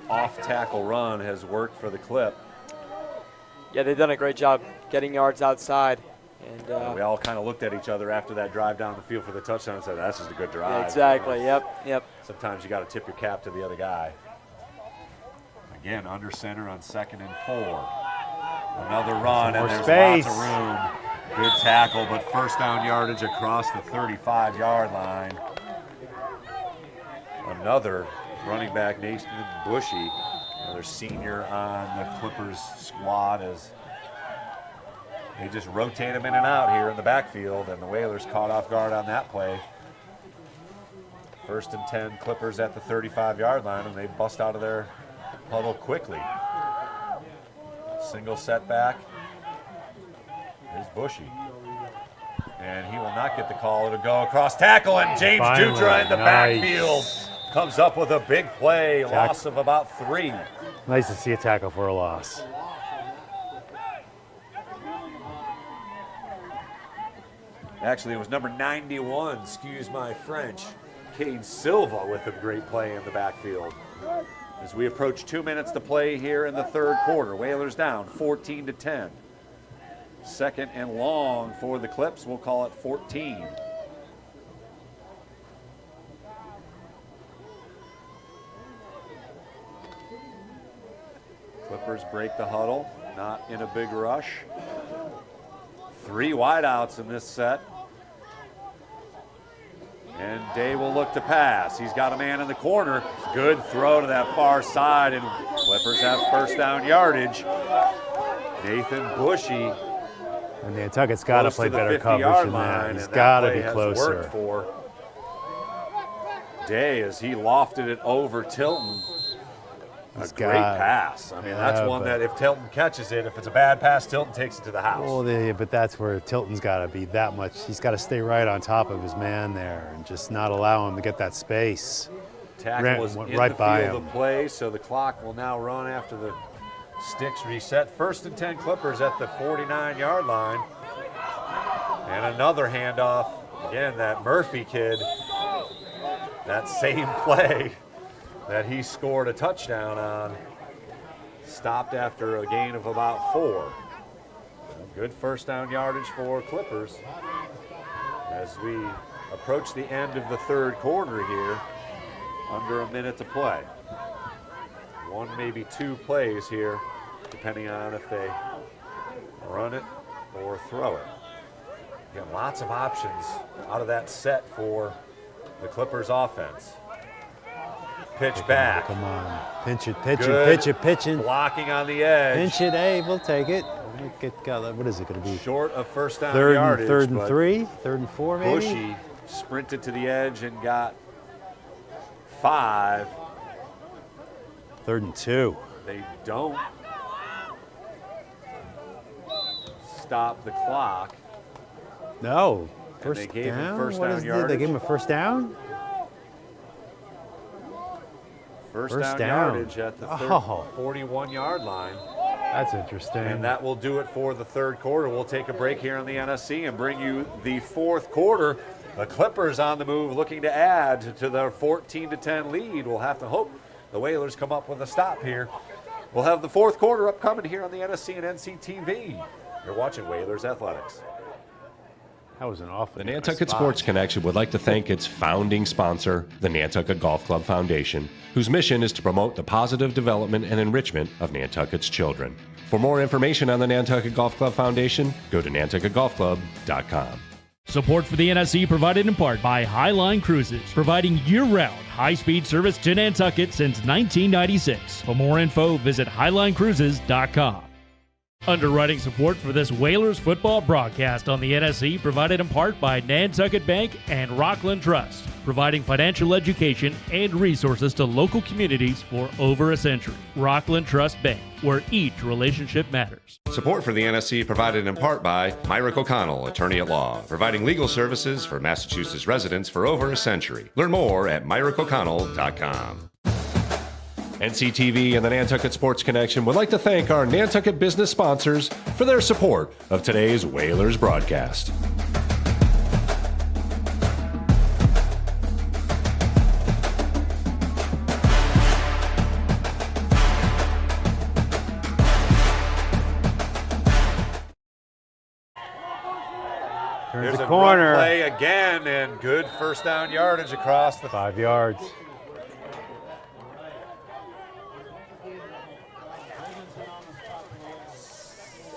off-tackle run has worked for the Clip. Yeah, they've done a great job getting yards outside. And we all kind of looked at each other after that drive down the field for the touchdown and said, "That's just a good drive." Yeah, exactly. Yep. Sometimes you got to tip your cap to the other guy. Again, under center on 2nd and 4. Another run, and there's space. Lots of room. Good tackle, but 1st down yardage across the 35-yard line. Another running back, Nathan Bushy, another senior on the Clippers squad, as they just rotate him in and out here in the backfield, and the Whalers caught off guard on that play. 1st and 10, Clippers at the 35-yard line, and they bust out of their huddle quickly. Single setback. Here's Bushy. And he will not get the call. It'll go across tackle, and James Dutra in the backfield comes up with a big play, loss of about 3. Nice to see a tackle for a loss. Actually, it was number 91, excuse my French, Cade Silva with a great play in the backfield. As we approach 2 minutes to play here in the 3rd quarter, Whalers down 14-10. 2nd and long for the Clips. We'll call it 14. Clippers break the huddle, not in a big rush. 3 wideouts in this set. And Day will look to pass. He's got a man in the corner. Good throw to that far side, and Clippers have 1st down yardage. Nathan Bushy And Nantucket's got to Close play the better 50-yard coverage than line, that. He's and got to play be has closer. worked for Day as he lofted it over Tilton. A great pass. I mean, that's one that if Tilton catches it, if it's a bad pass, Tilton takes it to the house. Well, but that's where Tilton's got to be that much. He's got to stay right on top of his man there and just not allow him to get that space. Tackle was in right the by field him. of play, so the clock will now run after the sticks reset. 1st and 10 Clippers at the 49-yard line. And another handoff. Again, that Murphy kid, that same play that he scored a touchdown on, stopped after a gain of about 4. Good first down yardage for Clippers as we approach the end of the 3rd quarter here, under a minute to play. 1, maybe 2 plays here, depending on if they run it or throw it. Again, lots of options out of that set for the Clippers offense. Pitch back. Come on. Pinch it, pitching. Blocking on the edge. Pinch it, hey, we'll take it. What is it going to be? Short of first down Third yardage. and 3, 3rd and 4 maybe? Bushy sprinted to the edge and got 5. 3rd and 2. They don't stop the clock. No. And they gave him first What down is yardage. They gave him a first down? First First down down. yardage at the Oh. 41-yard line. That's interesting. And that will do it for the 3rd quarter. We'll take a break here on the NSC and bring you the 4th quarter. The Clippers on the move, looking to add to their 14-10 lead. We'll have to hope the Whalers come up with a stop here. We'll have the 4th quarter upcoming here on the NSC and NCTV. You're watching Whalers Athletics. That was an awful. The Nantucket Sports Connection would like to thank its founding sponsor, the Nantucket Golf Club Foundation, whose mission is to promote the positive development and enrichment of Nantucket's children. For more information on the Nantucket Golf Club Foundation, go to nantucketgolfclub.com. Support for the NSC provided in part by Highline Cruises, providing year-round high-speed service to Nantucket since 1996. For more info, visit highlinecruises.com. Underwriting support for this Whalers football broadcast on the NSC provided in part by Nantucket Bank and Rockland Trust, providing financial education and resources to local communities for over a century. Rockland Trust Bank, where each relationship matters. Support for the NSC provided in part by Myrick O'Connell, attorney at law, providing legal services for Massachusetts residents for over a century. Learn more at myrickoconnell.com. NCTV and the Nantucket Sports Connection would like to thank our Nantucket business sponsors for their support of today's Whalers broadcast. Turns There's the a corner. run play again, and good first down yardage across the 5 yards.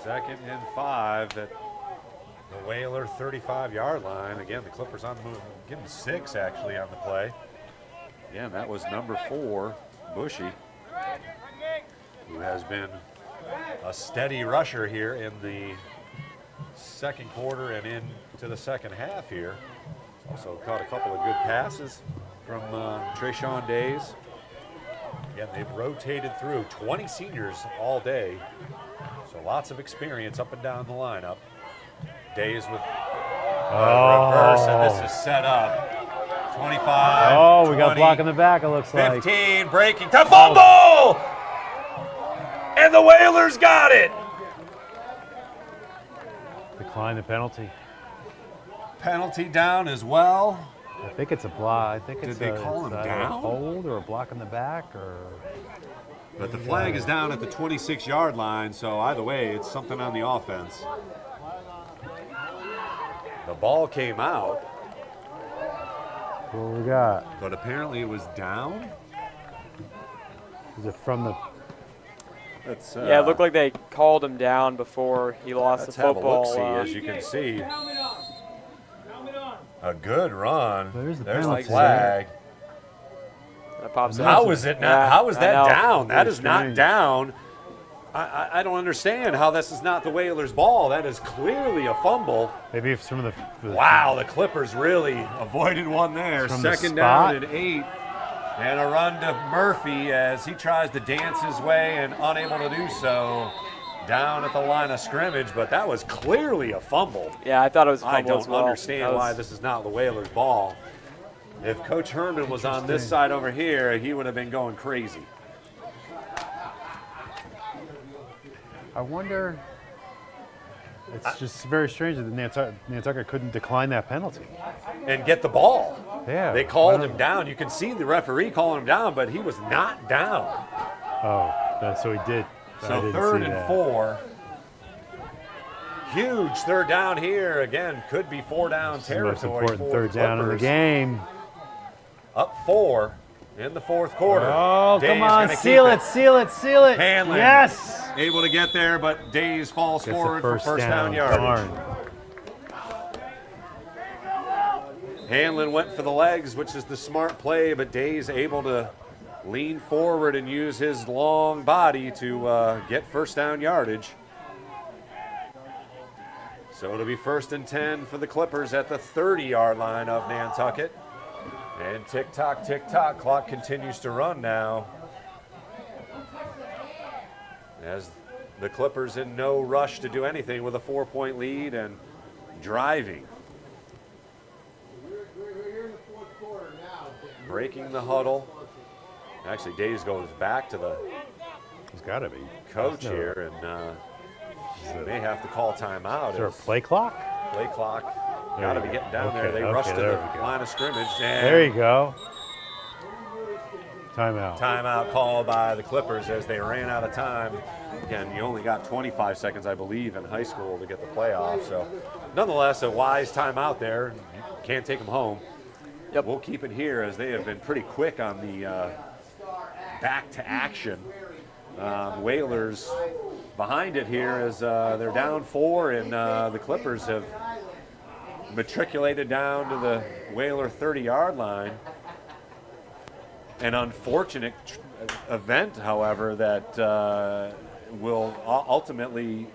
Second and 5 at the Whaler 35-yard line. Again, the Clippers on the move. Give them 6 actually on the play. Again, that was number 4, Bushy, who has been a steady rusher here in the 2nd quarter and into the 2nd half here. Also caught a couple of good passes from Trayshawn Days. Again, they've rotated through 20 seniors all day. So lots of experience up and down the lineup. Days with reverse, and this is set up. 25. Oh, we 20, got block in the back, it looks 15, like. 15, breaking to fumble! And the Whalers got it! Decline the penalty. Penalty down as well. I think it's a block. I think it's Did they call him either down? a hold or a block in the back, or. But the flag is down at the 26-yard line, so either way, it's something on the offense. The ball came out. What we got? But apparently it was down. Is it from the? That's, yeah, it looked like they called him down before he lost the football. Let's have a look-see, as you can see. A good run. There's the flag. That pops How up. is it not? Yeah, How is that I know. down? That is not strange. down I don't understand how this is not the Whalers' ball. That is clearly a fumble. Maybe it's from the wow, the Clippers really avoided one there. Second down and 8. And a run to Murphy as he tries to dance his way and unable to do so down at the line of scrimmage, but that was clearly a fumble. Yeah, I thought it was a fumble I don't as well. understand why this is not the Whalers' ball. If Coach Herman was on this side over here, he would have been going crazy. I wonder, it's just very strange that Nantucket couldn't decline that penalty. And get the ball. Yeah. They called him down. You can see the referee calling him down, but he was not down. Oh, so he did. So 3rd and 4. Huge third down here. Again, could be 4-down territory. Most important for third the down in the game. Up 4 in the 4th quarter. Oh, Days come on, gonna seal keep it, seal it, seal it. Hanlon. Yes. Able to get there, but Days falls Gets forward the for first down yardage. Darn. Hanlon went for the legs, which is the smart play, but Days able to lean forward and use his long body to get first down yardage. So it'll be 1st and 10 for the Clippers at the 30-yard line of Nantucket. And tick-tock, tick-tock, clock continues to run now. As the Clippers in no rush to do anything with a 4-point lead and driving. Breaking the huddle. Actually, Days goes back to the He's got to be coach here, and may have to call timeout. Is there a play clock? Play clock. Got to be getting down there. They rushed to the line of scrimmage. And there you go. Timeout. Timeout called by the Clippers as they ran out of time. Again, you only got 25 seconds, I believe, in high school to get the playoff. So, nonetheless, a wise timeout there. You can't take them home. Yep. We'll keep it here as they have been pretty quick on the back to action. Whalers behind it here as they're down 4, and the Clippers have matriculated down to the Whaler 30-yard line. An unfortunate event, however, that will ultimately,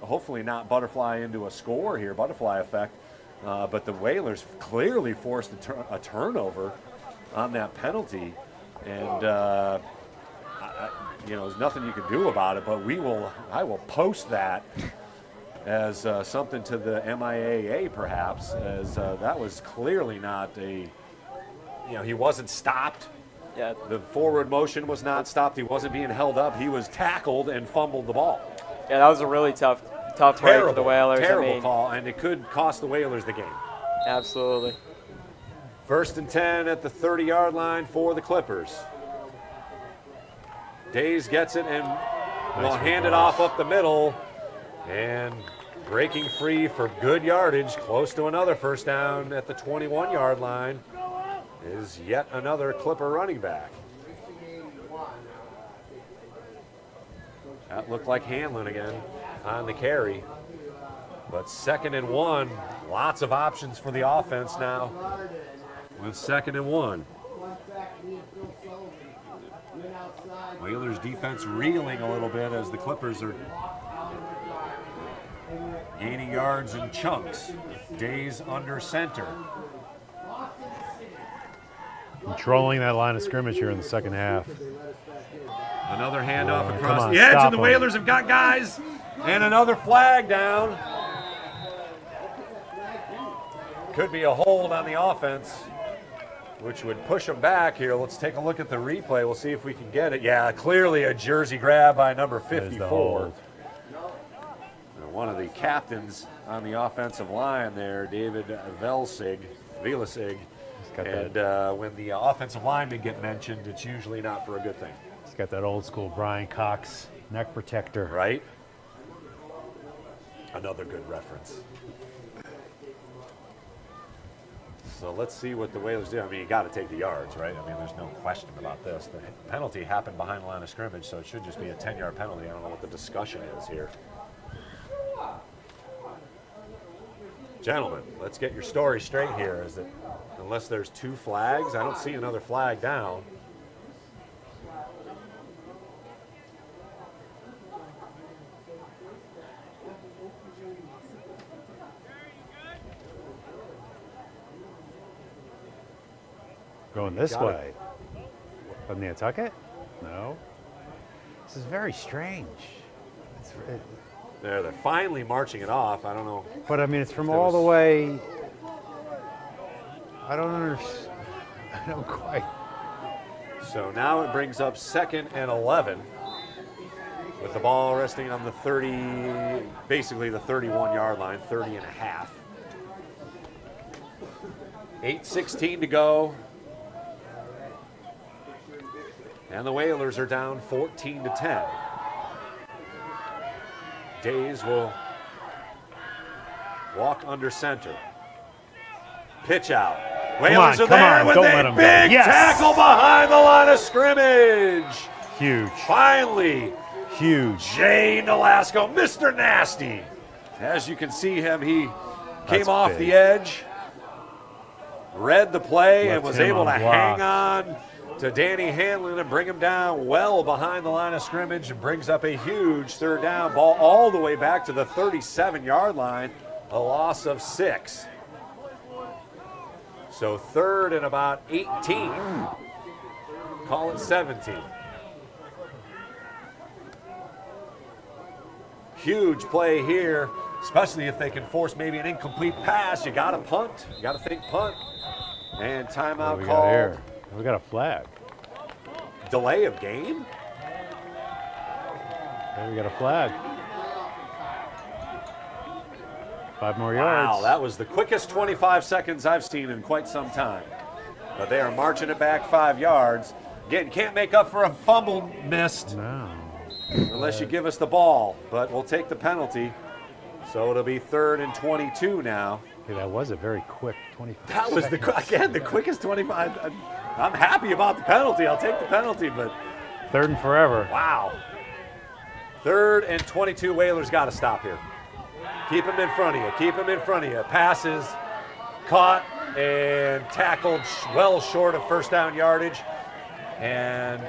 hopefully not butterfly into a score here, butterfly effect. But the Whalers clearly forced a turnover on that penalty, and there's nothing you can do about it. But I will post that as something to the MIAA, perhaps, as that was clearly not he wasn't stopped. Yeah. The forward motion was not stopped. He wasn't being held up. He was tackled and fumbled the ball. Yeah, that was a really tough play for the Whalers. Terrible call, and it could cost the Whalers the game. Absolutely. 1st and 10 at the 30-yard line for the Clippers. Days gets it and will hand it off up the middle, and breaking free for good yardage, close to another first down at the 21-yard line, is yet another Clipper running back. That looked like Hanlon again on the carry. But 2nd and 1, lots of options for the offense now with 2nd and 1. Whalers defense reeling a little bit as the Clippers are gaining yards in chunks. Days under center. Controlling that line of scrimmage here in the second half. Another handoff across the edge, and the Whalers have got guys. And another flag down. Could be a hold on the offense, which would push them back here. Let's take a look at the replay. We'll see if we can get it. Yeah, clearly a jersey grab by number 54. One of the captains on the offensive line there, David Velasig. And when the offensive linemen get mentioned, it's usually not for a good thing. He's got that old school Brian Cox neck protector. Right? Another good reference. So let's see what the Whalers do. I mean, you got to take the yards, right? I mean, there's no question about this. The penalty happened behind the line of scrimmage, so it should just be a 10-yard penalty. I don't know what the discussion is here. Gentlemen, let's get your story straight here. Is that unless there's 2 flags, I don't see another flag down. Going this way. From Nantucket? No. This is very strange. They're finally marching it off. I don't know. But I mean, it's from all the way. I don't understand. I don't quite. So now it brings up 2nd and 11 with the ball resting on the 30, basically the 31-yard line, 30 and a half. 8:16 to go. And the Whalers are down 14-10. Days will walk under center. Pitch out. Whalers are there with a big tackle behind the line of scrimmage. Huge. Finally. Huge. Jay Nolasco, Mr. Nasty. As you can see him, he came off big. the edge, read the play, Left and was him able to on hang block. on to Danny Hanlon and bring him down well behind the line of scrimmage, and brings up a huge 3rd down. Ball all the way back to the 37-yard line, a loss of 6. So 3rd and about 18. Call it 17. Huge play here, especially if they can force maybe an incomplete pass. You got to punt. You got to think punt. And timeout We called. got here. We got a flag. Delay of game? There we got a flag. 5 more Wow, yards. that was the quickest 25 seconds I've seen in quite some time. But they are marching it back 5 yards. Again, can't make up for a fumble missed. No. Unless you give us the ball, but we'll take the penalty. So it'll be 3rd and 22 now. Okay, that was a very quick 25 That was the quickest 25. I'm happy about the penalty. I'll take the penalty, but 3rd and forever. wow. 3rd and 22. Whalers got to stop here. Keep him in front of you. Keep him in front of you. Passes caught and tackled well short of 1st down yardage. And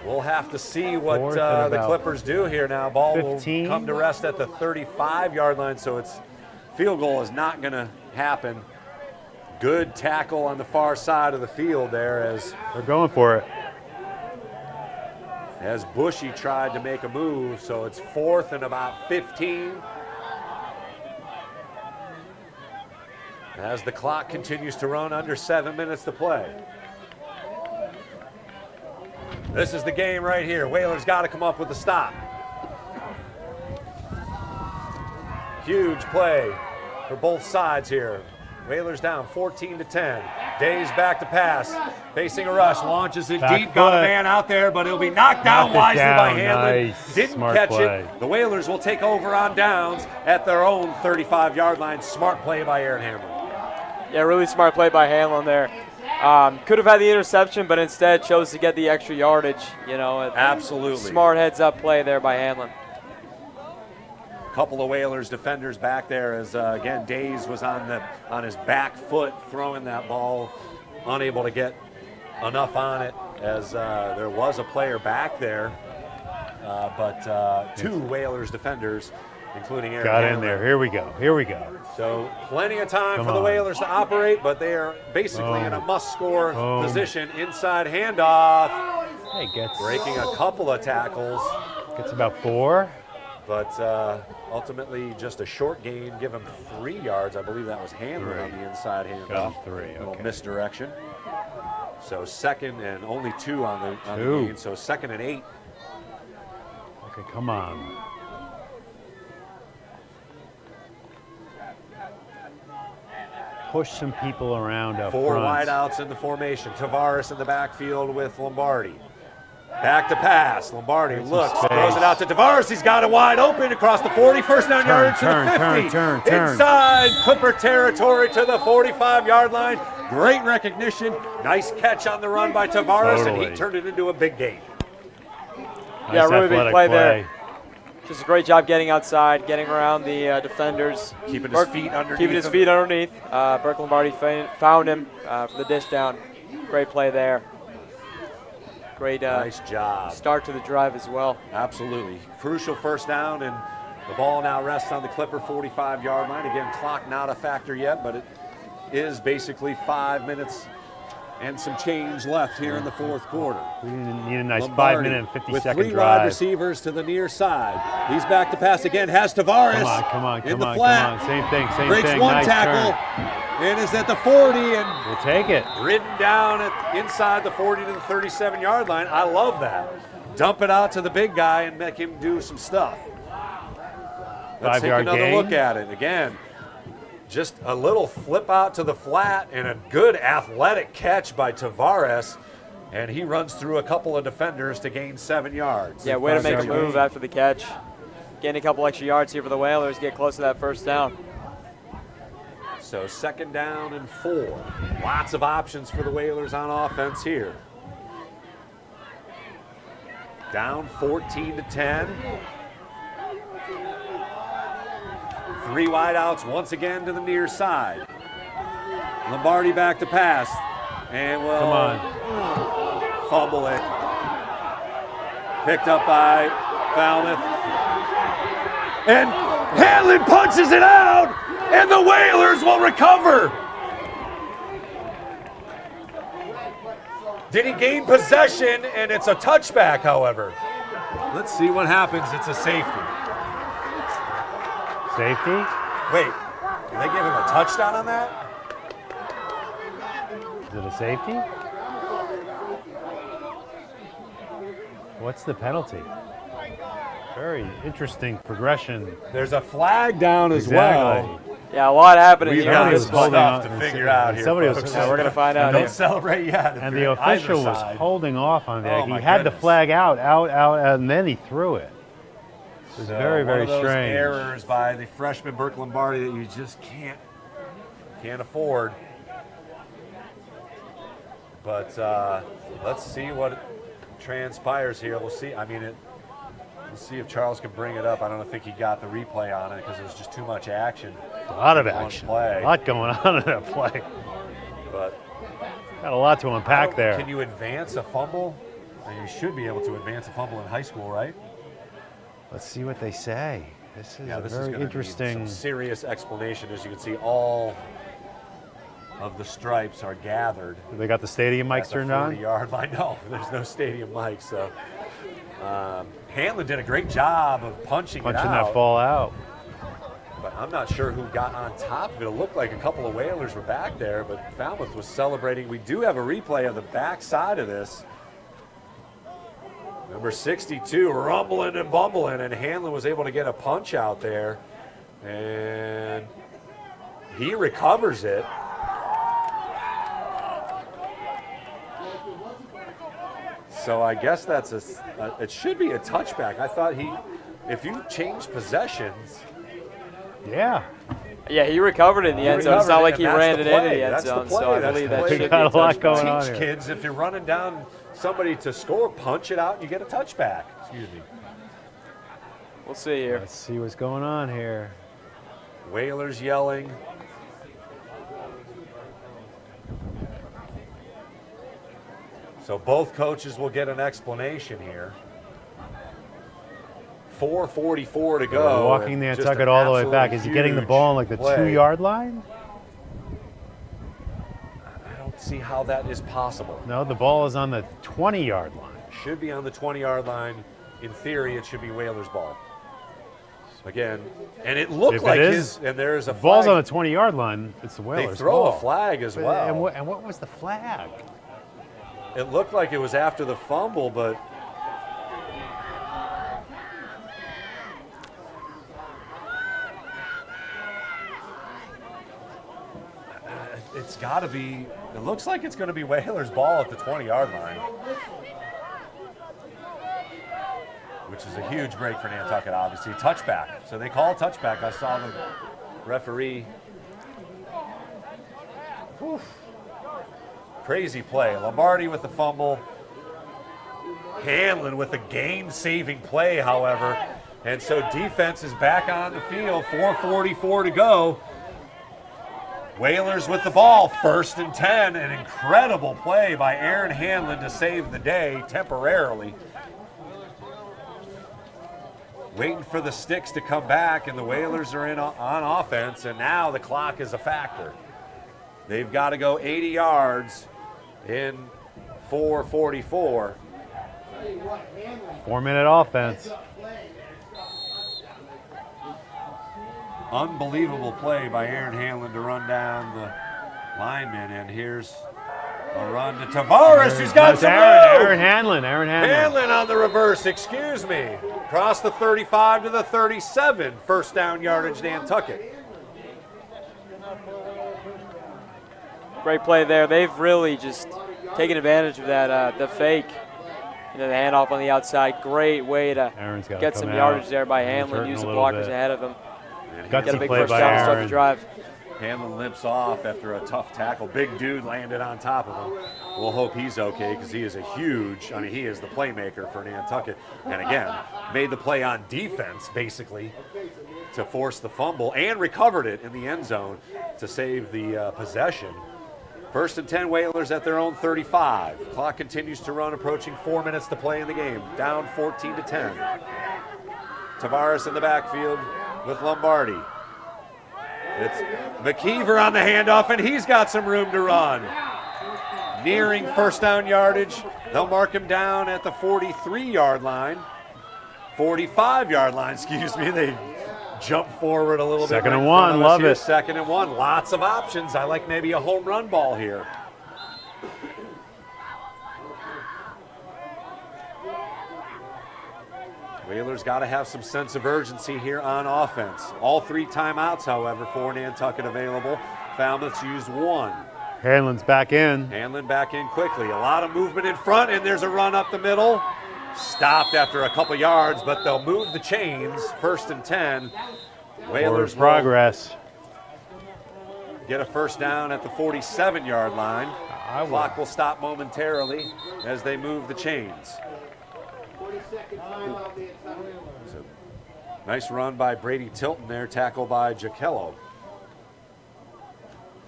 we'll have to see what the Clippers do here now. Ball 15. will come to rest at the 35-yard line, so it's field goal is not going to happen. Good tackle on the far side of the field there as they're going for it. As Bushy tried to make a move, so it's 4th and about 15. As the clock continues to run, under 7 minutes to play. This is the game right here. Whalers got to come up with a stop. Huge play for both sides here. Whalers down 14-10. Days back to pass. Facing a rush. Launches it Back deep. Got a foot. man out there, but he'll be knocked down wisely by Hanlon. Nice. Didn't Smart catch play. it. The Whalers will take over on downs at their own 35-yard line. Smart play by Aaron Hamlin. Yeah, really smart play by Hanlon there. Could have had the interception, but instead chose to get the extra yardage. You know, Absolutely. Smart heads-up play there by Hanlon. Couple of Whalers defenders back there as again Days was on his back foot throwing that ball, unable to get enough on it as there was a player back there, but 2 Whalers defenders, including Aaron Got in Hamlin. there. Here we go. Here we go. So plenty of time Come for the on. Whalers to operate, but they are basically in a must-score Boom. position. Inside handoff, Hey, gets breaking a couple of tackles. Gets about 4. But ultimately just a short gain, give him 3 yards. I believe that was Hanlon on the inside handoff. Got him 3, Little okay. misdirection. So 2nd and only 2 on the gain. So 2nd and 8. Okay, come on. Push some people around up 4 front. wideouts in the formation. Tavares in the backfield with Lombardi. Back to pass. Lombardi Some looks, space. throws it out to Tavares. He's got it wide open across the 40. 1st down yardage to the 50. Turn. Inside Clipper territory to the 45-yard line. Great recognition. Nice catch on the run by Tavares, and Totally. he turned it into a big gain. Yeah, really big athletic play there. Just a great job getting outside, getting around the defenders. Keeping his feet underneath Keeping his him. feet underneath. Burke Lombardi found him for the dish down. Great play there. Great Nice job. start to the drive as well. Absolutely. Crucial 1st down, and the ball now rests on the Clipper 45-yard line. Again, clock not a factor yet, but it is basically 5 minutes and some change left here in the fourth quarter. We need a nice Lombardi 5-minute and 50-second with 3 drive. wide receivers to the near side. He's back to pass again. Has Tavares Come on, in the come flat. on. Same thing, same Breaks thing. one Nice tackle turn. and is at the 40 and We'll take it. ridden down inside the 40 to the 37-yard line. I love that. Dump it out to the big guy and make him do some stuff. Let's take 5-yard another gain. look at it. Again, just a little flip out to the flat and a good athletic catch by Tavares. And he runs through a couple of defenders to gain 7 yards. Yeah, way to make a 5-yard move gain. after the catch. Gain a couple extra yards here for the Whalers, get close to that first down. So 2nd down and 4. Lots of options for the Whalers on offense here. Down 14-10. 3 wideouts once again to the near side. Lombardi back to pass. And will Come on. fumble it. Picked up by Falmouth. And Hanlon punches it out, and the Whalers will recover. Did he gain possession, and it's a touchback, however. Let's see what happens. It's a safety. Safety? Wait, did they give him a touchdown on that? Is it a safety? What's the penalty? Very interesting progression. There's a flag down as well. Yeah, a lot happening We've here. got This some one. stuff to figure out here, Somebody folks. was, Yeah, we're gonna find out Don't here. celebrate yet. if And you're the either official was side. holding off on that. Oh, He my had the goodness. flag out, and then he threw it. It was So very, one very of those strange. errors by the freshman Burke Lombardi that you just can't afford. But let's see what transpires here. We'll see. I mean, we'll see if Charles can bring it up. I don't think he got the replay on it because there was just too much action. A lot of in one action. play. A lot going on in that play. But got a lot to unpack there. Can you advance a fumble? You should be able to advance a fumble in high school, right? Let's see what they say. This is a This very is gonna interesting. Need some serious explanation. As you can see, all of the stripes are gathered. They got the stadium mics at the turned on? 40-yard line. No, there's no stadium mics. So Hanlon did a great job of punching Punching it out. that ball out. But I'm not sure who got on top of it. It looked like a couple of Whalers were back there, but Falmouth was celebrating. We do have a replay of the back side of this. Number 62 rumbling and bumbling, and Hanlon was able to get a punch out there, and he recovers it. So I guess that's it should be a touchback. I thought if you change possessions. Yeah. Yeah, he recovered in the end zone. It's not like he ran it into the end That's zone, the play. so I That's believe the that play. should be Got a lot touchback. going on Teach here. kids, if you're running down somebody to score, punch it out and you get a touchback. Excuse me. We'll see here. Let's see what's going on here. Whalers yelling. So both coaches will get an explanation here. 4:44 to go. Walking and just Nantucket an all the way back. absolutely Is he getting the huge ball on like the play. 2-yard line? I don't see how that is possible. No, the ball is on the 20-yard line. Should be on the 20-yard line. In theory, it should be Whalers' ball. Again, and it looked If like it is, and there's a the ball's flag. on the 20-yard line. It's the Whalers' They throw ball. a flag as But- well. And what was the flag? It looked like it was after the fumble, but it's got to be. It looks like it's going to be Whalers' ball at the 20-yard line, which is a huge break for Nantucket, obviously. Touchback. So they call a touchback. I saw the referee. Oof. Crazy play. Lombardi with the fumble. Hanlon with a game-saving play, however. And so defense is back on the field. 4:44 to go. Whalers with the ball, 1st and 10. An incredible play by Aaron Hanlon to save the day temporarily. Waiting for the sticks to come back, and the Whalers are in on offense, and now the clock is a factor. They've got to go 80 yards in 4:44. 4-minute offense. Unbelievable play by Aaron Hanlon to run down the lineman, and here's a run to Tavares, who's got some room. Aaron Hanlon. Hanlon on the reverse, excuse me. Across the 35 to the 37, first down yardage, Nantucket. Great play there. They've really just taken advantage of that, the fake. The handoff on the outside. Great way to get some yardage there by Hanlon. Use the blockers ahead of him. Get a big first down to start the drive. Hanlon limps off after a tough tackle. Big dude landed on top of him. We'll hope he's okay because he is he is the playmaker for Nantucket. And again, made the play on defense basically to force the fumble and recovered it in the end zone to save the possession. 1st and 10 Whalers at their own 35. Clock continues to run, approaching 4 minutes to play in the game. Down 14-10. Tavares in the backfield with Lombardi. It's McKeever on the handoff, and he's got some room to run. Nearing first down yardage. They'll mark him down at the 43-yard line. 45-yard line, excuse me. They jump forward a little bit. Second and one, love it. 2nd and 1, lots of options. I like maybe a home run ball here. Whalers got to have some sense of urgency here on offense. All 3 timeouts, however, for Nantucket available. Falmouth's used 1. Hanlon's back in. Hanlon back in quickly. A lot of movement in front, and there's a run up the middle. Stopped after a couple yards, but they'll move the chains. 1st and 10. Whalers progress. Get a first down at the 47-yard line. Clock will stop momentarily as they move the chains. So, nice run by Brady Tilton there, tackle by Giacello.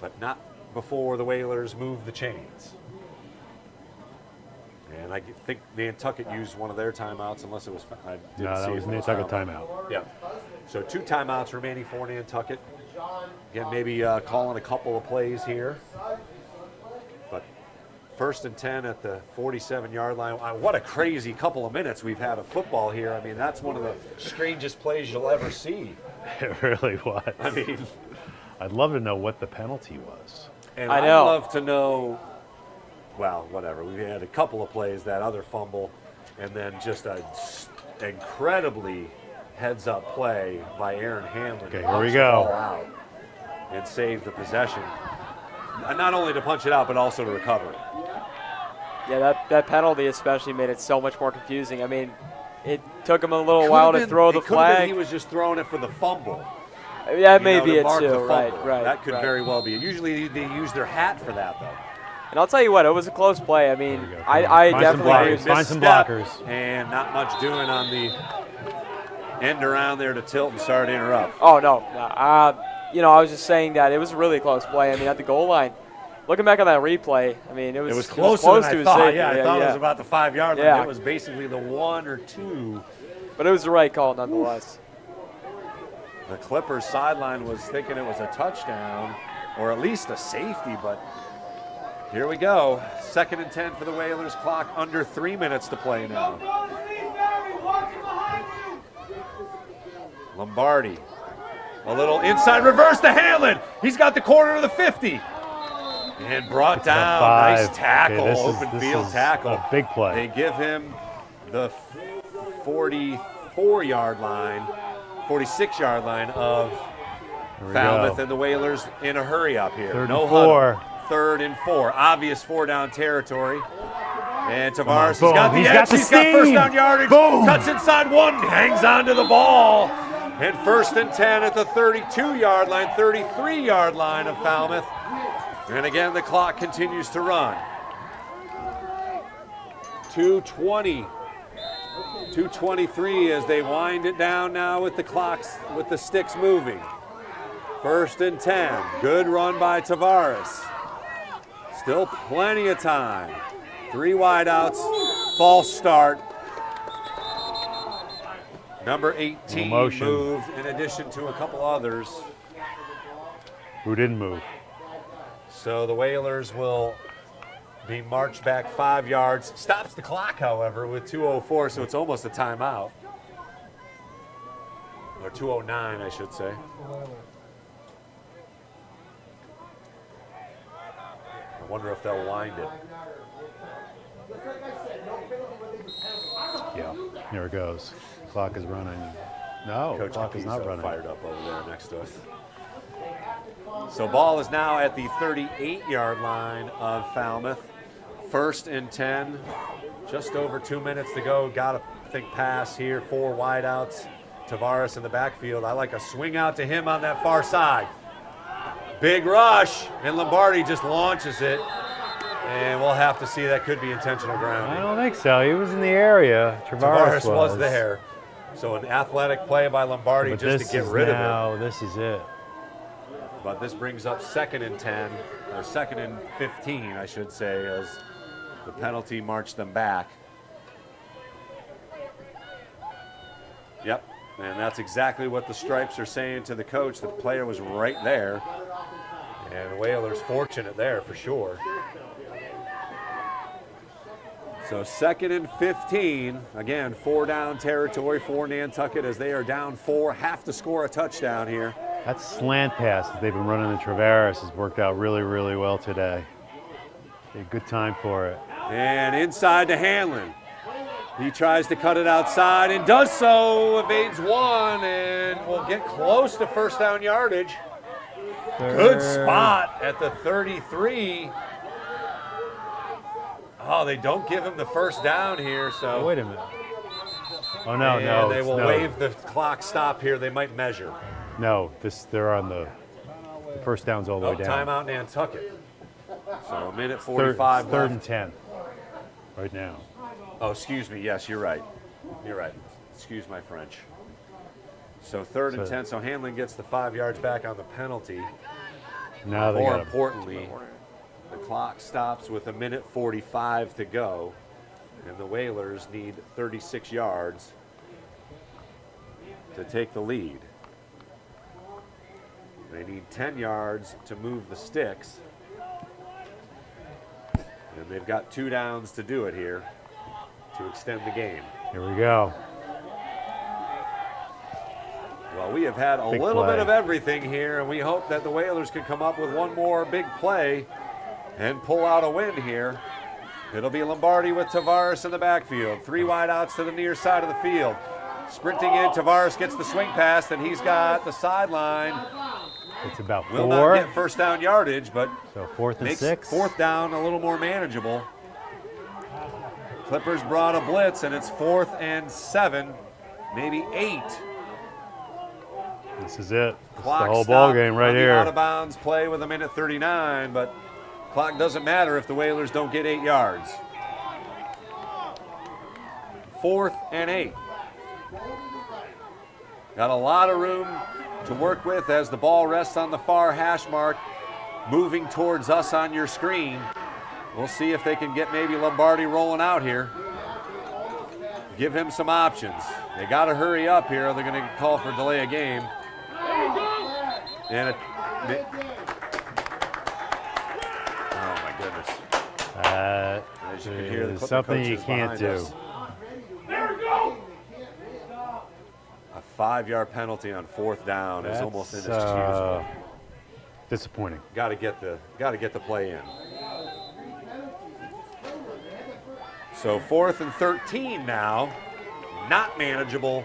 But not before the Whalers move the chains. And I think Nantucket used one of their timeouts, unless it was. I didn't no, that see was it Nantucket timeout. Yeah. So 2 timeouts remaining for Nantucket. Again, maybe calling a couple of plays here. But 1st and 10 at the 47-yard line. What a crazy couple of minutes we've had of football here. I mean, that's one of the strangest plays you'll ever see. It really was. I mean, I'd love to know what the penalty was. And I'd love to know. Well, whatever. We had a couple of plays, that other fumble, and then just an incredibly heads-up play by Aaron Hanlon. Okay, here we go. Out and save the possession. Not only to punch it out, but also to recover it. Yeah, that penalty especially made it so much more confusing. I mean, it took him a little while to throw the flag. He was just throwing it for the fumble. That may be it too, right. That could very well be. Usually they use their hat for that, though. And I'll tell you what, it was a close play. I mean, I definitely agree. Find some blockers. And not much doing on the end around there to Tilton. Sorry to interrupt. Oh, no. I was just saying that it was a really close play. I mean, at the goal line, looking back on that replay, I mean, it was closer close than to I his thought. safety. Yeah, I thought it was about the 5-yard line. Yeah. It was basically the 1 or 2. But it was the right call nonetheless. The Clippers sideline was thinking it was a touchdown or at least a safety, but here we go. 2nd and 10 for the Whalers. Clock under 3 minutes to play now. Lombardi. A little inside reverse to Hanlon. He's got the corner of the 50. And brought down. Nice tackle. Okay, open field tackle. A big play. They give him the 44-yard line, 46-yard line of Falmouth, and the Whalers in a hurry up here. 3rd no and 4. Huddle. 3rd and 4. Obvious 4-down territory. And Tavares has got the He's edge. got the He's got first steam. down yardage. Boom. Cuts inside 1. Hangs onto the ball. And 1st and 10 at the 32-yard line, 33-yard line of Falmouth. And again, the clock continues to run. 2:20. 2:23 as they wind it down now with the clocks, with the sticks moving. 1st and 10. Good run by Tavares. Still plenty of time. 3 wideouts. False start. Number 18 moved in addition to a couple others. Who didn't move? So the Whalers will being marched back 5 yards. Stops the clock, however, with 2:04, so it's almost a timeout. Or 2:09, I should say. I wonder if they'll wind it. Yeah, there it goes. Clock is running. No, Coach clock is not Capizzo running. fired up over there next to us. So ball is now at the 38-yard line of Falmouth. 1st and 10. Just over 2 minutes to go. Got to think pass here. 4 wideouts. Tavares in the backfield. I like a swing out to him on that far side. Big rush, and Lombardi just launches it. And we'll have to see. That could be intentional grounding. I don't think so. He was in the area. Tavares was there. So an athletic play by Lombardi But just to get rid of it. Now, this is it. But this brings up 2nd and 10, or 2nd and 15, I should say, as the penalty marched them back. Yep, and that's exactly what the Stripes are saying to the coach. The player was right there, and Whalers fortunate there for sure. So 2nd and 15, again, 4-down territory for Nantucket as they are down 4, have to score a touchdown here. That slant pass that they've been running to Tavares has worked out really, really well today. A good time for it. And inside to Hanlon. He tries to cut it outside and does so, evades 1, and will get close to 1st down yardage. Good spot at the 33. Oh, they don't give him the 1st down here, so. Oh, wait a minute. Oh, no, no. They will no. waive the clock stop here. They might measure. No, they're on the 1st down's all the way down. Timeout Nantucket. So a minute 45 Third left. and 10 right now. Oh, excuse me. Yes, you're right. You're right. Excuse my French. So 3rd and 10. So Hanlon gets the 5 yards back on the penalty. Now they More got importantly, the clock stops with a minute 45 to go, and the Whalers need 36 yards to take the lead. They need 10 yards to move the sticks. And they've got 2 downs to do it here to extend the game. Here we go. Well, we have had a Big little play. bit of everything here, and we hope that the Whalers can come up with one more big play and pull out a win here. It'll be Lombardi with Tavares in the backfield. 3 wideouts to the near side of the field. Sprinting in, Tavares gets the swing pass, and he's got the sideline. It's about 4. Will not get 1st down yardage, but so 4th and makes 6. 4th down a little more manageable. Clippers brought a blitz, and it's 4th and 7, maybe 8. This is it. This is Clock the whole stop ball game right on the here. out of bounds play with a minute 39, but clock doesn't matter if the Whalers don't get 8 yards. 4th and 8. Got a lot of room to work with as the ball rests on the far hash mark, moving towards us on your screen. We'll see if they can get maybe Lombardi rolling out here. Give him some options. They got to hurry up here, or they're going to call for delay of game. And oh my goodness. As you can hear, the Is Clipper something you coaches can't behind do. us. A 5-yard penalty on 4th down is almost inexcusable. Disappointing. Got to get the play in. So 4th and 13 now, not manageable.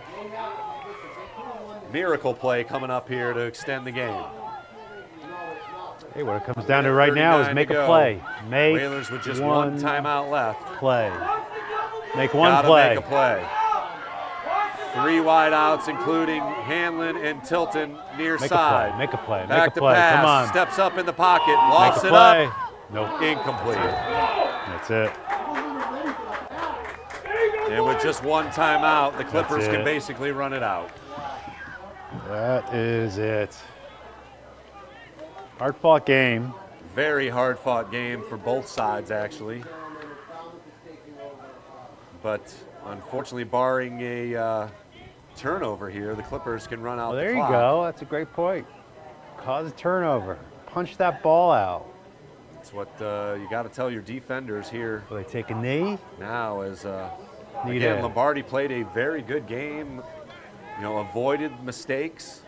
Miracle play coming up here to extend the game. Hey, what it comes down to right now is make a play. Make Whalers with just one timeout left. Play. Make one Gotta play. Make a play. 3 wideouts, including Hanlon and Tilton near Make side. Make a play. Back Make a to play. pass. Come on. Steps up in the pocket. Lofts Make it a play. up. Nope. Incomplete. That's it. And with just one timeout, the Clippers That's can it. basically run it out. That is it. Hard-fought game. Very hard-fought game for both sides, actually. But unfortunately, barring a turnover here, the Clippers can run out Well, there the you clock. go. That's a great point. Cause a turnover. Punch that ball out. That's what you got to tell your defenders here. Will they take a knee? Now, as Need again, a- Lombardi played a very good game. You know, avoided mistakes.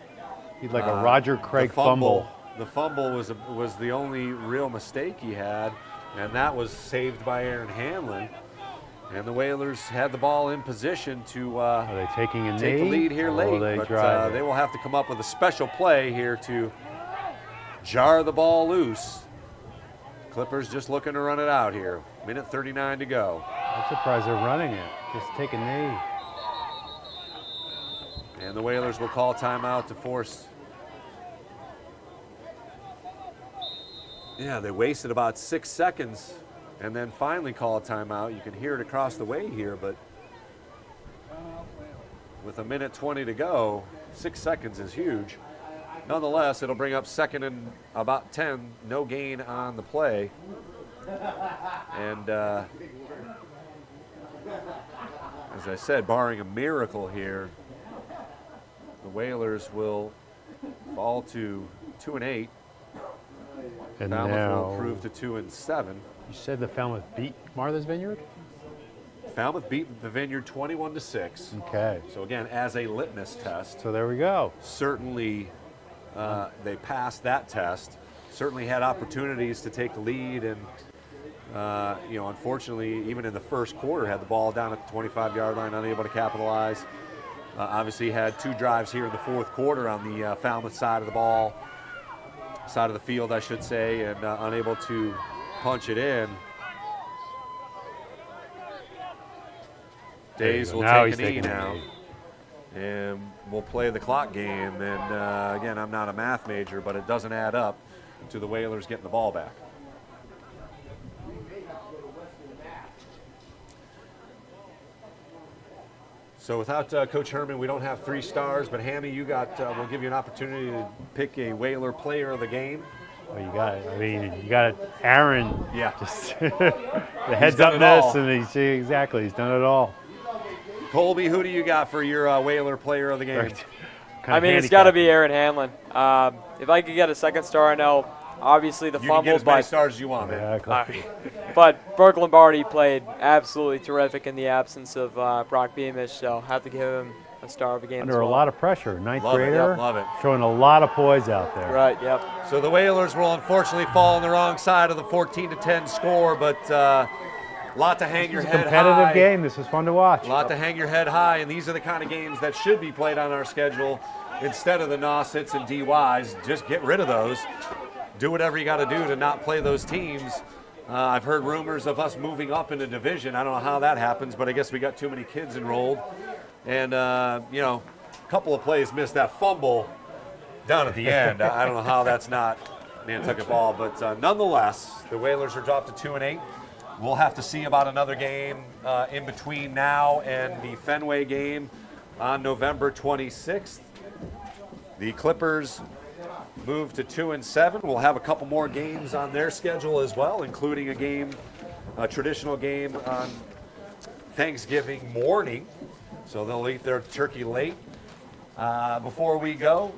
He'd like a Roger Craig the fumble. The fumble was the only real mistake he had, and that was saved by Aaron Hanlon. And the Whalers had the ball in position to Are they taking a take knee? the lead here or late, will they but drive it? they will have to come up with a special play here to jar the ball loose. Clippers just looking to run it out here. Minute 39 to go. I'm surprised they're running it. Just take a knee. And the Whalers will call timeout to force. Yeah, they wasted about 6 seconds and then finally call a timeout. You can hear it across the way here, but with a minute 20 to go, 6 seconds is huge. Nonetheless, it'll bring up second and about 10, no gain on the play. And as I said, barring a miracle here, the Whalers will fall to 2-8. And Falmouth now, will improve to 2-7. You said the Falmouth beat Martha's Vineyard? Falmouth beat the Vineyard 21-6. Okay. So again, as a litmus test. So there we go. Certainly, they passed that test. Certainly had opportunities to take the lead, and you know, unfortunately, even in the first quarter, had the ball down at the 25-yard line, unable to capitalize. Obviously, had 2 drives here in the fourth quarter on the Falmouth side of the ball, side of the field, I should say, and unable to punch it in. Days will Now take he's a knee taking a now, knee. and we'll play the clock game. And again, I'm not a math major, but it doesn't add up to the Whalers getting the ball back. So without Coach Herman, we don't have 3 stars, but Hammy, you got, we'll give you an opportunity to pick a Whaler player of the game. Well, you got it. I mean, you got it. Aaron. Yeah. Just the heads done up it miss, all. and he's exactly. He's done it all. Colby, who do you got for your Whaler player of the game? Right. I mean, it's got to be Aaron Hanlon. If I could get a second star, I know obviously the You can fumble, get as many but stars as you want, man. but Burke Lombardi played absolutely terrific in the absence of Brock Beamish, so have to give him a star of the game. Under as a well. lot of pressure. Ninth Love it, grader. yep, love it. Showing a lot of poise out there. Right, yep. So the Whalers will unfortunately fall on the wrong side of the 14-10 score, but a lot to hang your It's a head competitive high. game. This was fun to watch. A lot to hang your head high, and these are the kind of games that should be played on our schedule instead of the NOS hits and DYs. Just get rid of those. Do whatever you got to do to not play those teams. I've heard rumors of us moving up in the division. I don't know how that happens, but I guess we got too many kids enrolled. And, you know, a couple of plays missed. That fumble down at the end, I don't know how that's not Nantucket ball, but nonetheless, the Whalers are dropped to 2-8. We'll have to see about another game in between now and the Fenway game on November 26th. The Clippers move to 2-7. We'll have a couple more games on their schedule as well, including a traditional game on Thanksgiving morning. So they'll eat their turkey late. Before we go,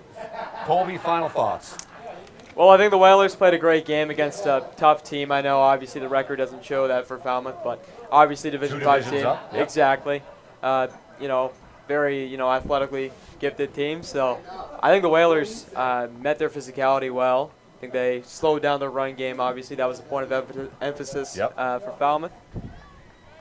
Colby, final thoughts. Well, I think the Whalers played a great game against a tough team. I know obviously the record doesn't show that for Falmouth, but obviously Division 5 team. up, yep. Exactly. You know, very, you know, athletically gifted team. So I think the Whalers met their physicality well. I think they slowed down their run game. Obviously, that was the point of emphasis for Falmouth.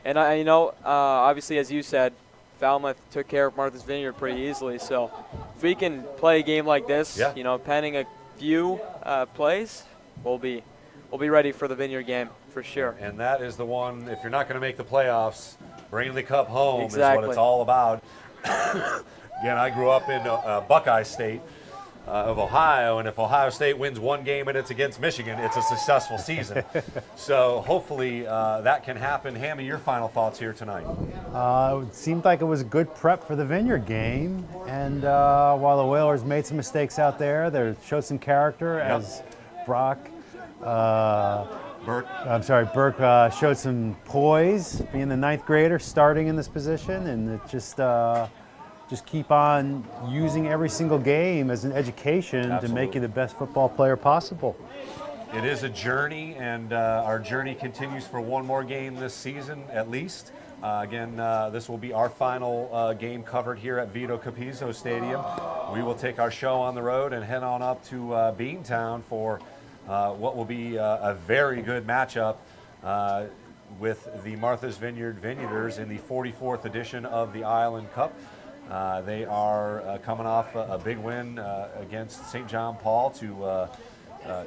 And, you know, obviously, as you said, Falmouth took care of Martha's Vineyard pretty easily. So if we can play a game like this, you know, pending a few plays, we'll be ready for the Vineyard game for sure. And that is the one, if you're not going to make the playoffs, bringing the cup home is Exactly. what it's all about. Again, I grew up in Buckeye State of Ohio, and if Ohio State wins one game and it's against Michigan, it's a successful season. So hopefully that can happen. Hammy, your final thoughts here tonight. It seemed like it was a good prep for the Vineyard game, and while the Whalers made some mistakes out there, they showed some character as Burke showed some poise, being the ninth grader starting in this position, and it just keep on using every single game as an education to make you the best football player possible. It is a journey, and our journey continues for one more game this season at least. Again, this will be our final game covered here at Vito Capizzo Stadium. We will take our show on the road and head on up to Beantown for what will be a very good matchup with the Martha's Vineyard Vineyarders in the 44th edition of the Island Cup. They are coming off a big win against St. John Paul to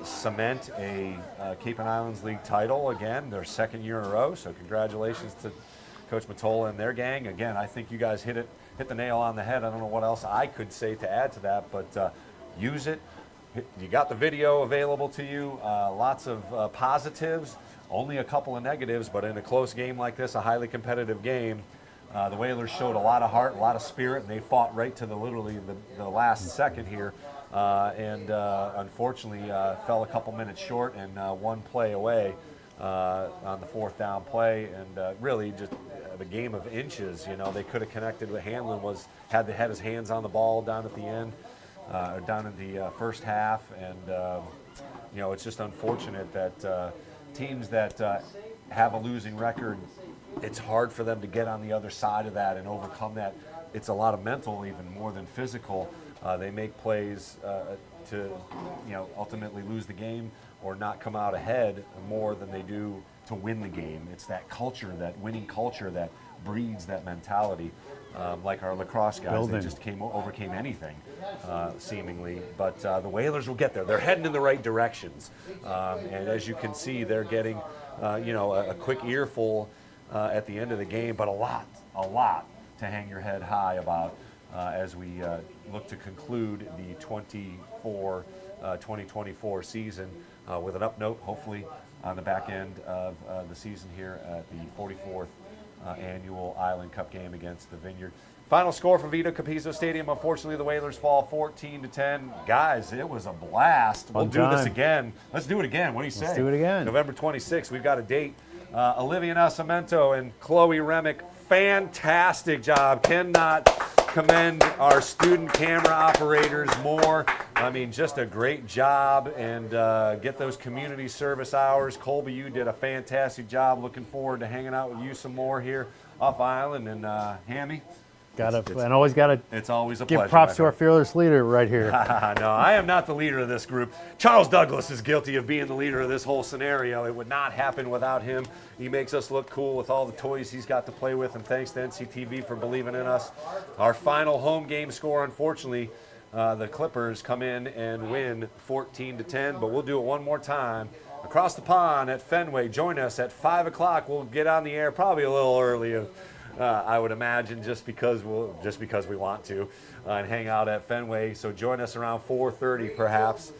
cement a Cape and Islands League title again, their second year in a row. So congratulations to Coach Matola and their gang. Again, I think you guys hit the nail on the head. I don't know what else I could say to add to that, but use it. You got the video available to you. Lots of positives, only a couple of negatives, but in a close game like this, a highly competitive game, the Whalers showed a lot of heart, a lot of spirit, and they fought right to literally the last second here, and unfortunately fell a couple minutes short and one play away on the fourth down play, and really just a game of inches. You know, they could have connected with Hanlon, had his hands on the ball down at the end, down in the first half, and you know, it's just unfortunate that teams that have a losing record, it's hard for them to get on the other side of that and overcome that. It's a lot of mental, even more than physical. They make plays to, you know, ultimately lose the game or not come out ahead more than they do to win the game. It's that culture, that winning culture, that breeds that mentality. Like our lacrosse guys, they just overcame anything, seemingly. But the Whalers will get there. They're heading in the right directions. And as you can see, they're getting, you know, a quick earful at the end of the game, but a lot to hang your head high about as we look to conclude the 2024 season with an up note, hopefully, on the back end of the season here at the 44th annual Island Cup game against the Vineyard. Final score for Vito Capizzo Stadium. Unfortunately, the Whalers fall 14-10. Guys, it was a blast. We'll do this again. Let's do it again. What do you say? Let's do it again. November 26th. We've got a date. Olivia Nascimento and Chloe Remick, fantastic job. Cannot commend our student camera operators more. I mean, just a great job, and get those community service hours. Colby, you did a fantastic job. Looking forward to hanging out with you some more here off island. And Hammy, it's always a give pleasure. Props to our fearless leader right here. No, I am not the leader of this group. Charles Douglas is guilty of being the leader of this whole scenario. It would not happen without him. He makes us look cool with all the toys he's got to play with, and thanks to NCTV for believing in us. Our final home game score, unfortunately, the Clippers come in and win 14-10, but we'll do it one more time. Across the pond at Fenway, join us at 5 o'clock. We'll get on the air probably a little early, I would imagine, just because we want to, and hang out at Fenway. So join us around 4:30 perhaps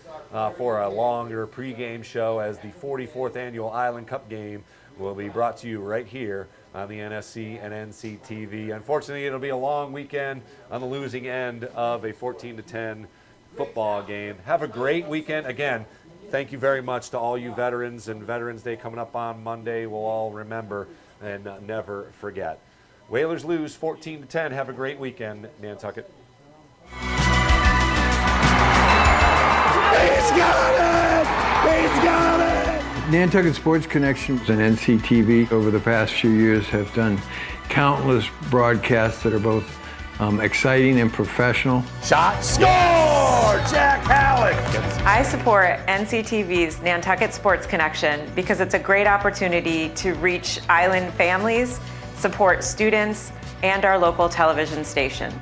for a longer pregame show, as the 44th annual Island Cup game will be brought to you right here on the NSC and NCTV. Unfortunately, it'll be a long weekend on the losing end of a 14-10 football game. Have a great weekend. Again, thank you very much to all you veterans, and Veterans Day coming up on Monday. We'll all remember and never forget. Whalers lose 14-10. Have a great weekend, Nantucket. He's got it! He's got it! Nantucket Sports Connection and NCTV over the past few years have done countless broadcasts that are both exciting and professional. Shot, score! Jack Halleck! I support NCTV's Nantucket Sports Connection because it's a great opportunity to reach island families, support students, and our local television station.